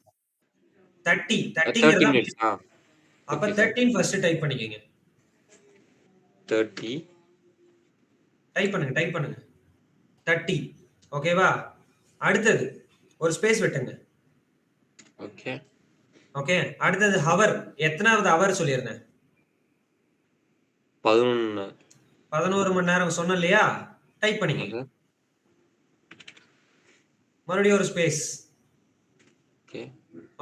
30 மினிட்ஸ். அப்ப 13 ஃபர்ஸ்ட் டைப் பண்ணிக்கங்க. 30 டைப் பண்ணுங்க 30. ஓகேவா? அடுத்தது ஒரு ஸ்பேஸ் விட்டுங்க. ஓகே. ஓகே. அடுத்தது ஹவர். எத்தனாவது ஹவர் சொல்லிருந்தேன்? 11 மணி நேரம் சொன்னேன் இல்லையா? டைப் பண்ணிக்கங்க. மறுபடியும் ஒரு space. Okay.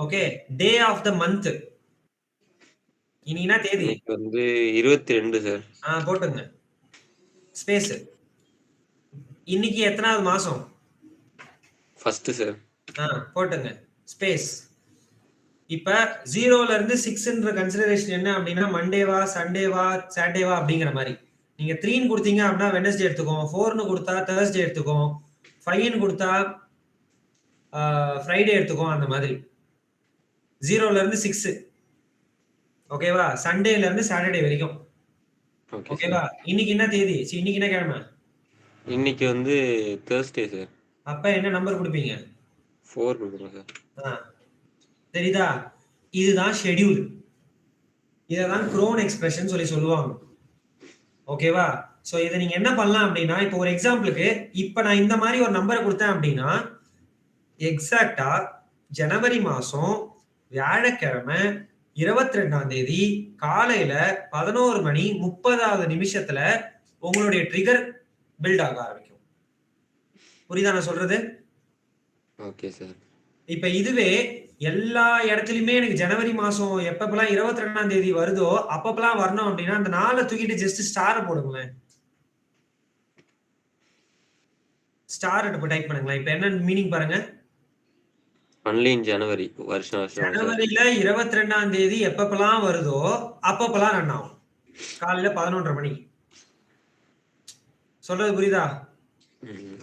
Okay. Day of the month. இன்னைக்கு என்ன தேதி? இன்னைக்கு வந்து 22 சார். போட்டுங்க ஸ்பேஸ். இன்னைக்கு எத்தனாவது மாசம்? First sir. போட்டுங்க ஸ்பேஸ். இப்ப 0ல இருந்து 6ன்ற கன்சிடரேஷன் என்ன அப்படின்னா மண்டேவா சண்டேவா சாட்டர்டேவா அப்படிங்கிற மாதிரி. நீங்க 3ன்னு கொடுத்தீங்க அப்படின்னா வெட்னஸ்டே எடுத்துக்கும், 4ன்னு கொடுத்தா தேர்ஸ்டே எடுத்துக்கும், 5ன்னு கொடுத்தா ஃப்ரைடே எடுத்துக்கும். அந்த மாதிரி 0ல இருந்து 6. ஓகேவா? சண்டேல இருந்து சாட்டர்டே வரைக்கும். ஓகேவா? இன்னைக்கு என்ன தேதி? இன்னைக்கு என்ன கிழமை? இன்னைக்கு வந்து தேர்ஸ்டே சார். அப்ப என்ன நம்பர் கொடுப்பீங்க? 4 கொடுக்குறோம் சார். தெரியுதா? இதுதான் ஷெட்யூல். இததான் குரோன் எக்ஸ்பிரஷன் சொல்லி சொல்லுவாங்க. ஓகேவா? சோ இதை நீங்க என்ன பண்ணலாம் அப்படின்னா, இப்போ ஒரு எக்ஸாம்பிளுக்கு இப்ப நான் இந்த மாதிரி ஒரு நம்பரை கொடுத்தேன் அப்படின்னா எக்ஸாக்டா ஜனவரி மாசம் வியாழக்கிழமை 22ஆம் தேதி காலையில 11:30 உங்களுடைய ட்ரிகர் பில்ட் ஆக ஆரம்பிக்கும். புரியுதா நான் சொல்றது? Okay sir. இப்ப இதுவே எல்லா இடத்துலயுமே எனக்கு ஜனவரி மாசம் எப்பப்பெல்லாம் 22ஆம் தேதி வருதோ அப்பப்பெல்லாம் வரணும் அப்படின்னா அந்த நாளை தூக்கிட்டு ஜஸ்ட் ஸ்டார் போடுங்களேன். ஸ்டார் இப்ப டைப் பண்ணுங்களேன். இப்ப என்ன மீனிங் பாருங்க. ஒன்லி இன் ஜனவரி. வருஷம் ஜனவரியில 22ஆம் தேதி எப்பப்பெல்லாம் வருதோ அப்பப்பெல்லாம் ரன் ஆகும் காலையில 11:30 மணிக்கு. சொல்றது புரியுதா?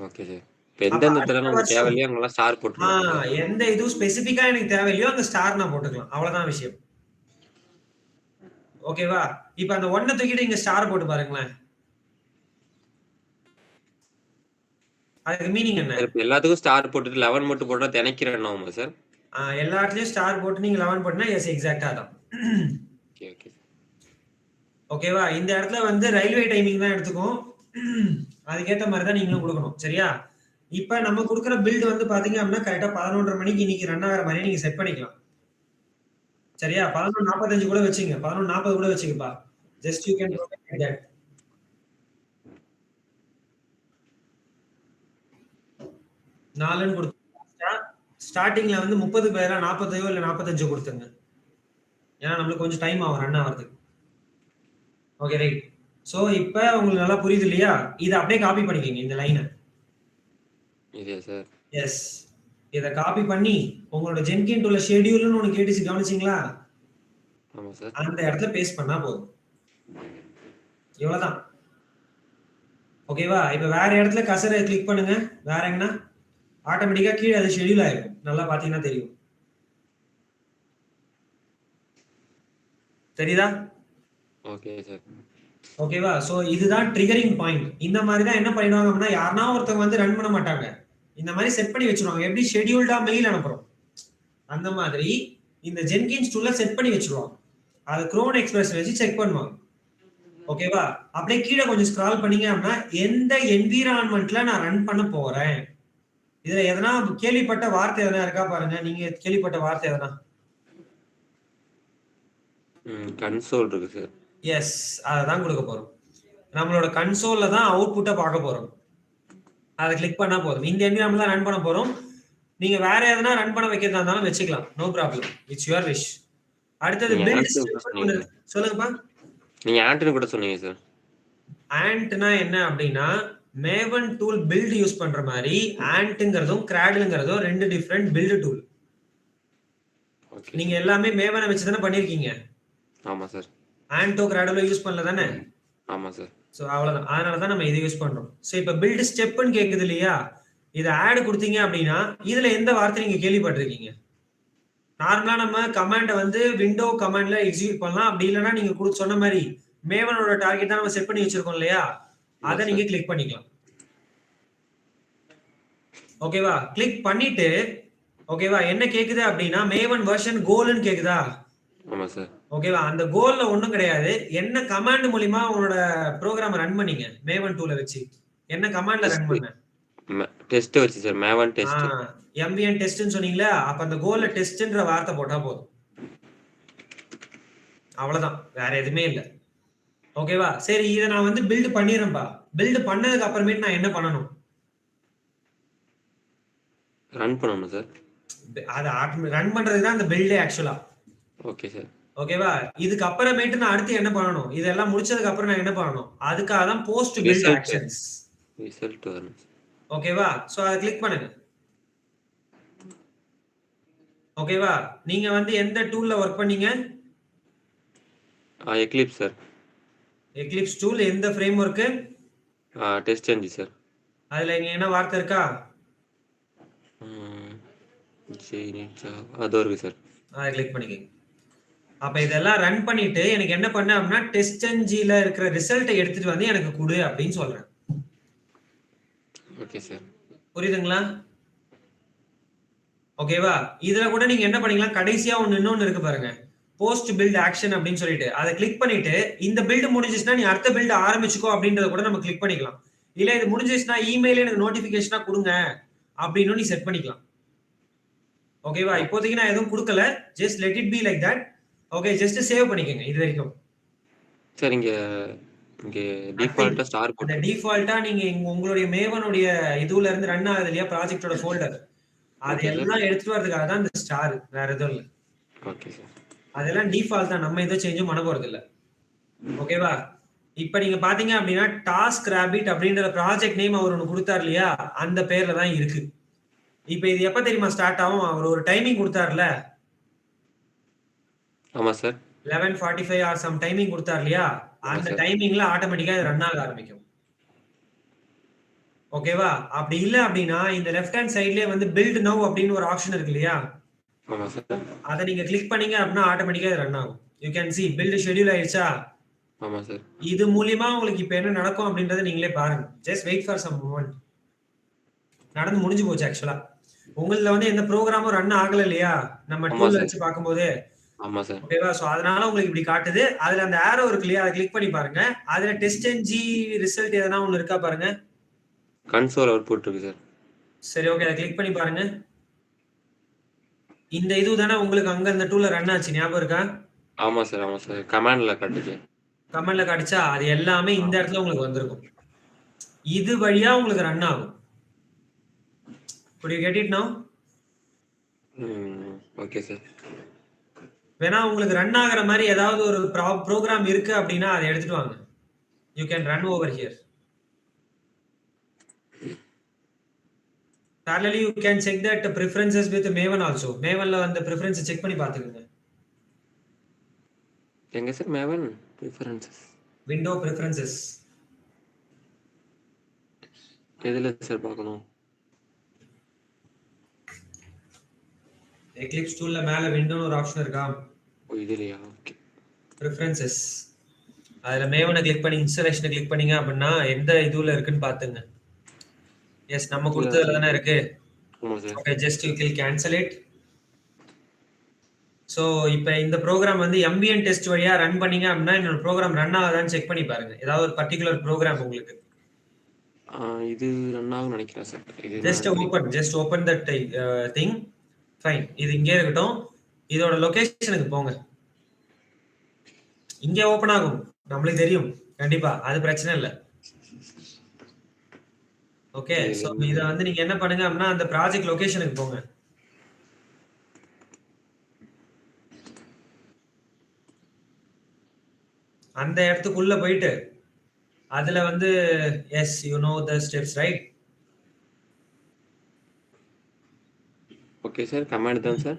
Okay sir. இப்ப அப்ப எந்தெந்த இடத்துல அடுத்த நமக்கு வருஷம் தேவையில்லையோ அங்கெல்லாம் ஸ்டார் போட்டுருணும் சார். எந்த இதுவும் ஸ்பெசிஃபிக்கா எனக்கு தேவையில்லையோ அந்த ஸ்டார் நான் போட்டுக்கலாம். அவ்வளவுதான் விஷயம். ஓகேவா? இப்ப அந்த 1 தூக்கிட்டு இங்க ஸ்டார் போட்டு பாருங்களேன். அதுக்கு மீனிங் என்ன? சார் இப்ப எல்லாத்துக்கும் ஸ்டார் போட்டுட்டு 11 மட்டும் போட்டா திணைக்கு ரன் ஆகுமா சார்? எல்லா இடத்துலயும் ஸ்டார் போட்டு நீங்க 11 போட்டீங்கன்னா எஸ் எக்ஸாக்ட்டா அதான். Okay okay. ஓகேவா? இந்த இடத்துல வந்து ரயில்வே டைமிங் தான் எடுத்துக்கும். அதுக்கேத்த மாதிரி தான் நீங்களும் கொடுக்கணும். சரியா? இப்ப நம்ம கொடுக்குற பில்டு வந்து பாத்தீங்க அப்படின்னா கரெக்டா 11:30 மணிக்கு இன்னைக்கு ரன் ஆகிற மாதிரி நீங்க செட் பண்ணிக்கலாம். சரியா? 11:45 கூட வச்சுங்க. 11:40 கூட வச்சுக்கப்பா. Just you can like that. 4ன்னு கொடுத்தா ஸ்டார்டிங்ல வந்து 30 பேரா 40 இல்ல 45 கொடுத்துங்க. ஏன்னா நம்மளுக்கு கொஞ்சம் டைம் ஆகும் ரன் ஆகிறதுக்கு. Okay right. சோ இப்ப உங்களுக்கு நல்லா புரியுது இல்லையா? இத அப்படியே காப்பி பண்ணிக்கங்க இந்த லைனை. இதே சார். எஸ். இத காப்பி பண்ணி உங்களோட ஜென்கின் டூல்ல ஷெட்யூல்னு ஒன்னு கேட்டுச்சு கவனிச்சீங்களா? ஆமா சார். அந்த இடத்துல பேஸ்ட் பண்ணா போதும். இவ்வளவுதான். ஓகேவா? இப்ப வேற இடத்துல கர்சரை கிளிக் பண்ணுங்க. வேற எங்கனா ஆட்டோமேட்டிக்கா கீழே அது ஷெட்யூல் ஆயிருக்கும். நல்லா பாத்தீங்கன்னா தெரியும். தெரியுதா? Okay sir. ஓகேவா? சோ இதுதான் ட்ரிகரிங் பாயிண்ட். இந்த மாதிரி தான் என்ன பண்ணிடுவாங்க அப்படின்னா யாருன்னா ஒருத்தவங்க வந்து ரன் பண்ண மாட்டாங்க. இந்த மாதிரி செட் பண்ணி வச்சிருவாங்க. எப்படி ஷெட்யூல்டா மெயில் அனுப்புறோம் அந்த மாதிரி இந்த ஜென்கின்ஸ் டூல்ல செட் பண்ணி வச்சிருவாங்க. அது குரோன் எக்ஸ்பிரஸ் வச்சு செக் பண்ணுவாங்க. ஓகேவா? அப்படியே கீழே கொஞ்சம் ஸ்க்ரால் பண்ணீங்க அப்படின்னா எந்த என்விரான்மெண்ட்ல நான் ரன் பண்ண போறேன். இதுல எதனா கேள்விப்பட்ட வார்த்தை எதனா இருக்கா பாருங்க. நீங்க கேள்விப்பட்ட வார்த்தை எதனா? கன்சோல் இருக்கு சார். எஸ், அதான் கொடுக்க போறோம். நம்மளோட கன்சோல்ல தான் அவுட்புட்டை பார்க்க போறோம். அதை கிளிக் பண்ணா போதும். இந்த என்விரான்மெண்ட்ல ரன் பண்ண போறோம். நீங்க வேற எதனா ரன் பண்ண வைக்கிறதா இருந்தாலும் வச்சுக்கலாம். No problem. It's your wish. அடுத்தது பில்ட் சொல்லுங்கப்பா. நீங்க ஆண்ட்னு கூட சொன்னீங்க சார். ஆண்ட்னா என்ன அப்படின்னா மேவன் டூல் பில்ட் யூஸ் பண்ற மாதிரி ஆண்ட்ங்கிறதும் கிராடல்ங்கிறதும் ரெண்டு டிஃபரெண்ட் பில்ட் டூல். நீங்க எல்லாமே மேவனை வச்சு தானே பண்ணிருக்கீங்க. ஆமா சார். ஆண்டோ கிராடலோ யூஸ் பண்ணல தானே. ஆமா சார். சோ அவ்வளவுதான். அதனால தான் நம்ம இதை யூஸ் பண்றோம். சோ இப்ப பில்ட் ஸ்டெப்னு கேக்குது இல்லையா? இத ஆட் கொடுத்தீங்க அப்படின்னா இதுல எந்த வார்த்தை நீங்க கேள்விப்பட்டிருக்கீங்க? நார்மலா நம்ம கமாண்ட வந்து விண்டோ கமாண்ட்ல எக்ஸிக்யூட் பண்ணலாம். அப்படி இல்லைன்னா நீங்க சொன்ன மாதிரி மேவனோட டார்கெட் தான் நம்ம செட் பண்ணி வச்சிருக்கோம் இல்லையா? அதை நீங்க கிளிக் பண்ணிக்கலாம். ஓகேவா? கிளிக் பண்ணிட்டு ஓகேவா என்ன கேக்குது அப்படின்னா மேவன் வெர்ஷன் கோல்னு கேக்குதா? ஆமா சார். ஓகேவா? அந்த கோல்ல ஒண்ணும் கிடையாது. என்ன கமாண்ட் மூலமா உங்களோட ப்ரோகிராம் ரன் பண்ணீங்க மேவன் டூல வச்சு? என்ன கமாண்ட்ல ரன் பண்ண? டெஸ்ட் வச்சு சார். Maven test. எம்பிஎன் டெஸ்ட்னு சொன்னீங்களா? அப்ப அந்த கோல்ல டெஸ்ட்ன்ற வார்த்தை போட்டா போதும். அவ்வளவுதான். வேற எதுவுமே இல்ல. ஓகேவா? சரி இத நான் வந்து பில்ட் பண்ணிரேன்பா. பில்ட் பண்ணதுக்கு அப்புறமேட்டு நான் என்ன பண்ணணும்? ரன் பண்ணனும் சார். அது ரன் பண்றதுக்கு தான் அந்த பில்டே ஆக்சுவலா. Okay sir. ஓகேவா? இதுக்கு அப்புறமேட்டு நான் அடுத்து என்ன பண்ணணும்? இதெல்லாம் முடிச்சதுக்கு அப்புறம் நான் என்ன பண்ணணும்? அதுக்காக தான் போஸ்ட் பில்ட் ஆக்ஷன்ஸ். ரிசல்ட் வரும். ஓகேவா? சோ அத கிளிக் பண்ணுங்க. ஓகேவா? நீங்க வந்து எந்த டூல்ல வர்க் பண்ணீங்க? Eclipse sir. எக்லிப்ஸ் டூல் எந்த frame work? Test engine sir. அதுல இங்க என்ன வார்த்தை இருக்கா? அது இருக்கு சார். அதை கிளிக் பண்ணிக்கங்க. அப்ப இதெல்லாம் ரன் பண்ணிட்டு எனக்கு என்ன பண்ண அப்படின்னா டெஸ்ட் என்ஜின்ல இருக்கிற ரிசல்ட்டை எடுத்துட்டு வந்து எனக்கு கொடு அப்படின்னு சொல்றேன். Okay sir. புரியுதுங்களா? ஓகேவா? இதுல கூட நீங்க என்ன பண்ணீங்களா கடைசியா இன்னொன்னு இருக்கு பாருங்க. போஸ்ட் பில்ட் ஆக்ஷன் அப்படின்னு சொல்லிட்டு அதை கிளிக் பண்ணிட்டு இந்த பில்ட் முடிஞ்சிச்சுன்னா நீ அடுத்த பில்ட் ஆரம்பிச்சுக்கோ அப்படின்றத கூட நம்ம கிளிக் பண்ணிக்கலாம். இல்ல இது முடிஞ்சிச்சுன்னா இமெயில் எனக்கு நோட்டிபிகேஷனா கொடுங்க அப்படின்னு நீ செட் பண்ணிக்கலாம். ஓகேவா? இப்போதைக்கு நான் எதுவும் கொடுக்கல. Just let it be like that. Okay just save பண்ணிக்கங்க இது வரைக்கும். சார் இங்க டிஃபால்ட்டா ஸ்டார் போட்டு. டிஃபால்ட்டா நீங்க உங்களுடைய மேவனுடைய இதுல இருந்து ரன் ஆகுது இல்லையா ப்ராஜெக்ட்டோட ஃபோல்டர். அதெல்லாம் எடுத்துட்டு வரதுக்காக தான் இந்த ஸ்டார். வேற எதுவும் இல்ல. Okay sir. அதெல்லாம் டிஃபால்ட் தான். நம்ம எதுவும் சேஞ்சும் பண்ண போறது இல்ல. ஓகேவா? இப்ப நீங்க பாத்தீங்க அப்படின்னா டாஸ்க் ராபிட் அப்படின்ற ப்ராஜெக்ட் நேம் அவர் ஒன்னு கொடுத்தார் இல்லையா? அந்த பேர்ல தான் இருக்கு. இப்ப இது எப்ப தெரியுமா ஸ்டார்ட் ஆகும்? அவர் ஒரு டைமிங் கொடுத்தார்ல. ஆமா சார். 11:45 ஆர் சம் டைமிங் கொடுத்தார் இல்லையா? அந்த டைமிங்ல ஆட்டோமேட்டிக்கா இது ரன் ஆக ஆரம்பிக்கும். ஓகேவா? அப்படி இல்ல அப்படின்னா இந்த லெஃப்ட் ஹேண்ட் சைட்லயே வந்து பில்ட் நவ் அப்படின்னு ஒரு ஆப்ஷன் இருக்கு இல்லையா? ஆமா சார். அதை நீங்க கிளிக் பண்ணீங்க அப்படின்னா ஆட்டோமேட்டிக்கா ரன் ஆகும். You can see build schedule ஆயிடுச்சா? ஆமா சார். இது மூலியமா உங்களுக்கு இப்ப என்ன நடக்கும் அப்படின்றத நீங்களே பாருங்க. Just wait for some moment. நடந்து முடிஞ்சு போச்சு ஆக்சுவலா. உங்களதுல வந்து எந்த ப்ரோக்ராமும் ரன் ஆகல இல்லையா? நம்ம ஆமா டூல்ல சார். வச்சு பார்க்கும்போது. ஆமா சார். ஓகேவா? சோ அதனால உங்களுக்கு இப்படி காட்டுது. அதுல அந்த ஆரோ இருக்கு இல்லையா? அதை கிளிக் பண்ணி பாருங்க. அதுல டெஸ்ட் என்ஜி ரிசல்ட் எதனா ஒண்ணு இருக்கா பாருங்க. கன்சோல் அவுட்புட் இருக்கு சார். சரி ஓகே, அதை கிளிக் பண்ணி பாருங்க. இந்த இது தானே உங்களுக்கு அங்க இந்த டூல்ல ரன் ஆச்சு, ஞாபகம் இருக்கா? ஆமா சார். ஆமா சார். கமாண்ட்ல காட்டுச்சு. கமெண்ட்ல காட்டுச்சா? அது எல்லாமே இந்த இடத்துல உங்களுக்கு வந்திருக்கும். இது வழியா உங்களுக்கு ரன் ஆகும். Could you get it now? Okay sir. வேணா உங்களுக்கு ரன் ஆகுற மாதிரி ஏதாவது ஒரு ப்ரோக்ராம் இருக்கு அப்படின்னா அதை எடுத்துட்டு வாங்க. You can run over here. Parallelly you can check that preferences with Maven also. Mavenல அந்த preference செக் பண்ணி பாத்துக்கங்க. எங்க sir Maven preferences? Window preferences. எதுல சார் பார்க்கணும்? Eclipse toolல மேல விண்டோன்னு ஒரு ஆப்ஷன் இருக்கா? ஓ இதுலயா? ஓகே. preferences. அதுல மேவனை கிளிக் பண்ணி இன்ஸ்டாலேஷனை கிளிக் பண்ணீங்க அப்படின்னா எந்த இதுல இருக்குன்னு பாத்துங்க. எஸ், நம்ம கொடுத்ததுல தானே இருக்கு. ஆமா sir. Okay, just you kill cancel it. So இப்போ இந்த ப்ரோக்ராம் வந்து ambient டெஸ்ட் வழியா ரன் பண்ணீங்க அப்படின்னா இந்த ப்ரோக்ராம் ரன் ஆகுதான்னு செக் பண்ணி பாருங்க. ஏதாவது ஒரு பர்టిక్యులர் ப்ரோக்ராம் உங்களுக்கு இது ரன் ஆகும் நினைக்கிறேன் சார். இது just open that thing. Fine, இது இங்கே இருக்கட்டும். இதோட லொகேஷனுக்கு போங்க. இங்க ஓபன் ஆகும், நம்மளுக்கு தெரியும் கண்டிப்பா, அது பிரச்சனை இல்லை. ஓகே, சோ இத வந்து நீங்க என்ன பண்ணுங்க அப்படின்னா அந்த ப்ராஜெக்ட் லொகேஷனுக்கு போங்க. அந்த இடத்துக்குள்ள போயிட்டு அதுல வந்து yes you know the steps right. Okay sir. Command தான் சார்.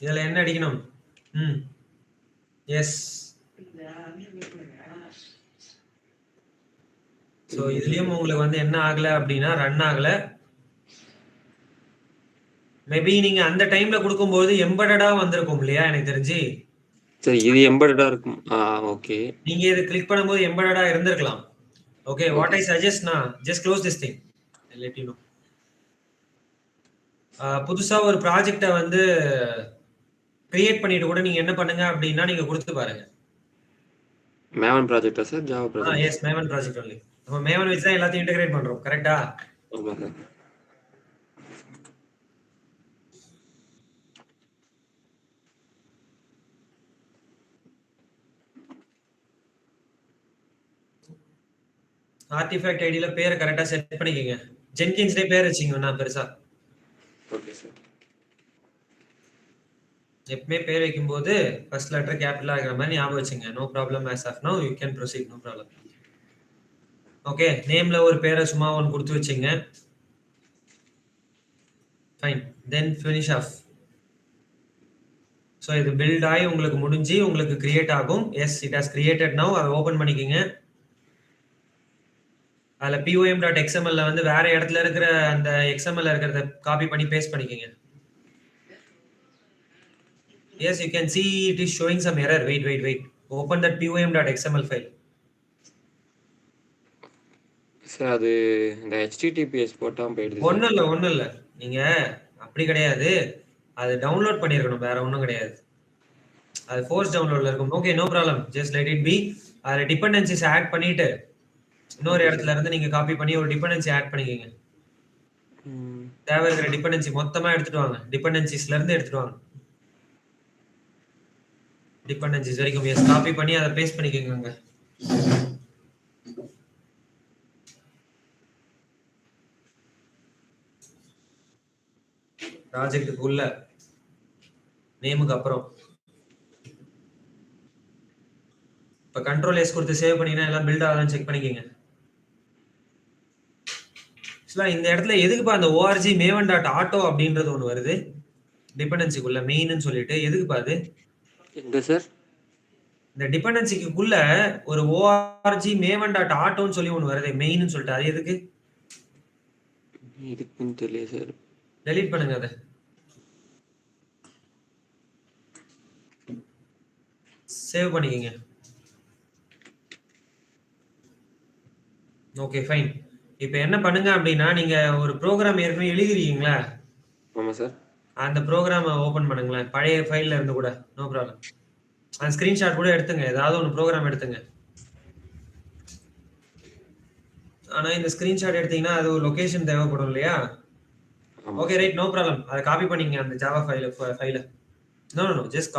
இதுல என்ன அடிக்கணும்? எஸ். சோ இதுலயும் உங்களுக்கு வந்து என்ன ஆகல அப்படின்னா ரன் ஆகல. மேபி நீங்க அந்த டைம்ல கொடுக்கும்போது எம்பெடடா வந்திருக்கும் இல்லையா? எனக்கு தெரிஞ்சு சார் இது எம்பெடடா இருக்கும். ஓகே. நீங்க இத கிளிக் பண்ணும்போது எம்பெடடா இருந்திருக்கலாம். ஓகே, வாட் ஐ சஜஸ்ட் நான் just close this thing. Let you know. புதுசா ஒரு ப்ராஜெக்ட்ட வந்து கிரியேட் பண்ணிட்டு கூட நீங்க என்ன பண்ணுங்க அப்படின்னா நீங்க கொடுத்து பாருங்க. மேவன் ப்ராஜெக்ட்டா sir? Java project? Yes, Maven project only. நம்ம மேவன் வச்சு தான் எல்லாத்தையும் இன்டகிரேட் பண்றோம், கரெக்ட்டா? ஆமா சார். ஆர்டிஃபேக்ட் ஐடில பேரை கரெக்டா செட் பண்ணிக்கங்க. ஜென்கின்ஸ்லயே பேர் வச்சீங்க நான் பெருசா. Okay sir. எப்பவுமே பேர் வைக்கும்போது ஃபர்ஸ்ட் லெட்டர் கேபிட்டலா இருக்கிற மாதிரி ஞாபகம் வச்சுங்க. No problem. as of now you can proceed, no problem. Okay, நேம்ல ஒரு பேரை சும்மா ஒன்னு கொடுத்து வச்சீங்க. Fine, then finish off. So இது பில்ட் ஆகி உங்களுக்கு முடிஞ்சு உங்களுக்கு கிரியேட் ஆகும். எஸ், இட் ஹஸ் கிரியேட்டட் நவ. அதை ஓபன் பண்ணிக்கங்க. அதுல pom.xml ல வந்து வேற இடத்துல இருக்கிற அந்த xml இருக்கிறத காப்பி பண்ணி பேஸ்ட் பண்ணிக்கங்க. Yes, you can see it is showing some error. Wait. Open that pom.xml file. Sir அது இந்த https போட்டா போயிடுது. ஒண்ணும் இல்ல. நீங்க அப்படி கிடையாது. அது டவுன்லோட் பண்ணிருக்கணும், வேற ஒண்ணும் கிடையாது. அது ஃபோர்ஸ் டவுன்லோட்ல இருக்கும். Okay, no problem. Just let it be. அதுல டிபெண்டன்சிஸ் ஆட் பண்ணிட்டு இன்னொரு இடத்துல இருந்து நீங்க காப்பி பண்ணி ஒரு டிபெண்டன்சி ஆட் பண்ணிக்கங்க. தேவை இருக்கிற டிபெண்டன்சி மொத்தமா எடுத்துட்டு வாங்க. டிபெண்டன்சிஸ்ல இருந்து எடுத்துட்டு வாங்க. டிபெண்டன்சிஸ் வரைக்கும் எஸ் காப்பி பண்ணி அதை பேஸ்ட் பண்ணிக்கங்க. ப்ராஜெக்ட்டுக்கு உள்ள நேமுக்கு அப்புறம் இப்ப கண்ட்ரோல் எஸ் கொடுத்து சேவ் பண்ணீங்கன்னா எல்லாம் பில்ட் ஆகுதான்னு செக் பண்ணிக்கங்க. இந்த இடத்துல எதுக்குப்பா அந்த org maven.auto அப்படின்றது ஒண்ணு வருது டிபெண்டன்சிக்குள்ள மெயின்னு சொல்லிட்டு? எதுக்குப்பா அது? எங்க சார்? இந்த டிபெண்டன்சிக்குள்ள ஒரு org maven.auto சொல்லி ஒன்று வருது மெயின்னு சொல்லிட்டு அது எதுக்கு இதுக்குன்னு தெரியல சார். டெலீட் பண்ணுங்க அதை. சேவ் பண்ணிக்கங்க. Okay fine. இப்போ என்ன பண்ணுங்க அப்படின்னா நீங்க ஒரு ப்ரோக்ராம் ஏற்கனவே எழுதிருக்கீங்களா? ஆமா சார். அந்த ப்ரோக்ராமை ஓபன் பண்ணுங்களேன் பழைய ஃபைல்ல இருந்து கூட. No problem. அந்த ஸ்கிரீன்ஷாட் கூட எடுத்துங்க. ஏதாவது ஒன்று ப்ரோக்ராம் எடுத்துங்க. ஆனா இந்த ஸ்கிரீன்ஷாட் எடுத்தீங்கன்னா அது ஒரு லொகேஷன் தேவைப்படும் இல்லையா? ஆமா okay sir. Right, no problem. அதை காப்பி பண்ணிங்க அந்த ஜாவா ஃபைல. No just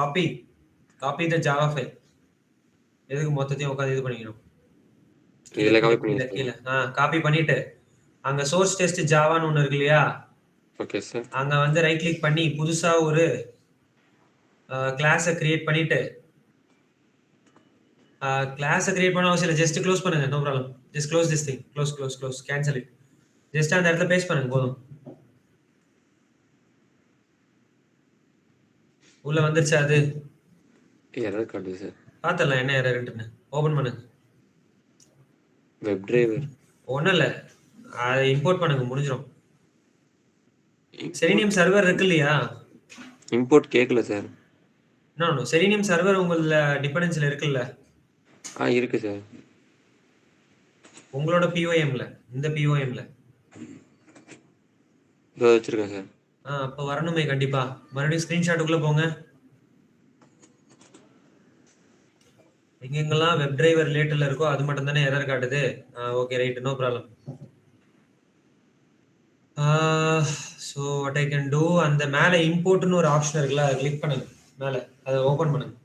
copy the Java file. எதுக்கு மொத்தத்தையும் உட்காந்து இது பண்ணிக்கணும்? இதுல காப்பி பண்ணிங்க கீழே சார். காப்பி பண்ணிட்டு அங்க சோர்ஸ் டெஸ்ட் ஜாவான்னு ஒன்று இருக்கு இல்லையா? Okay sir. அங்க வந்து ரைட் கிளிக் பண்ணி புதுசா ஒரு கிளாஸை கிரியேட் பண்ணிட்டு கிளாஸை கிரியேட் பண்ண அவசியம் இல்லை. ஜஸ்ட் க்ளோஸ் பண்ணுங்க. No problem. Just close this thing. Close cancel it. Just அந்த இடத்துல பேஸ்ட் பண்ணுங்க போதும். உள்ள வந்துருச்சா அது? எரர் காட்டுது சார். பார்த்தலாம் என்ன எரர்ட்டுன்னு. ஓபன் பண்ணுங்க. Web driver. ஒன்றும் இல்லை, அதை இம்போர்ட் பண்ணுங்க முடிஞ்சிடும். செலினியம் சர்வர் இருக்கு இல்லையா? இம்போர்ட் கேட்கல சார். இன்னும் செலினியம் சர்வர் உங்கள டிபெண்டன்சில இருக்குல்ல? இருக்கு சார். உங்களோட பிஓஎம்ல, இந்த பிஓஎம்ல இதோ வச்சிருக்கேன் சார். அப்போ வரணுமே கண்டிப்பா. மறுபடியும் ஸ்கிரீன்ஷாட்டுக்குள்ள போங்க. எங்கெங்கெல்லாம் வெப் டிரைவர் ரிலேட்டட்ல இருக்கோ அது மட்டும் தானே எரர் காட்டுது. Okay right, no problem. So what I can do, அந்த மேலே இம்போர்ட்னு ஒரு ஆப்ஷன் இருக்குல்ல, அதை கிளிக் பண்ணுங்க. மேலே அதை ஓப்பன் பண்ணுங்க.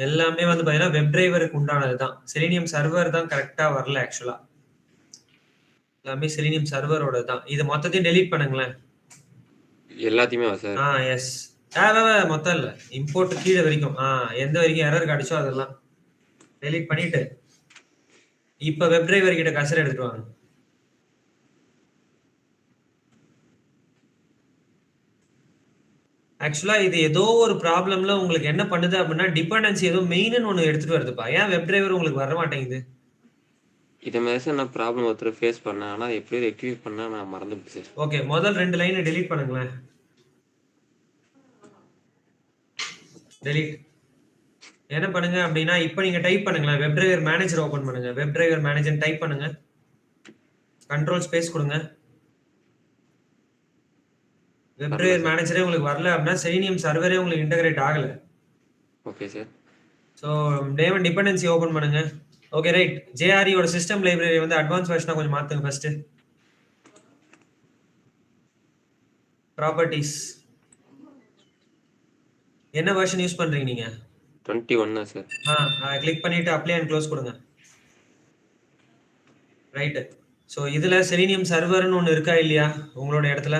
எல்லாமே வந்து பார்த்தீங்கன்னா வெப் டிரைவருக்கு உண்டானது தான். செலினியம் சர்வர் தான் கரெக்டாக வரல ஆக்சுவலா. எல்லாமே செலினியம் சர்வரோட தான். இது மொத்தத்தையும் டெலீட் பண்ணுங்களேன். எல்லாத்தையுமே சார். எஸ். மொத்தம் இல்லை, இம்போர்ட் கீழே வரைக்கும் எந்த வரைக்கும் எரர் காட்டுச்சோ அதெல்லாம் டெலீட் பண்ணிட்டு இப்போ வெப் டிரைவர் கிட்ட கசர் எடுத்துட்டு வாங்க. ஆக்சுவலா இது ஏதோ ஒரு ப்ராப்ளம்ல உங்களுக்கு என்ன பண்ணுது அப்படின்னா டிபெண்டன்சி ஏதோ மெயின்னு ஒன்று எடுத்துட்டு வருதுப்பா. ஏன் வெப் டிரைவர் உங்களுக்கு வர மாட்டேங்குது? இதை மாதிரி சார் நான் ப்ராப்ளம் ஒருத்தர் ஃபேஸ் பண்ணேன். ஆனால் எப்படி ரெக்டிஃபை பண்ணா நான் மறந்துவிட்டேன் சார். ஓகே, முதல் 2 லைனை டெலீட் பண்ணுங்களேன். டெலீட். என்ன பண்ணுங்க அப்படின்னா இப்போ நீங்க டைப் பண்ணுங்களேன். வெப் டிரைவர் மேனேஜர் ஓபன் பண்ணுங்க. வெப் டிரைவர் மேனேஜர் டைப் பண்ணுங்க. கண்ட்ரோல் ஸ்பேஸ் கொடுங்க. வெப் டிரைவர் மேனேஜரே உங்களுக்கு வரல அப்படின்னா செலினியம் சர்வரே உங்களுக்கு இன்டகிரேட் ஆகல. Okay sir. ஸோ டேவன் டிபெண்டன்சி ஓபன் பண்ணுங்க. Okay right. ஜேஆர்இயோட சிஸ்டம் லைப்ரரி வந்து அட்வான்ஸ் வெர்ஷனா கொஞ்சம் மாத்துங்க ஃபர்ஸ்ட். ப்ராப்பர்ட்டிஸ் என்ன வெர்ஷன் யூஸ் பண்றீங்க நீங்க? 21 சார். கிளிக் பண்ணிட்டு அப்ளை அண்ட் க்ளோஸ் கொடுங்க. ரைட். ஸோ இதுல செலினியம் சர்வர்னு ஒன்று இருக்கா இல்லையா உங்களோட இடத்துல?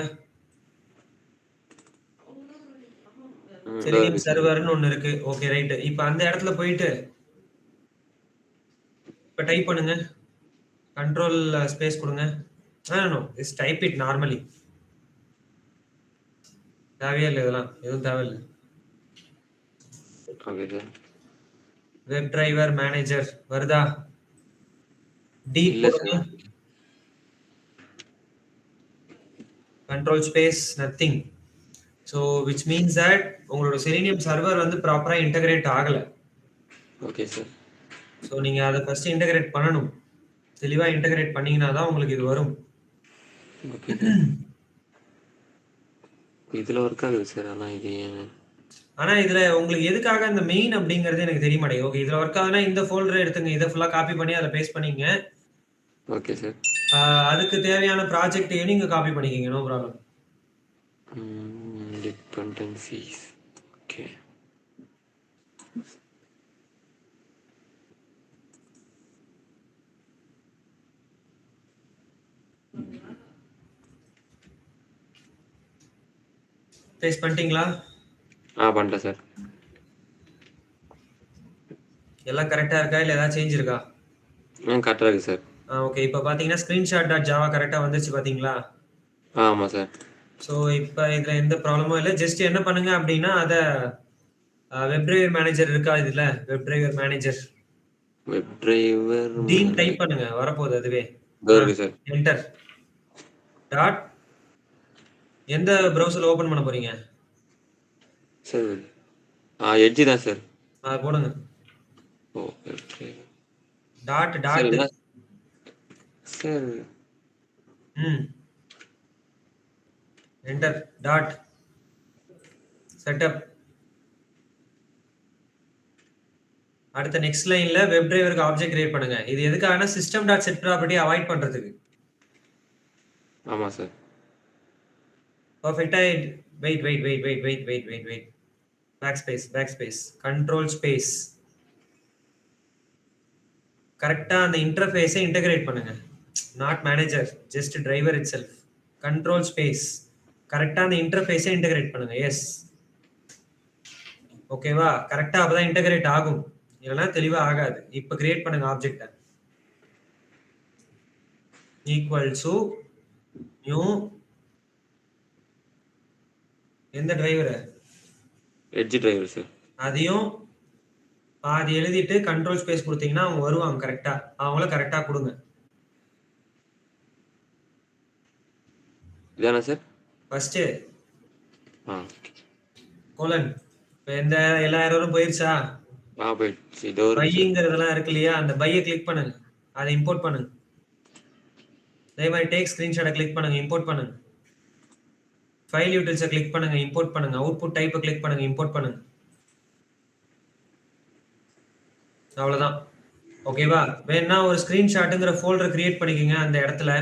செலினியம் சர்வர்னு ஒன்று இருக்கு. Okay right. இப்போ அந்த இடத்துல போயிட்டு இப்போ டைப் பண்ணுங்க. கண்ட்ரோல் ஸ்பேஸ் கொடுங்க. No just type it normally. தேவையே இல்லை, இதெல்லாம் எதுவும் தேவையில்லை. Okay sir. Web driver manager வருதா? D control space nothing. So which means that உங்களோட செலினியம் சர்வர் வந்து ப்ராப்பரா இன்டகிரேட் ஆகல. Okay sir. ஸோ நீங்க அதை ஃபர்ஸ்ட் இன்டகிரேட் பண்ணணும். தெளிவா இன்டகிரேட் பண்ணீங்கன்னா தான் உங்களுக்கு இது வரும். ஓகே. இதுல ஒர்க் ஆகுது சார். ஆனா இதுல உங்களுக்கு எதுக்காக இந்த மெயின் அப்படிங்கிறது எனக்கு தெரிய மாட்டேங்குது. ஓகே, இதுல ஒர்க் ஆகுதுன்னா இந்த ஃபோல்டர் எடுத்துங்க. இதை ஃபுல்லா காப்பி பண்ணி அதை பேஸ்ட் பண்ணிங்க. Okay sir. அதுக்கு தேவையான ப்ராஜெக்டையும் நீங்க காப்பி பண்ணிக்கங்க. No problem. Dependencies. Okay. Paste பண்ணிட்டீங்களா? பண்ணிட்டேன் சார். எல்லாம் கரெக்டா இருக்கா இல்ல ஏதாவது சேஞ்ச் இருக்கா? கரெக்டா இருக்கு சார். ஓகே, இப்போ பாத்தீங்கன்னா screenshot.java கரெக்டா வந்துருச்சு பாத்தீங்களா? ஆமா சார். ஸோ இப்போ இதுல எந்த ப்ராப்ளமும் இல்லை. ஜஸ்ட் என்ன பண்ணுங்க அப்படின்னா அதை வெப் டிரைவர் மேனேஜர் இருக்கா இதுல? Web driver manager web driver team type பண்ணுங்க, வரப்போகுது அதுவே. இருக்கு சார். என்டர் டாட் எந்த ப்ரௌசர்ல ஓபன் பண்ண போறீங்க? சார் எட்ஜ் தான் சார். போடுங்க. Oh web driver dot sir dot என்ன சார்? Enter dot setup. அடுத்த நெக்ஸ்ட் லைன்ல வெப் டிரைவருக்கு ஆப்ஜெக்ட் கிரியேட் பண்ணுங்க. இது எதுக்காகனா system dot set property avoid பண்றதுக்கு. ஆமா சார். பர்ஃபெக்ட்டா wait. Back space control space. கரெக்டா அந்த இன்டர்ஃபேஸை இன்டகிரேட் பண்ணுங்க. Not manager, just driver itself. Control space கரெக்டா அந்த இன்டர்ஃபேஸை இன்டகிரேட் பண்ணுங்க. எஸ், ஓகேவா? கரெக்டா அப்பதான் இன்டகிரேட் ஆகும், இல்லைன்னா தெளிவா ஆகாது. இப்ப கிரியேட் பண்ணுங்க ஆப்ஜெக்ட. ஈக்குவல் டு நியூ எந்த டிரைவர்? Edge driver sir. அதையும் பாதி எழுதிட்டு கண்ட்ரோல் ஸ்பேஸ் கொடுத்தீங்கன்னா அவங்க வருவாங்க கரெக்டா. அவங்கள கரெக்டா கொடுங்க. இதானா சார்? ஃபர்ஸ்ட் கோலன் இப்போ எந்த எல்லா எரரும் போயிருச்சா? போயிடுச்சு. இதோ பைங்கிறதெல்லாம் இருக்கு இல்லையா, அந்த பையை கிளிக் பண்ணுங்க, அதை இம்போர்ட் பண்ணுங்க. அதே மாதிரி டேக் ஸ்கிரீன்ஷாட்டை கிளிக் பண்ணுங்க, இம்போர்ட் பண்ணுங்க. ஃபைல் யூட்டில்ஸை கிளிக் பண்ணுங்க, இம்போர்ட் பண்ணுங்க. அவுட்புட் டைப்பை கிளிக் பண்ணுங்க, இம்போர்ட் பண்ணுங்க. அவ்வளவுதான், ஓகேவா? வேணா ஒரு ஸ்கிரீன்ஷாட்டுங்கிற ஃபோல்டர் கிரியேட் பண்ணிக்கோங்க அந்த இடத்துல,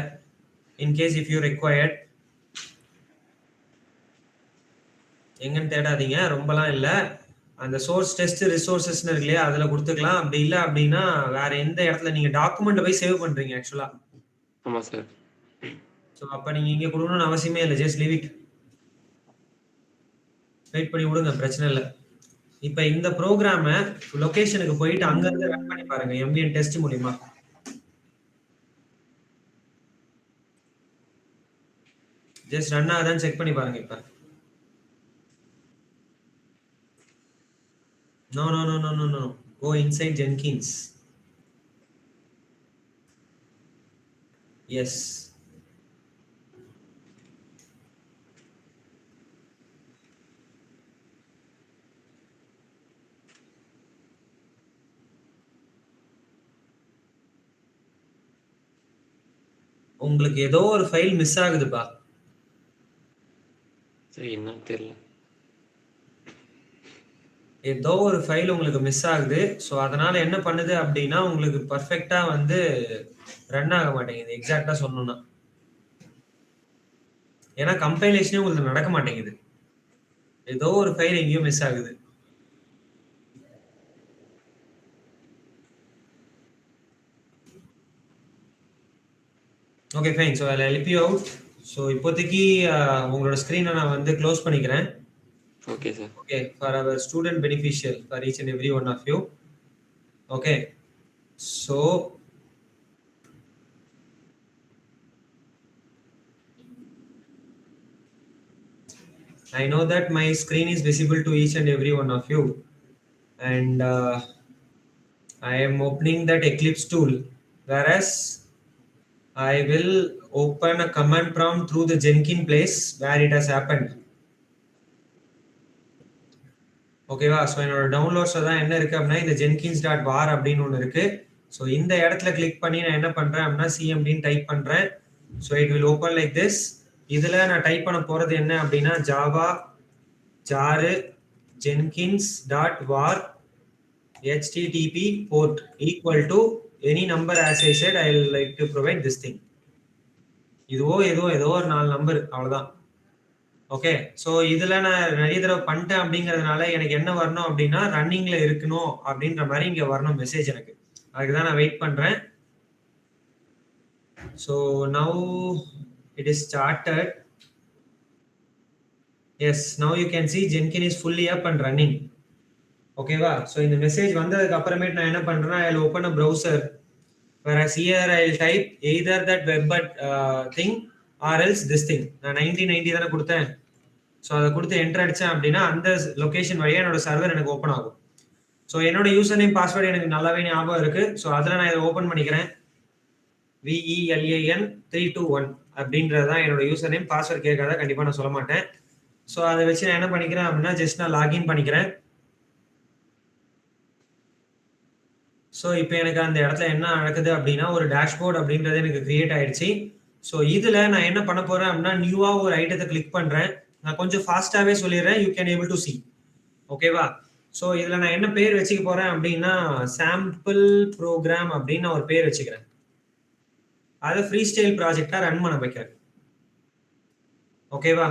இன்கேஸ் இஃப் யூ ரெக்வயர்ட். எங்கன்னு தேடாதீங்க, ரொம்பலாம் இல்லை. அந்த சோர்ஸ் டெஸ்ட் ரிசோர்சஸ்னு இருக்கு இல்லையா, அதில் கொடுத்துக்கலாம். அப்படி இல்லை அப்படின்னா வேற எந்த இடத்துல நீங்கள் டாக்குமெண்ட்டை போய் சேவ் பண்ணுறீங்க ஆக்சுவலாக. ஆமாம் சார். ஸோ அப்போ நீங்கள் இங்கே கொடுக்கணும்னு அவசியமே இல்லை, ஜஸ்ட் லீவ் இட். வெயிட் பண்ணி விடுங்க, பிரச்சனை இல்லை. இப்போ இந்த ப்ரோக்ராமை லொகேஷனுக்கு போயிட்டு அங்கேருந்து ரன் பண்ணி பாருங்க எம்பிஎன் டெஸ்ட் மூலியமா. ஜஸ்ட் ரன் ஆகுதான்னு செக் பண்ணி பாருங்க. இப்போ No. Go inside Jenkins. Yes. உங்களுக்கு ஏதோ ஒரு ஃபைல் மிஸ் ஆகுதுப்பா. சரி, என்ன தெரியல. ஏதோ ஒரு ஃபைல் உங்களுக்கு மிஸ் ஆகுது. ஸோ அதனால என்ன பண்ணுது அப்படின்னா உங்களுக்கு பர்ஃபெக்டா வந்து ரன் ஆக மாட்டேங்குது. எக்ஸாக்டா சொல்லணும்னா, ஏன்னா கம்பைலேஷனே உங்களுக்கு நடக்க மாட்டேங்குது. ஏதோ ஒரு ஃபைல் எங்கேயோ மிஸ் ஆகுது. Okay fine. ஸோ அதில் ஹெல்ப் யூ அவுட். ஸோ இப்போதைக்கு உங்களோட ஸ்க்ரீனை நான் வந்து க்ளோஸ் பண்ணிக்கிறேன். Okay sir. Okay, for our student beneficial, for each and every one of you. Okay, so I know that my screen is visible to each and every one of you, and I am opening that Eclipse tool, whereas I will open a command prompt through the Jenkins place where it has happened. ஓகேவா? So என்னோட டவுன்லோட்ஸில் தான் என்ன இருக்குது அப்படின்னா இந்த jenkins.var அப்படின்னு ஒன்று இருக்குது. ஸோ இந்த இடத்துல கிளிக் பண்ணி நான் என்ன பண்ணுறேன் அப்படின்னா cmdன்னு டைப் பண்ணுறேன். So it will open like this. இதில் நான் டைப் பண்ண போகிறது என்ன அப்படின்னா Java ஜாரு jenkins.var http port equal to any number as I said I will like to provide this thing. ஏதோ ஒரு 4 நம்பர், அவ்வளோதான். ஓகே, ஸோ இதில் நான் நிறைய தடவை பண்ணிட்டேன் அப்படிங்கிறதுனால எனக்கு என்ன வரணும் அப்படின்னா ரன்னிங்கில் இருக்கணும் அப்படின்ற மாதிரி இங்கே வரணும் மெசேஜ் எனக்கு. அதுக்கு தான் நான் வெயிட் பண்ணுறேன். So now it is started. Yes, now you can see Jenkins is fully up and running. ஓகேவா? ஸோ இந்த மெசேஜ் வந்ததுக்கு அப்புறமேட்டு நான் என்ன பண்ணுறேன்னா I will open a browser. whereas here I will type either that web thing or else this thing. நான் 1990 தானே கொடுத்தேன். ஸோ அதை கொடுத்து என்டர் அடிச்சேன் அப்படின்னா அந்த லொகேஷன் வழியா என்னோட சர்வர் எனக்கு ஓப்பன் ஆகும். ஸோ என்னோட யூசர் நேம் பாஸ்வேர்டு எனக்கு நல்லாவே ஞாபகம் இருக்கு. ஸோ அதில் நான் இதை ஓப்பன் பண்ணிக்கிறேன். VELAN 321 அப்படின்றது தான் என்னோட யூசர் நேம். பாஸ்வேர்டு கேட்காத, கண்டிப்பாக நான் சொல்ல மாட்டேன். ஸோ அதை வச்சு நான் என்ன பண்ணிக்கிறேன் அப்படின்னா ஜஸ்ட் நான் லாகின் பண்ணிக்கிறேன். ஸோ இப்போ எனக்கு அந்த இடத்துல என்ன நடக்குது அப்படின்னா ஒரு டேஷ்போர்ட் அப்படின்றது எனக்கு கிரியேட் ஆயிடுச்சு. ஸோ இதில் நான் என்ன பண்ண போறேன் அப்படின்னா நியூவாக ஒரு ஐட்டத்தை கிளிக் பண்ணுறேன். நான் கொஞ்சம் ஃபாஸ்ட்டாகவே சொல்லிடுறேன். You can able to C. ஓகேவா? ஸோ இதில் நான் என்ன பேர் வச்சுக்க போறேன் அப்படின்னா சாம்பிள் ப்ரோக்ராம் அப்படின்னு நான் ஒரு பேர் வச்சுக்கிறேன். அதை ஃப்ரீ ஸ்டைல் ப்ராஜெக்டாக ரன் பண்ண வைக்கிறேன். ஓகேவா?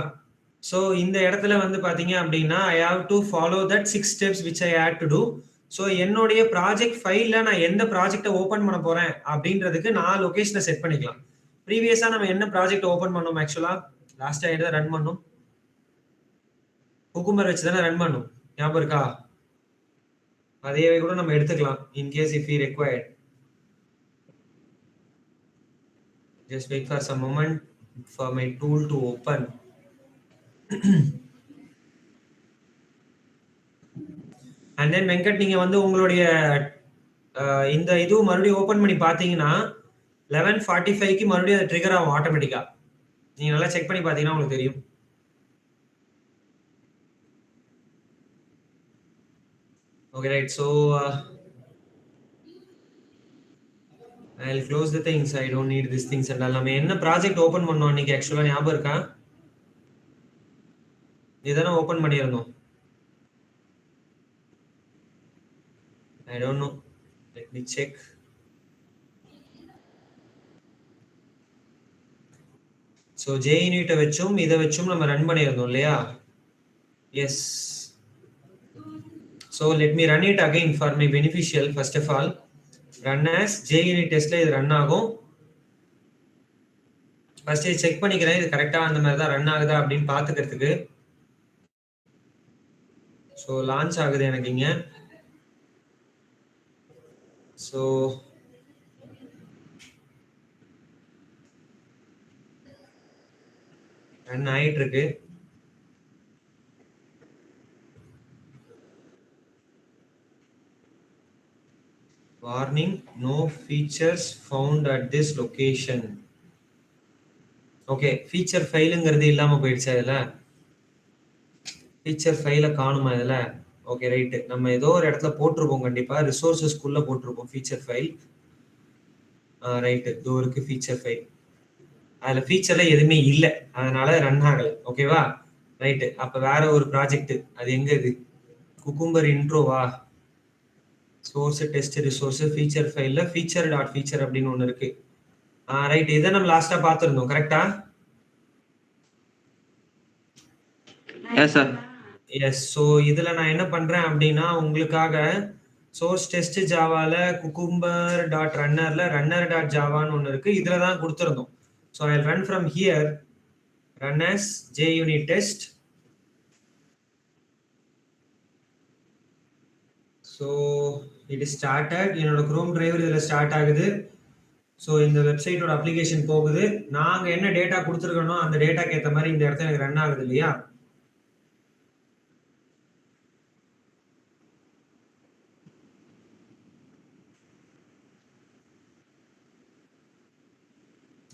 ஸோ இந்த இடத்துல வந்து பார்த்தீங்க அப்படின்னா I have to follow that 6 steps which I had to do. So என்னுடைய ப்ராஜெக்ட் ஃபைலில் நான் எந்த ப்ராஜெக்டை ஓப்பன் பண்ண போறேன் அப்படின்றதுக்கு நான் லொகேஷனை செட் பண்ணிக்கலாம். ப்ரீவியஸாக நம்ம என்ன ப்ராஜெக்ட் ஓப்பன் பண்ணோம்? ஆக்சுவலாக லாஸ்ட்டாக எதை ரன் பண்ணோம்? குக்கும்பர் வச்சு தானே ரன் பண்ணும். ஞாபகம் இருக்கா? அதையே கூட நம்ம எடுத்துக்கலாம் in case if you required. Just wait for some moment for my tool to open. And then Venkat, நீங்க வந்து உங்களுடைய இந்த இது மறுபடியும் ஓப்பன் பண்ணி பார்த்தீங்கன்னா 11:45க்கு மறுபடியும் அது ட்ரிகர் ஆகும் ஆட்டோமேட்டிக்கா. நீங்க நல்லா செக் பண்ணி பார்த்தீங்கன்னா உங்களுக்கு தெரியும். Okay, right. So I'll close the things. I don't need these things and all. நம்ம என்ன ப்ராஜெக்ட் ஓபன் பண்ணோம் இன்னைக்கு ஆக்சுவலா ஞாபகம் இருக்கா? இதெல்லாம் ஓபன் பண்ணியிருந்தோம். I don't know. Let me check. So JUnit வச்சும் இதை வச்சும் நம்ம ரன் பண்ணியிருந்தோம் இல்லையா? Yes. So let me run it again for my beneficial. First of all, run as JUnit testல இது ரன் ஆகும். ஃபர்ஸ்ட் செக் பண்ணிக்கிறேன் இது கரெக்டா அந்த மாதிரி தான் ரன் ஆகுதா அப்படின்னு பாத்துக்கிறதுக்கு. ஸோ லான்ச் ஆகுது எனக்கு இங்க. ஸோ ரன் ஆயிட்டு இருக்கு. Warning, no features found at this location. Okay, feature fileங்கிறது இல்லாம போயிடுச்சு. அதுல feature file காணுமா இதுல? ஓகே ரைட், நம்ம ஏதோ ஒரு இடத்துல போட்டிருப்போம் கண்டிப்பா. ரிசோர்சஸ்க்குள்ள போட்டிருப்போம் feature file. ரைட், இதோ இருக்கு feature file. அதுல ஃபீச்சர்ல எதுவுமே இல்லை, அதனால ரன் ஆகல. ஓகேவா? ரைட், அப்ப வேற ஒரு ப்ராஜெக்ட். அது எங்க? இது குக்கும்பர் இன்ட்ரோவா? சோர்ஸ் டெஸ்ட் ரிசோர்ஸ் ஃபீச்சர் ஃபைல்ல ஃபீச்சர் டாட் ஃபீச்சர் அப்படின்னு ஒன்று இருக்கு. ரைட், இதை நம்ம லாஸ்டா பார்த்துருந்தோம் கரெக்டா? எஸ். ஸோ இதுல நான் என்ன பண்றேன் அப்படின்னா உங்களுக்காக சோர்ஸ் டெஸ்ட் ஜாவால குக்கும்பர் டாட் ரன்னர்ல ரன்னர் டாட் ஜாவான்னு ஒன்று இருக்கு. இதுல தான் கொடுத்துருந்தோம். So I run from here, run as JUnit test. So it is started. என்னோட குரோம் டிரைவர் இதில் ஸ்டார்ட் ஆகுது. ஸோ இந்த வெப்சைட்டோட அப்ளிகேஷன் போகுது. நாங்கள் என்ன டேட்டா கொடுத்துருக்கனோ அந்த டேட்டாக்கு ஏற்ற மாதிரி இந்த இடத்துல எனக்கு ரன் ஆகுது இல்லையா?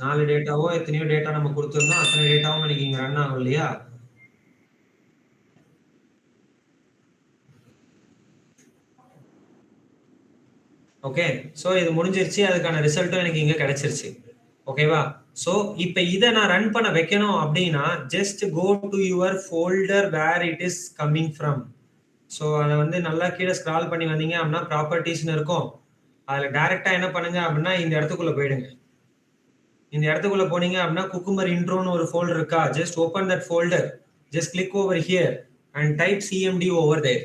நாலு டேட்டாவோ எத்தனையோ டேட்டா நம்ம கொடுத்துருந்தோம், அத்தனை டேட்டாவும் எனக்கு இங்கே ரன் ஆகும் இல்லையா? ஓகே, ஸோ இது முடிஞ்சிருச்சு. அதுக்கான ரிசல்ட்டும் எனக்கு இங்கே கிடைச்சிருச்சு. ஓகேவா? ஸோ இப்போ இதை நான் ரன் பண்ண வைக்கணும் அப்படின்னா just go to your folder where it is coming from. So அதை வந்து நல்லா கீழே ஸ்க்ரால் பண்ணி வந்தீங்க அப்படின்னா ப்ராப்பர்ட்டிஸ்னு இருக்கும். அதில் டைரெக்டாக என்ன பண்ணுங்க அப்படின்னா இந்த இடத்துக்குள்ளே போயிடுங்க. இந்த இடத்துக்குள்ள போனீங்க அப்படின்னா குக்கும்பர் இன்ட்ரோன்னு ஒரு ஃபோல்டர் இருக்கா? Just open that folder, just click over here and type CMD over there.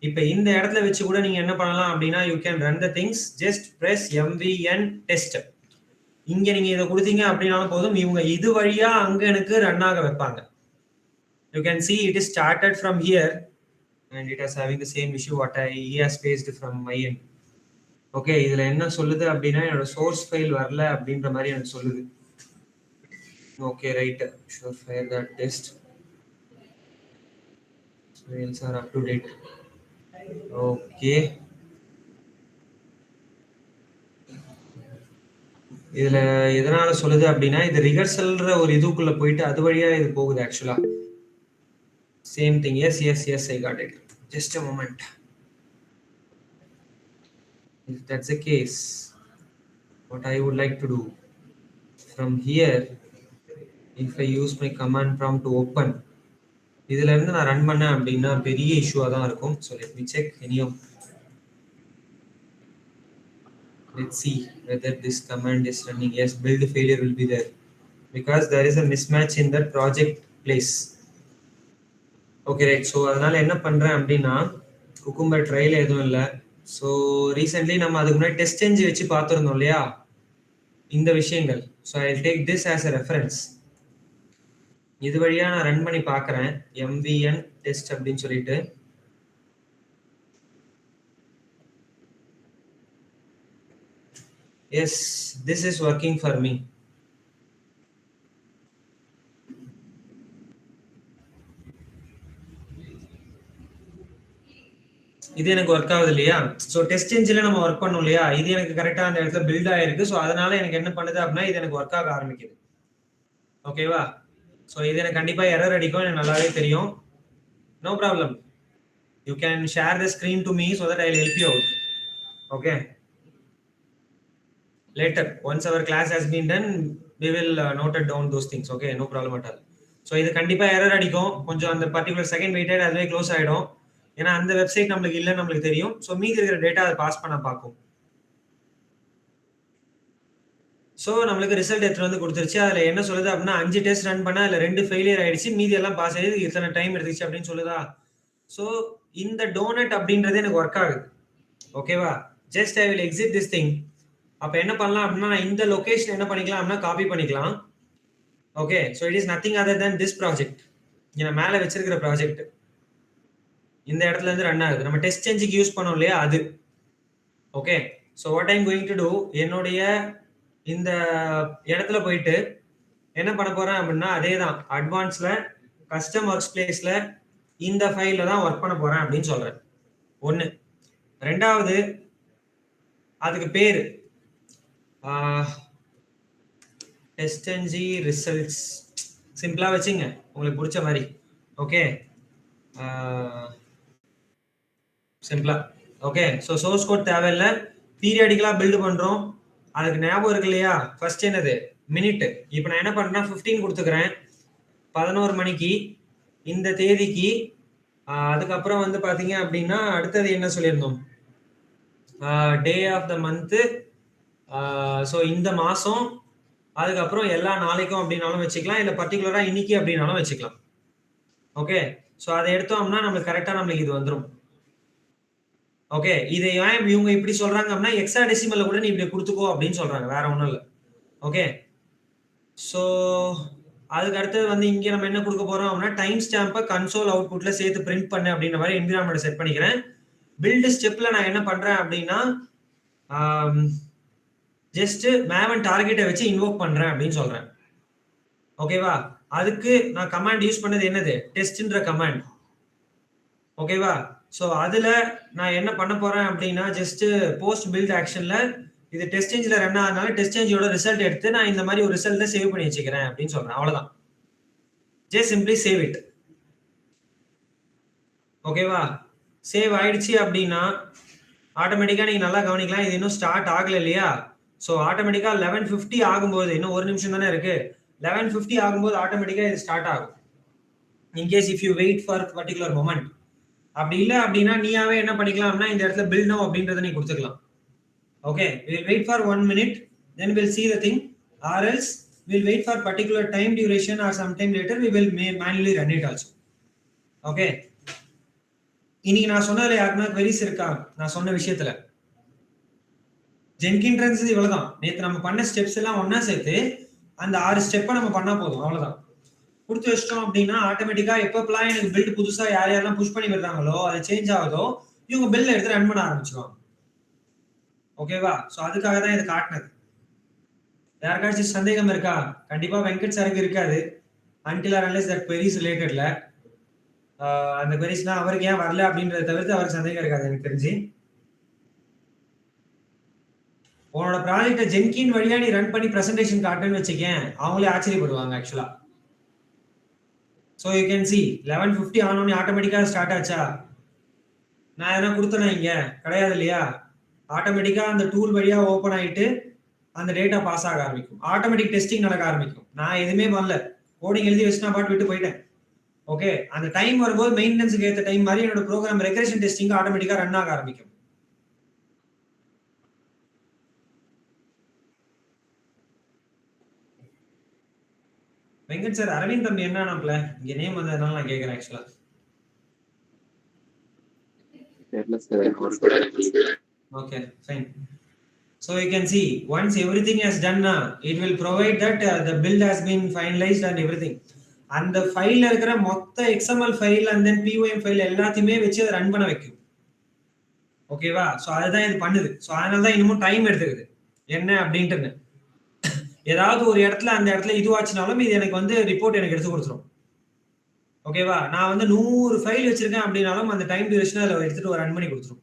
இப்போ இந்த இடத்துல வச்சு கூட நீங்க என்ன பண்ணலாம் அப்படின்னா you can run the things. Just press MVN test. இங்க நீங்க இதை கொடுத்தீங்க அப்படின்னாலும் போதும், இவங்க இது வழியா அங்க எனக்கு ரன் ஆக வைப்பாங்க. You can see it is started from here and it is having the same issue what he has faced from my end. Okay, இதுல என்ன சொல்லுது அப்படின்னா என்னோட சோர்ஸ் ஃபைல் வரல அப்படின்ற மாதிரி எனக்கு சொல்லுது. Okay right, sure fire that test. mails are up to date. Okay. இதுல எதனால சொல்லுது அப்படின்னா இது ரிஹர்சல்ன்ற ஒரு இதுக்குள்ள போயிட்டு அது வழியா இது போகுது ஆக்சுவலா. Same thing. Yes I got it. Just a moment. If that's the case, what I would like to do from here, if I use my command prompt to open, இதுல இருந்து நான் ரன் பண்ணேன் அப்படின்னா பெரிய இஷ்யூவா தான் இருக்கும். So let me check anyhow. Let's see whether this command is running. Yes, build failure will be there because there is a mismatch in that project place. Okay, right. So அதனால என்ன பண்றேன் அப்படின்னா cucumber ட்ரைல எதுவும் இல்லை. So recently நம்ம அதுக்கு முன்னாடி test செஞ்சு வச்சு பார்த்துருந்தோம் இல்லையா இந்த விஷயங்கள். So I take this as a reference. இது வழியா நான் ரன் பண்ணி பார்க்குறேன் MVN டெஸ்ட் அப்படின்னு சொல்லிட்டு. Yes, this is working for me. இது எனக்கு ஒர்க் ஆகுது இல்லையா? ஸோ டெஸ்ட் என்ஜின்ல நம்ம ஒர்க் பண்ணோம் இல்லையா, இது எனக்கு கரெக்டாக அந்த இடத்துல பில்ட் ஆயிருக்கு. ஸோ அதனால எனக்கு என்ன பண்ணுது அப்படின்னா இது எனக்கு ஒர்க் ஆக ஆரம்பிக்குது. ஓகேவா? ஸோ இது எனக்கு கண்டிப்பாக எரர் அடிக்கும், எனக்கு நல்லாவே தெரியும். No problem. You can share the screen to me so that I will help you out. Okay, later once our class has been done we will note it down those things. Okay, no problem at all. So இது கண்டிப்பா error அடிக்கும், கொஞ்சம் அந்த particular second weighted அதுவே close ஆயிடும். ஏன்னா அந்த website நமக்கு இல்ல நமக்கு தெரியும். சோ மீதி இருக்கிற டேட்டா அதை பாஸ் பண்ண பார்க்கும். சோ நமக்கு ரிசல்ட் எடுத்து வந்து கொடுத்துருச்சு. அதுல என்ன சொல்லுது அப்படின்னா 5 டெஸ்ட் ரன் பண்ணா அதுல 2 ஃபெயிலியர் ஆயிடுச்சு, மீதி எல்லாம் பாஸ் ஆயிடுச்சு, இத்தனை டைம் எடுத்துச்சு அப்படின்னு சொல்லுதா. சோ இந்த டோனட் அப்படின்றது எனக்கு ஒர்க் ஆகுது. ஓகேவா? Just I will exit this thing. அப்ப என்ன பண்ணலாம் அப்படின்னா இந்த லொகேஷன் என்ன பண்ணிக்கலாம் அப்படின்னா காப்பி பண்ணிக்கலாம். Okay, so it is nothing other then this project. நான் மேலே வச்சிருக்கிற ப்ராஜெக்ட் இந்த இடத்துல இருந்து ரன் ஆகுது. நம்ம டெஸ்ட் செஞ்சுக்கு யூஸ் பண்ணோம் இல்லையா அது. Okay, so what I'm going to do, என்னுடைய இந்த இடத்துல போயிட்டு என்ன பண்ண போறேன் அப்படின்னா அதே தான் அட்வான்ஸ்ல கஸ்டம் ஒர்க் பிளேஸ்ல இந்த ஃபைல்ல தான் ஒர்க் பண்ண போறேன் அப்படின்னு சொல்றேன். ஒன்று. ரெண்டாவது, அதுக்கு பேரு டெஸ்ட் ரிசல்ட்ஸ் சிம்பிளா வச்சுங்க உங்களுக்கு பிடிச்ச மாதிரி. ஓகே, சிம்பிளா. ஓகே, ஸோ சோர்ஸ் கோட் தேவையில்லை, பீரியாடிக்கலா பில்டு பண்றோம். அதுக்கு ஞாபகம் இருக்கு இல்லையா, ஃபர்ஸ்ட் என்னது மினிட். இப்போ நான் என்ன பண்றேன்னா 15 கொடுத்துக்கிறேன் 11 மணிக்கு இந்த தேதிக்கு. அதுக்கப்புறம் வந்து பாத்தீங்க அப்படின்னா அடுத்தது என்ன சொல்லியிருந்தோம், day of the month. So இந்த மாசம், அதுக்கப்புறம் எல்லா நாளைக்கும் அப்படின்னாலும் வச்சுக்கலாம், இல்லை பர்டிகுலரா இன்னைக்கு அப்படின்னாலும் வச்சுக்கலாம். ஓகே, ஸோ அதை எடுத்தோம்னா நம்மளுக்கு கரெக்டா நம்மளுக்கு இது வந்துடும். ஓகே, இதை ஏன் இவங்க இப்படி சொல்றாங்க அப்படின்னா ஹெக்ஸாடெசிமல்ல கூட நீ இப்படி கொடுத்துக்கோ அப்படின்னு சொல்றாங்க, வேற ஒன்றும் இல்லை. ஓகே, ஸோ அதுக்கு அடுத்தது வந்து இங்கே நம்ம என்ன கொடுக்க போறோம் அப்படின்னா டைம் ஸ்டாம்பை கன்சோல் அவுட்புட்ல சேர்த்து பிரிண்ட் பண்ணு அப்படின்ற மாதிரி என்விரான்மெண்ட் செட் பண்ணிக்கிறேன். பில்டு ஸ்டெப்ல நான் என்ன பண்றேன் அப்படின்னா ஜஸ்ட் மேவன் டார்கெட்டை வச்சு இன்வோக் பண்றேன் அப்படின்னு சொல்றேன். ஓகேவா? அதுக்கு நான் கமாண்ட் யூஸ் பண்ணது என்னது, டெஸ்ட்ன்ற கமாண்ட். ஓகேவா? ஸோ அதுல நான் என்ன பண்ண போறேன் அப்படின்னா ஜஸ்ட் போஸ்ட் பில்ட் ஆக்ஷன்ல இது டெஸ்ட் சேஞ்சில் ரன் ஆகிறதுனால டெஸ்ட் சேஞ்சோட ரிசல்ட் எடுத்து நான் இந்த மாதிரி ஒரு ரிசல்ட்டை சேவ் பண்ணி வச்சுக்கிறேன் அப்படின்னு சொல்றேன். அவ்வளவுதான். Just simply save it. ஓகேவா? சேவ் ஆயிடுச்சு அப்படின்னா ஆட்டோமேட்டிக்கா நீங்க நல்லா கவனிக்கலாம், இது இன்னும் ஸ்டார்ட் ஆகல இல்லையா. ஸோ ஆட்டோமேட்டிக்கா 11:50 ஆகும்போது, இன்னும் ஒரு நிமிஷம் தானே இருக்கு, 11:50 ஆகும்போது ஆட்டோமேட்டிக்கா இது ஸ்டார்ட் ஆகும். In case if you wait for particular moment. அப்படி இல்லை அப்படின்னா நீயாவே என்ன பண்ணிக்கலாம்னா இந்த இடத்துல பில்ட் நோ அப்படின்றத நீ கொடுத்துக்கலாம். Okay, we'll wait for 1 minute, then we'll see the thing, or else we'll wait for particular time duration or sometime later we will manually run it also. Okay, இன்னைக்கு நான் சொன்னதுல யாருன்னா queries இருக்கா நான் சொன்ன விஷயத்துல? ஜென்கின்ஸ் இவ்வளவுதான். நேற்று நம்ம பண்ண ஸ்டெப்ஸ் எல்லாம் ஒன்னா சேர்த்து அந்த 6 ஸ்டெப்பை நம்ம பண்ணா போதும், அவ்வளவுதான். கொடுத்து வச்சிட்டோம் அப்படின்னா ஆட்டோமேட்டிக்கா எப்பப்பெல்லாம் எனக்கு பில்ட் புதுசா யார் யாரெல்லாம் புஷ் பண்ணி விடுறாங்களோ அது சேஞ்ச் ஆகுதோ இவங்க பில்ல எடுத்து ரன் பண்ண ஆரம்பிச்சுவாங்க. ஓகேவா? சோ அதுக்காக தான் இது காட்டினது. யாருக்காச்சும் சந்தேகம் இருக்கா? கண்டிப்பா வெங்கட் சாருக்கு இருக்காது until or unless that query is relatedல. அந்த queriesலாம் அவருக்கு ஏன் வரல அப்படின்றத தவிர்த்து அவருக்கு சந்தேகம் இருக்காது எனக்கு தெரிஞ்சு. உன்னோட ப்ராஜெக்ட்டை ஜென்கின் வழியா நீ ரன் பண்ணி பிரசன்டேஷன் காட்டுன்னு வச்சுக்கேன், அவங்களே ஆச்சரியப்படுவாங்க ஆக்சுவலா. ஸோ யூ கேன் சி 11:50 ஆனோடனே ஆட்டோமேட்டிக்காக ஸ்டார்ட் ஆச்சா? நான் எதனா கொடுத்தேனா இங்க? கிடையாது இல்லையா? ஆட்டோமேட்டிக்கா அந்த டூல் வழியா ஓப்பன் ஆயிட்டு அந்த டேட்டா பாஸ் ஆக ஆரம்பிக்கும். ஆட்டோமேட்டிக் டெஸ்டிங் நடக்க ஆரம்பிக்கும். நான் எதுவுமே பண்ணல, கோடிங் எழுதி வச்சு நான் பாட்டு விட்டு போயிட்டேன். ஓகே, அந்த டைம் வரும்போது மெயின்டெனன்ஸுக்கு ஏற்ற டைம் மாதிரி என்னோட ப்ரோக்ராம் ரெக்ரெஷன் டெஸ்டிங் ஆட்டோமேட்டிக்கா ரன் ஆக ஆரம்பிக்கும். வெங்கட் சார், அரவிந்த் தம்பி என்ன நாப்ல இங்க நேம் வந்ததுனால நான் கேட்கறேன் ஆக்சுவலா. Okay, fine. So you can see once everything is done, it will provide that the build has been finalized and everything. அந்த ஃபைல்ல இருக்கிற மொத்த XML file and then POM file எல்லாத்தையுமே வச்சு அதை ரன் பண்ண வைக்கும். ஓகேவா? ஸோ அதுதான் இது பண்ணுது. ஸோ அதனால தான் இன்னமும் டைம் எடுத்துக்குது என்ன அப்படின்ட்டு. ஏதாவது ஒரு இடத்துல அந்த இடத்துல இதுவாச்சுனாலும் இது எனக்கு வந்து ரிப்போர்ட் எனக்கு எடுத்து கொடுத்துரும். ஓகேவா? நான் வந்து 100 ஃபைல் வச்சிருக்கேன் அப்படின்னாலும் அந்த டைம் டியூரேஷன் அதில் எடுத்துட்டு ரன் பண்ணி கொடுத்துரும்.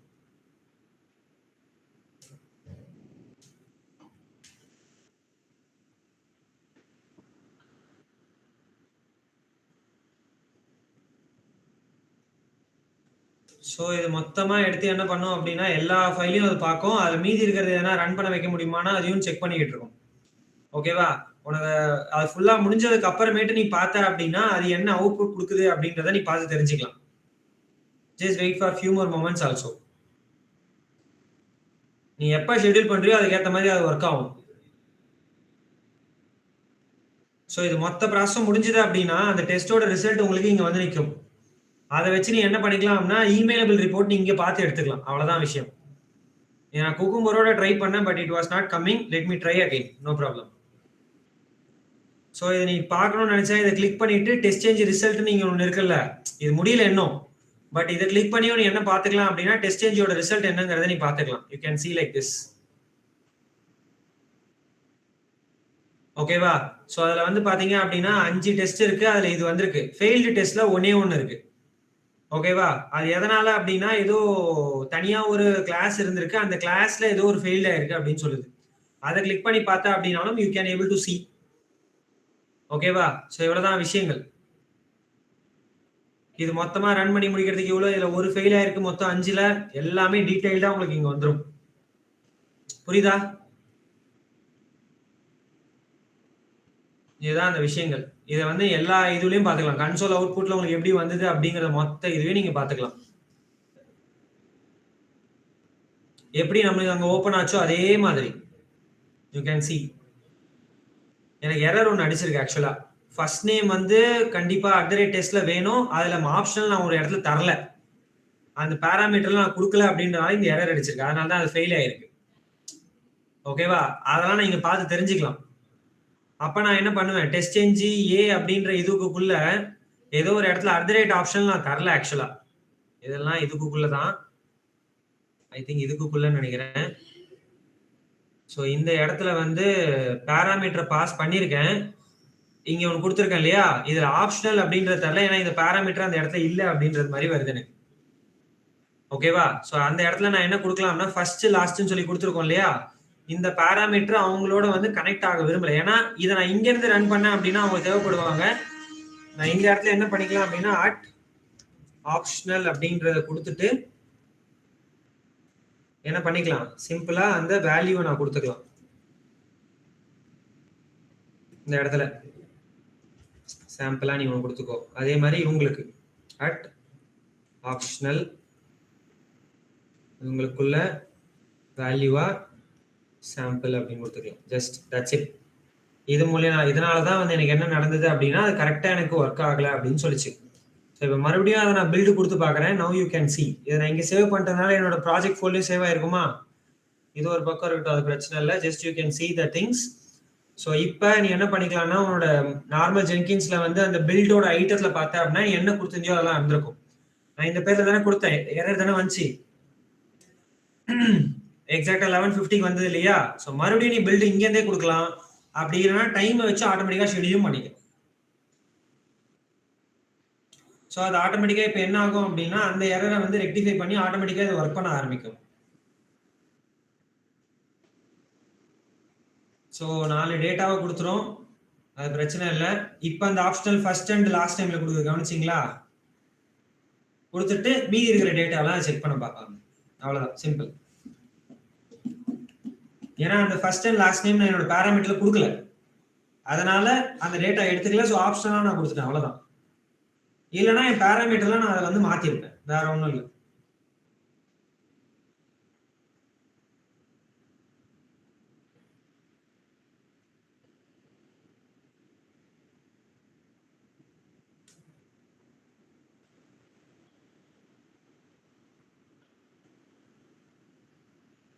ஸோ இது மொத்தமா எடுத்து என்ன பண்ணும் அப்படின்னா எல்லா ஃபைலையும் அது பார்க்கும். அதில் மீதி இருக்கிறது எதனா ரன் பண்ண வைக்க முடியுமானா அதையும் செக் பண்ணிக்கிட்டு இருக்கும். ஓகேவா? உனக்கு அது ஃபுல்லா முடிஞ்சதுக்கு அப்புறமேட்டு நீ பார்த்த அப்படின்னா அது என்ன அவுட்புட் கொடுக்குது அப்படின்றத நீ பார்த்து தெரிஞ்சுக்கலாம். Just wait for few more moments also. நீ எப்போ ஷெட்யூல் பண்றியோ அதுக்கேற்ற மாதிரி அது ஒர்க் ஆகும். ஸோ இது மொத்த ப்ராசஸும் முடிஞ்சது அப்படின்னா அந்த டெஸ்டோட ரிசல்ட் உங்களுக்கு இங்க வந்து நிற்கும். அதை வச்சு நீ என்ன பண்ணிக்கலாம் அப்படின்னா இமெயிலபிள் ரிப்போர்ட் நீ இங்கே பார்த்து எடுத்துக்கலாம். அவ்வளோதான் விஷயம். நான் குக்கும்பரோட ட்ரை பண்ணேன், but it was not coming. Let me try again, no problem. So இதை நீ பார்க்கணும்னு நினைச்சா இதை கிளிக் பண்ணிட்டு டெஸ்ட் சேஞ்ச் ரிசல்ட் நீங்க ஒன்று இருக்குல்ல, இது முடியல இன்னும், பட் இதை கிளிக் பண்ணியும் நீ என்ன பார்த்துக்கலாம் அப்படின்னா டெஸ்ட் சேஞ்சோட ரிசல்ட் என்னங்கிறத நீ பார்த்துக்கலாம். You can see like this. ஓகேவா? ஸோ அதில் வந்து பார்த்தீங்க அப்படின்னா 5 டெஸ்ட் இருக்கு, அதில் இது வந்திருக்கு. ஃபெயில்டு டெஸ்ட்ல ஒன்னே ஒன்று இருக்கு. ஓகேவா? அது எதனால அப்படின்னா ஏதோ தனியா ஒரு கிளாஸ் இருந்திருக்கு, அந்த கிளாஸ்ல ஏதோ ஒரு ஃபெயில்ட் ஆயிருக்கு அப்படின்னு சொல்லுது. அதை கிளிக் பண்ணி பார்த்தா அப்படின்னாலும் you can able to see. ஓகேவா? ஸோ இவ்வளவுதான் விஷயங்கள். இது மொத்தமா ரன் பண்ணி முடிக்கிறதுக்கு இவ்வளவு, இதுல ஒரு ஃபெயில் ஆயிருக்கு, மொத்தம் 5ல எல்லாமே டீடைல்டா உங்களுக்கு இங்க வந்துடும். புரியுதா? இதுதான் அந்த விஷயங்கள். இதை வந்து எல்லா இதுலயும் பாத்துக்கலாம். கன்சோல் அவுட்புட்ல உங்களுக்கு எப்படி வந்தது அப்படிங்கறத மொத்த இதுவே நீங்க பாத்துக்கலாம். எப்படி நம்மளுக்கு அங்க ஓபன் ஆச்சோ அதே மாதிரி யூ கேன் see. எனக்கு எரர் ஒன்று அடிச்சிருக்கு ஆக்சுவலா. ஃபர்ஸ்ட் நேம் வந்து கண்டிப்பா @testல வேணும், அதுல ஆப்ஷனல் நான் ஒரு இடத்துல தரல, அந்த பேராமீட்டர்லாம் நான் கொடுக்கல அப்படின்றனால இந்த எரர் அடிச்சிருக்கு. அதனால தான் அது ஃபெயில் ஆயிருக்கு. ஓகேவா? அதெல்லாம் நீங்க பார்த்து தெரிஞ்சுக்கலாம். அப்ப நான் என்ன பண்ணுவேன், டெஸ்ட் சேஞ்ச் ஏ அப்படின்ற இதுக்குள்ள ஏதோ ஒரு இடத்துல ஆப்ஷன் நான் தரல ஆக்சுவலா. இதெல்லாம் இதுக்குள்ளதான், ஐ திங்க் இதுக்குள்ளன்னு நினைக்கிறேன். ஸோ இந்த இடத்துல வந்து பேராமீட்டரை பாஸ் பண்ணியிருக்கேன், இங்க ஒன்று கொடுத்துருக்கேன் இல்லையா, இதுல ஆப்ஷனல் அப்படின்றது தரல, ஏன்னா இந்த பேராமீட்டர் அந்த இடத்துல இல்லை அப்படின்றது மாதிரி வருது எனக்கு. ஓகேவா? ஸோ அந்த இடத்துல நான் என்ன கொடுக்கலாம்னா ஃபர்ஸ்ட் லாஸ்ட்னு சொல்லி கொடுத்துருக்கோம் இல்லையா, இந்த பேராமீட்டர் அவங்களோட வந்து கனெக்ட் ஆக விரும்பல. ஏன்னா இதை நான் இங்க இருந்து ரன் பண்ணேன் அப்படின்னா அவங்க தேவைப்படுவாங்க. நான் இந்த இடத்துல என்ன பண்ணிக்கலாம் அப்படின்னா @optional அப்படின்றத கொடுத்துட்டு என்ன பண்ணிக்கலாம், சிம்பிளா அந்த வேல்யூவை நான் கொடுத்துக்கலாம். இந்த இடத்துல சாம்பிளா நீ ஒன்று கொடுத்துக்கோ. அதே மாதிரி இவங்களுக்கு @optional இவங்களுக்குள்ள வேல்யூவா சாம்பிள் அப்படின்னு கொடுத்துக்கலாம். Just that's it. இது மூலியம் இதனாலதான் வந்து எனக்கு என்ன நடந்தது அப்படின்னா அது கரெக்டா எனக்கு ஒர்க் ஆகல அப்படின்னு சொல்லிச்சு. ஸோ இப்போ மறுபடியும் அதை நான் பில்டு கொடுத்து பார்க்குறேன். Now you can see. இதை நான் இங்கே சேவ் பண்ணுறதுனால என்னோட ப்ராஜெக்ட் ஃபோல்லையும் சேவ் ஆயிருக்குமா, இது ஒரு பக்கம் இருக்கட்டும், அது பிரச்சனை இல்லை. Just you can see the things. So இப்போ நீ என்ன பண்ணிக்கலாம்னா உன்னோட நார்மல் ஜென்கின்ஸ்ல வந்து அந்த பில்டோட ஐட்டத்தில் பார்த்தேன் அப்படின்னா நீ என்ன கொடுத்துருந்தியோ அதெல்லாம் இருந்திருக்கும். நான் இந்த பேர்ல தானே கொடுத்தேன், எரர் தானே வந்துச்சு, எக்ஸாக்டா 11:50 வந்தது இல்லையா. ஸோ மறுபடியும் நீ பில்டு இங்கேருந்தே கொடுக்கலாம், அப்படி இல்லைன்னா டைமை வச்சு ஆட்டோமேட்டிக்கா ஷெடியூலும் பண்ணிக்கலாம். ஸோ அது ஆட்டோமேட்டிக்கா இப்போ என்ன ஆகும் அப்படின்னா அந்த எரரை வந்து ரெக்டிஃபை பண்ணி ஆட்டோமேட்டிக்கா இது ஒர்க் பண்ண ஆரம்பிக்கும். ஸோ 4 டேட்டாவை கொடுத்துரும், அது பிரச்சனை இல்லை. இப்போ அந்த ஆப்ஷனல் ஃபர்ஸ்ட் அண்ட் லாஸ்ட் டைம்ல கொடுக்குது, கவனிச்சிங்களா? கொடுத்துட்டு மீதி இருக்கிற டேட்டாலாம் செக் பண்ண பார்ப்பாங்க. அவ்வளோதான், சிம்பிள். ஏன்னா அந்த ஃபர்ஸ்ட் அண்ட் லாஸ்ட் நேம் நான் என்னோட பேராமீட்டர்ல கொடுக்கல, அதனால அந்த டேட்டா எடுத்துக்கல. ஸோ ஆப்ஷனலா நான் கொடுத்துட்டேன், அவ்வளோதான். இல்லைன்னா என் பேராமீட்டர்லாம் நான் அதை வந்து மாத்திருப்பேன், வேற ஒன்றும் இல்லை.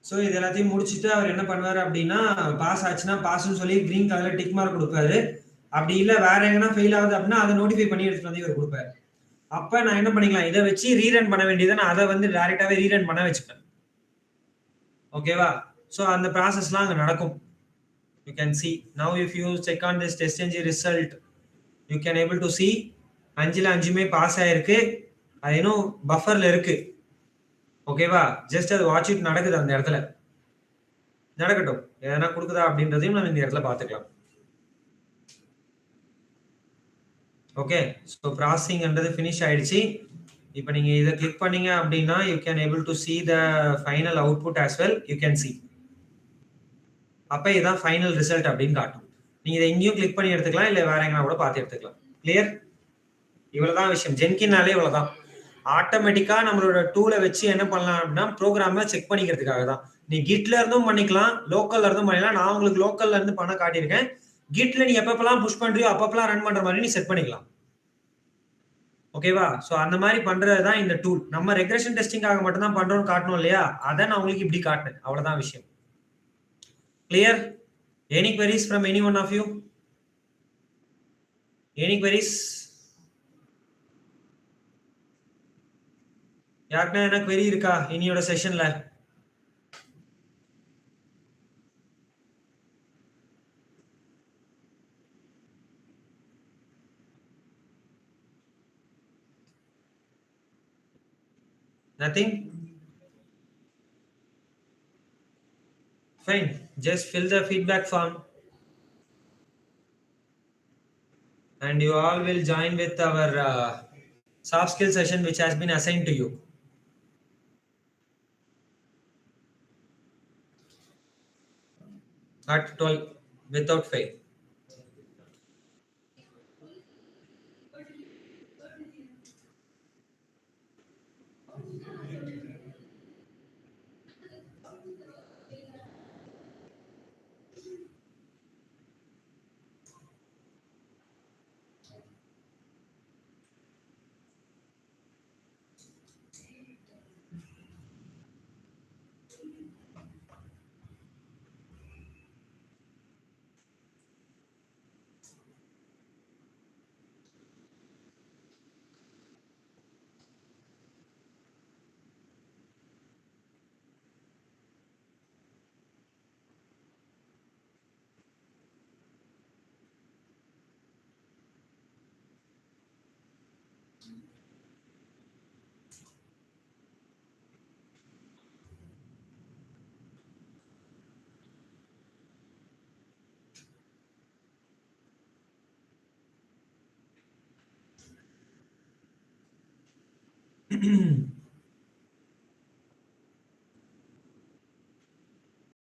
ஸோ இது எல்லாத்தையும் முடிச்சுட்டு அவர் என்ன பண்ணுவாரு அப்படின்னா, பாஸ் ஆச்சுன்னா பாஸ்ன்னு சொல்லி கிரீன் கலர்ல டிக் மார்க் கொடுப்பாரு. அப்படி இல்லை வேற எங்கன்னா ஃபெயில் ஆகுது அப்படின்னா அதை நோட்டிஃபை பண்ணி எடுத்துட்டு வந்து இவர் கொடுப்பாரு. அப்ப நான் என்ன பண்ணிக்கலாம், இதை வச்சு ரீரன் பண்ண வேண்டியதை நான் அதை வந்து டைரக்டாவே ரீரன் பண்ண வச்சுப்பேன். ஓகேவா? ஸோ அந்த ப்ராசஸ்லாம் அங்கே நடக்கும். You can see now if you check on this test engine result, you can able to see 5ல் 5மே பாஸ் ஆயிருக்கு. அது இன்னும் பஃபர்ல இருக்கு. ஓகேவா? ஜஸ்ட் அது வாட்ச் இட் நடக்குது, அந்த இடத்துல நடக்கட்டும். எதனா கொடுக்குதா அப்படின்றதையும் நம்ம இந்த இடத்துல பார்த்துக்கலாம். ஓகே, ஸோ ப்ராசஸிங்ன்றது ஃபினிஷ் ஆயிடுச்சு. இப்போ நீங்க இதை கிளிக் பண்ணீங்க அப்படின்னா you can able to see the final output as well. You can C அப்போ இதுதான் ஃபைனல் ரிசல்ட் அப்படின்னு காட்டும். நீங்க இதை எங்கேயும் கிளிக் பண்ணி எடுத்துக்கலாம், இல்லை வேற எங்கன்னா கூட பார்த்து எடுத்துக்கலாம். கிளியர்? இவ்வளவுதான் விஷயம். ஜென்கின்னாலே இவ்வளவுதான். ஆட்டோமேட்டிக்கா நம்மளோட டூலை வச்சு என்ன பண்ணலாம் அப்படின்னா ப்ரோக்ராமை செக் பண்ணிக்கிறதுக்காக தான். நீ கிட்ல இருந்தும் பண்ணிக்கலாம், லோக்கல்ல இருந்தும் பண்ணிக்கலாம். நான் உங்களுக்கு லோக்கல்ல இருந்து பண்ண காட்டியிருக்கேன். கிட்ல நீ எப்பப்பெல்லாம் புஷ் பண்றியோ அப்பப்பெல்லாம் ரன் பண்ற மாதிரி நீ செட் பண்ணிக்கலாம். ஓகேவா? ஸோ அந்த மாதிரி பண்றது தான் இந்த டூல். நம்ம ரெக்ரெஷன் டெஸ்டிங்காக மட்டும் தான் பண்றோம்னு காட்டணும் இல்லையா? அதை நான் உங்களுக்கு இப்படி காட்டினேன், அவ்வளவுதான் விஷயம். Clear? Any queries from any one of you? Any queries? யாருக்குன்னா என்ன query இருக்கா இனியோட செஷன்ல? Nothing? Fine. Just fill the feedback form. And you all will join with our soft skill session which has been assigned to you. At 12 without fail.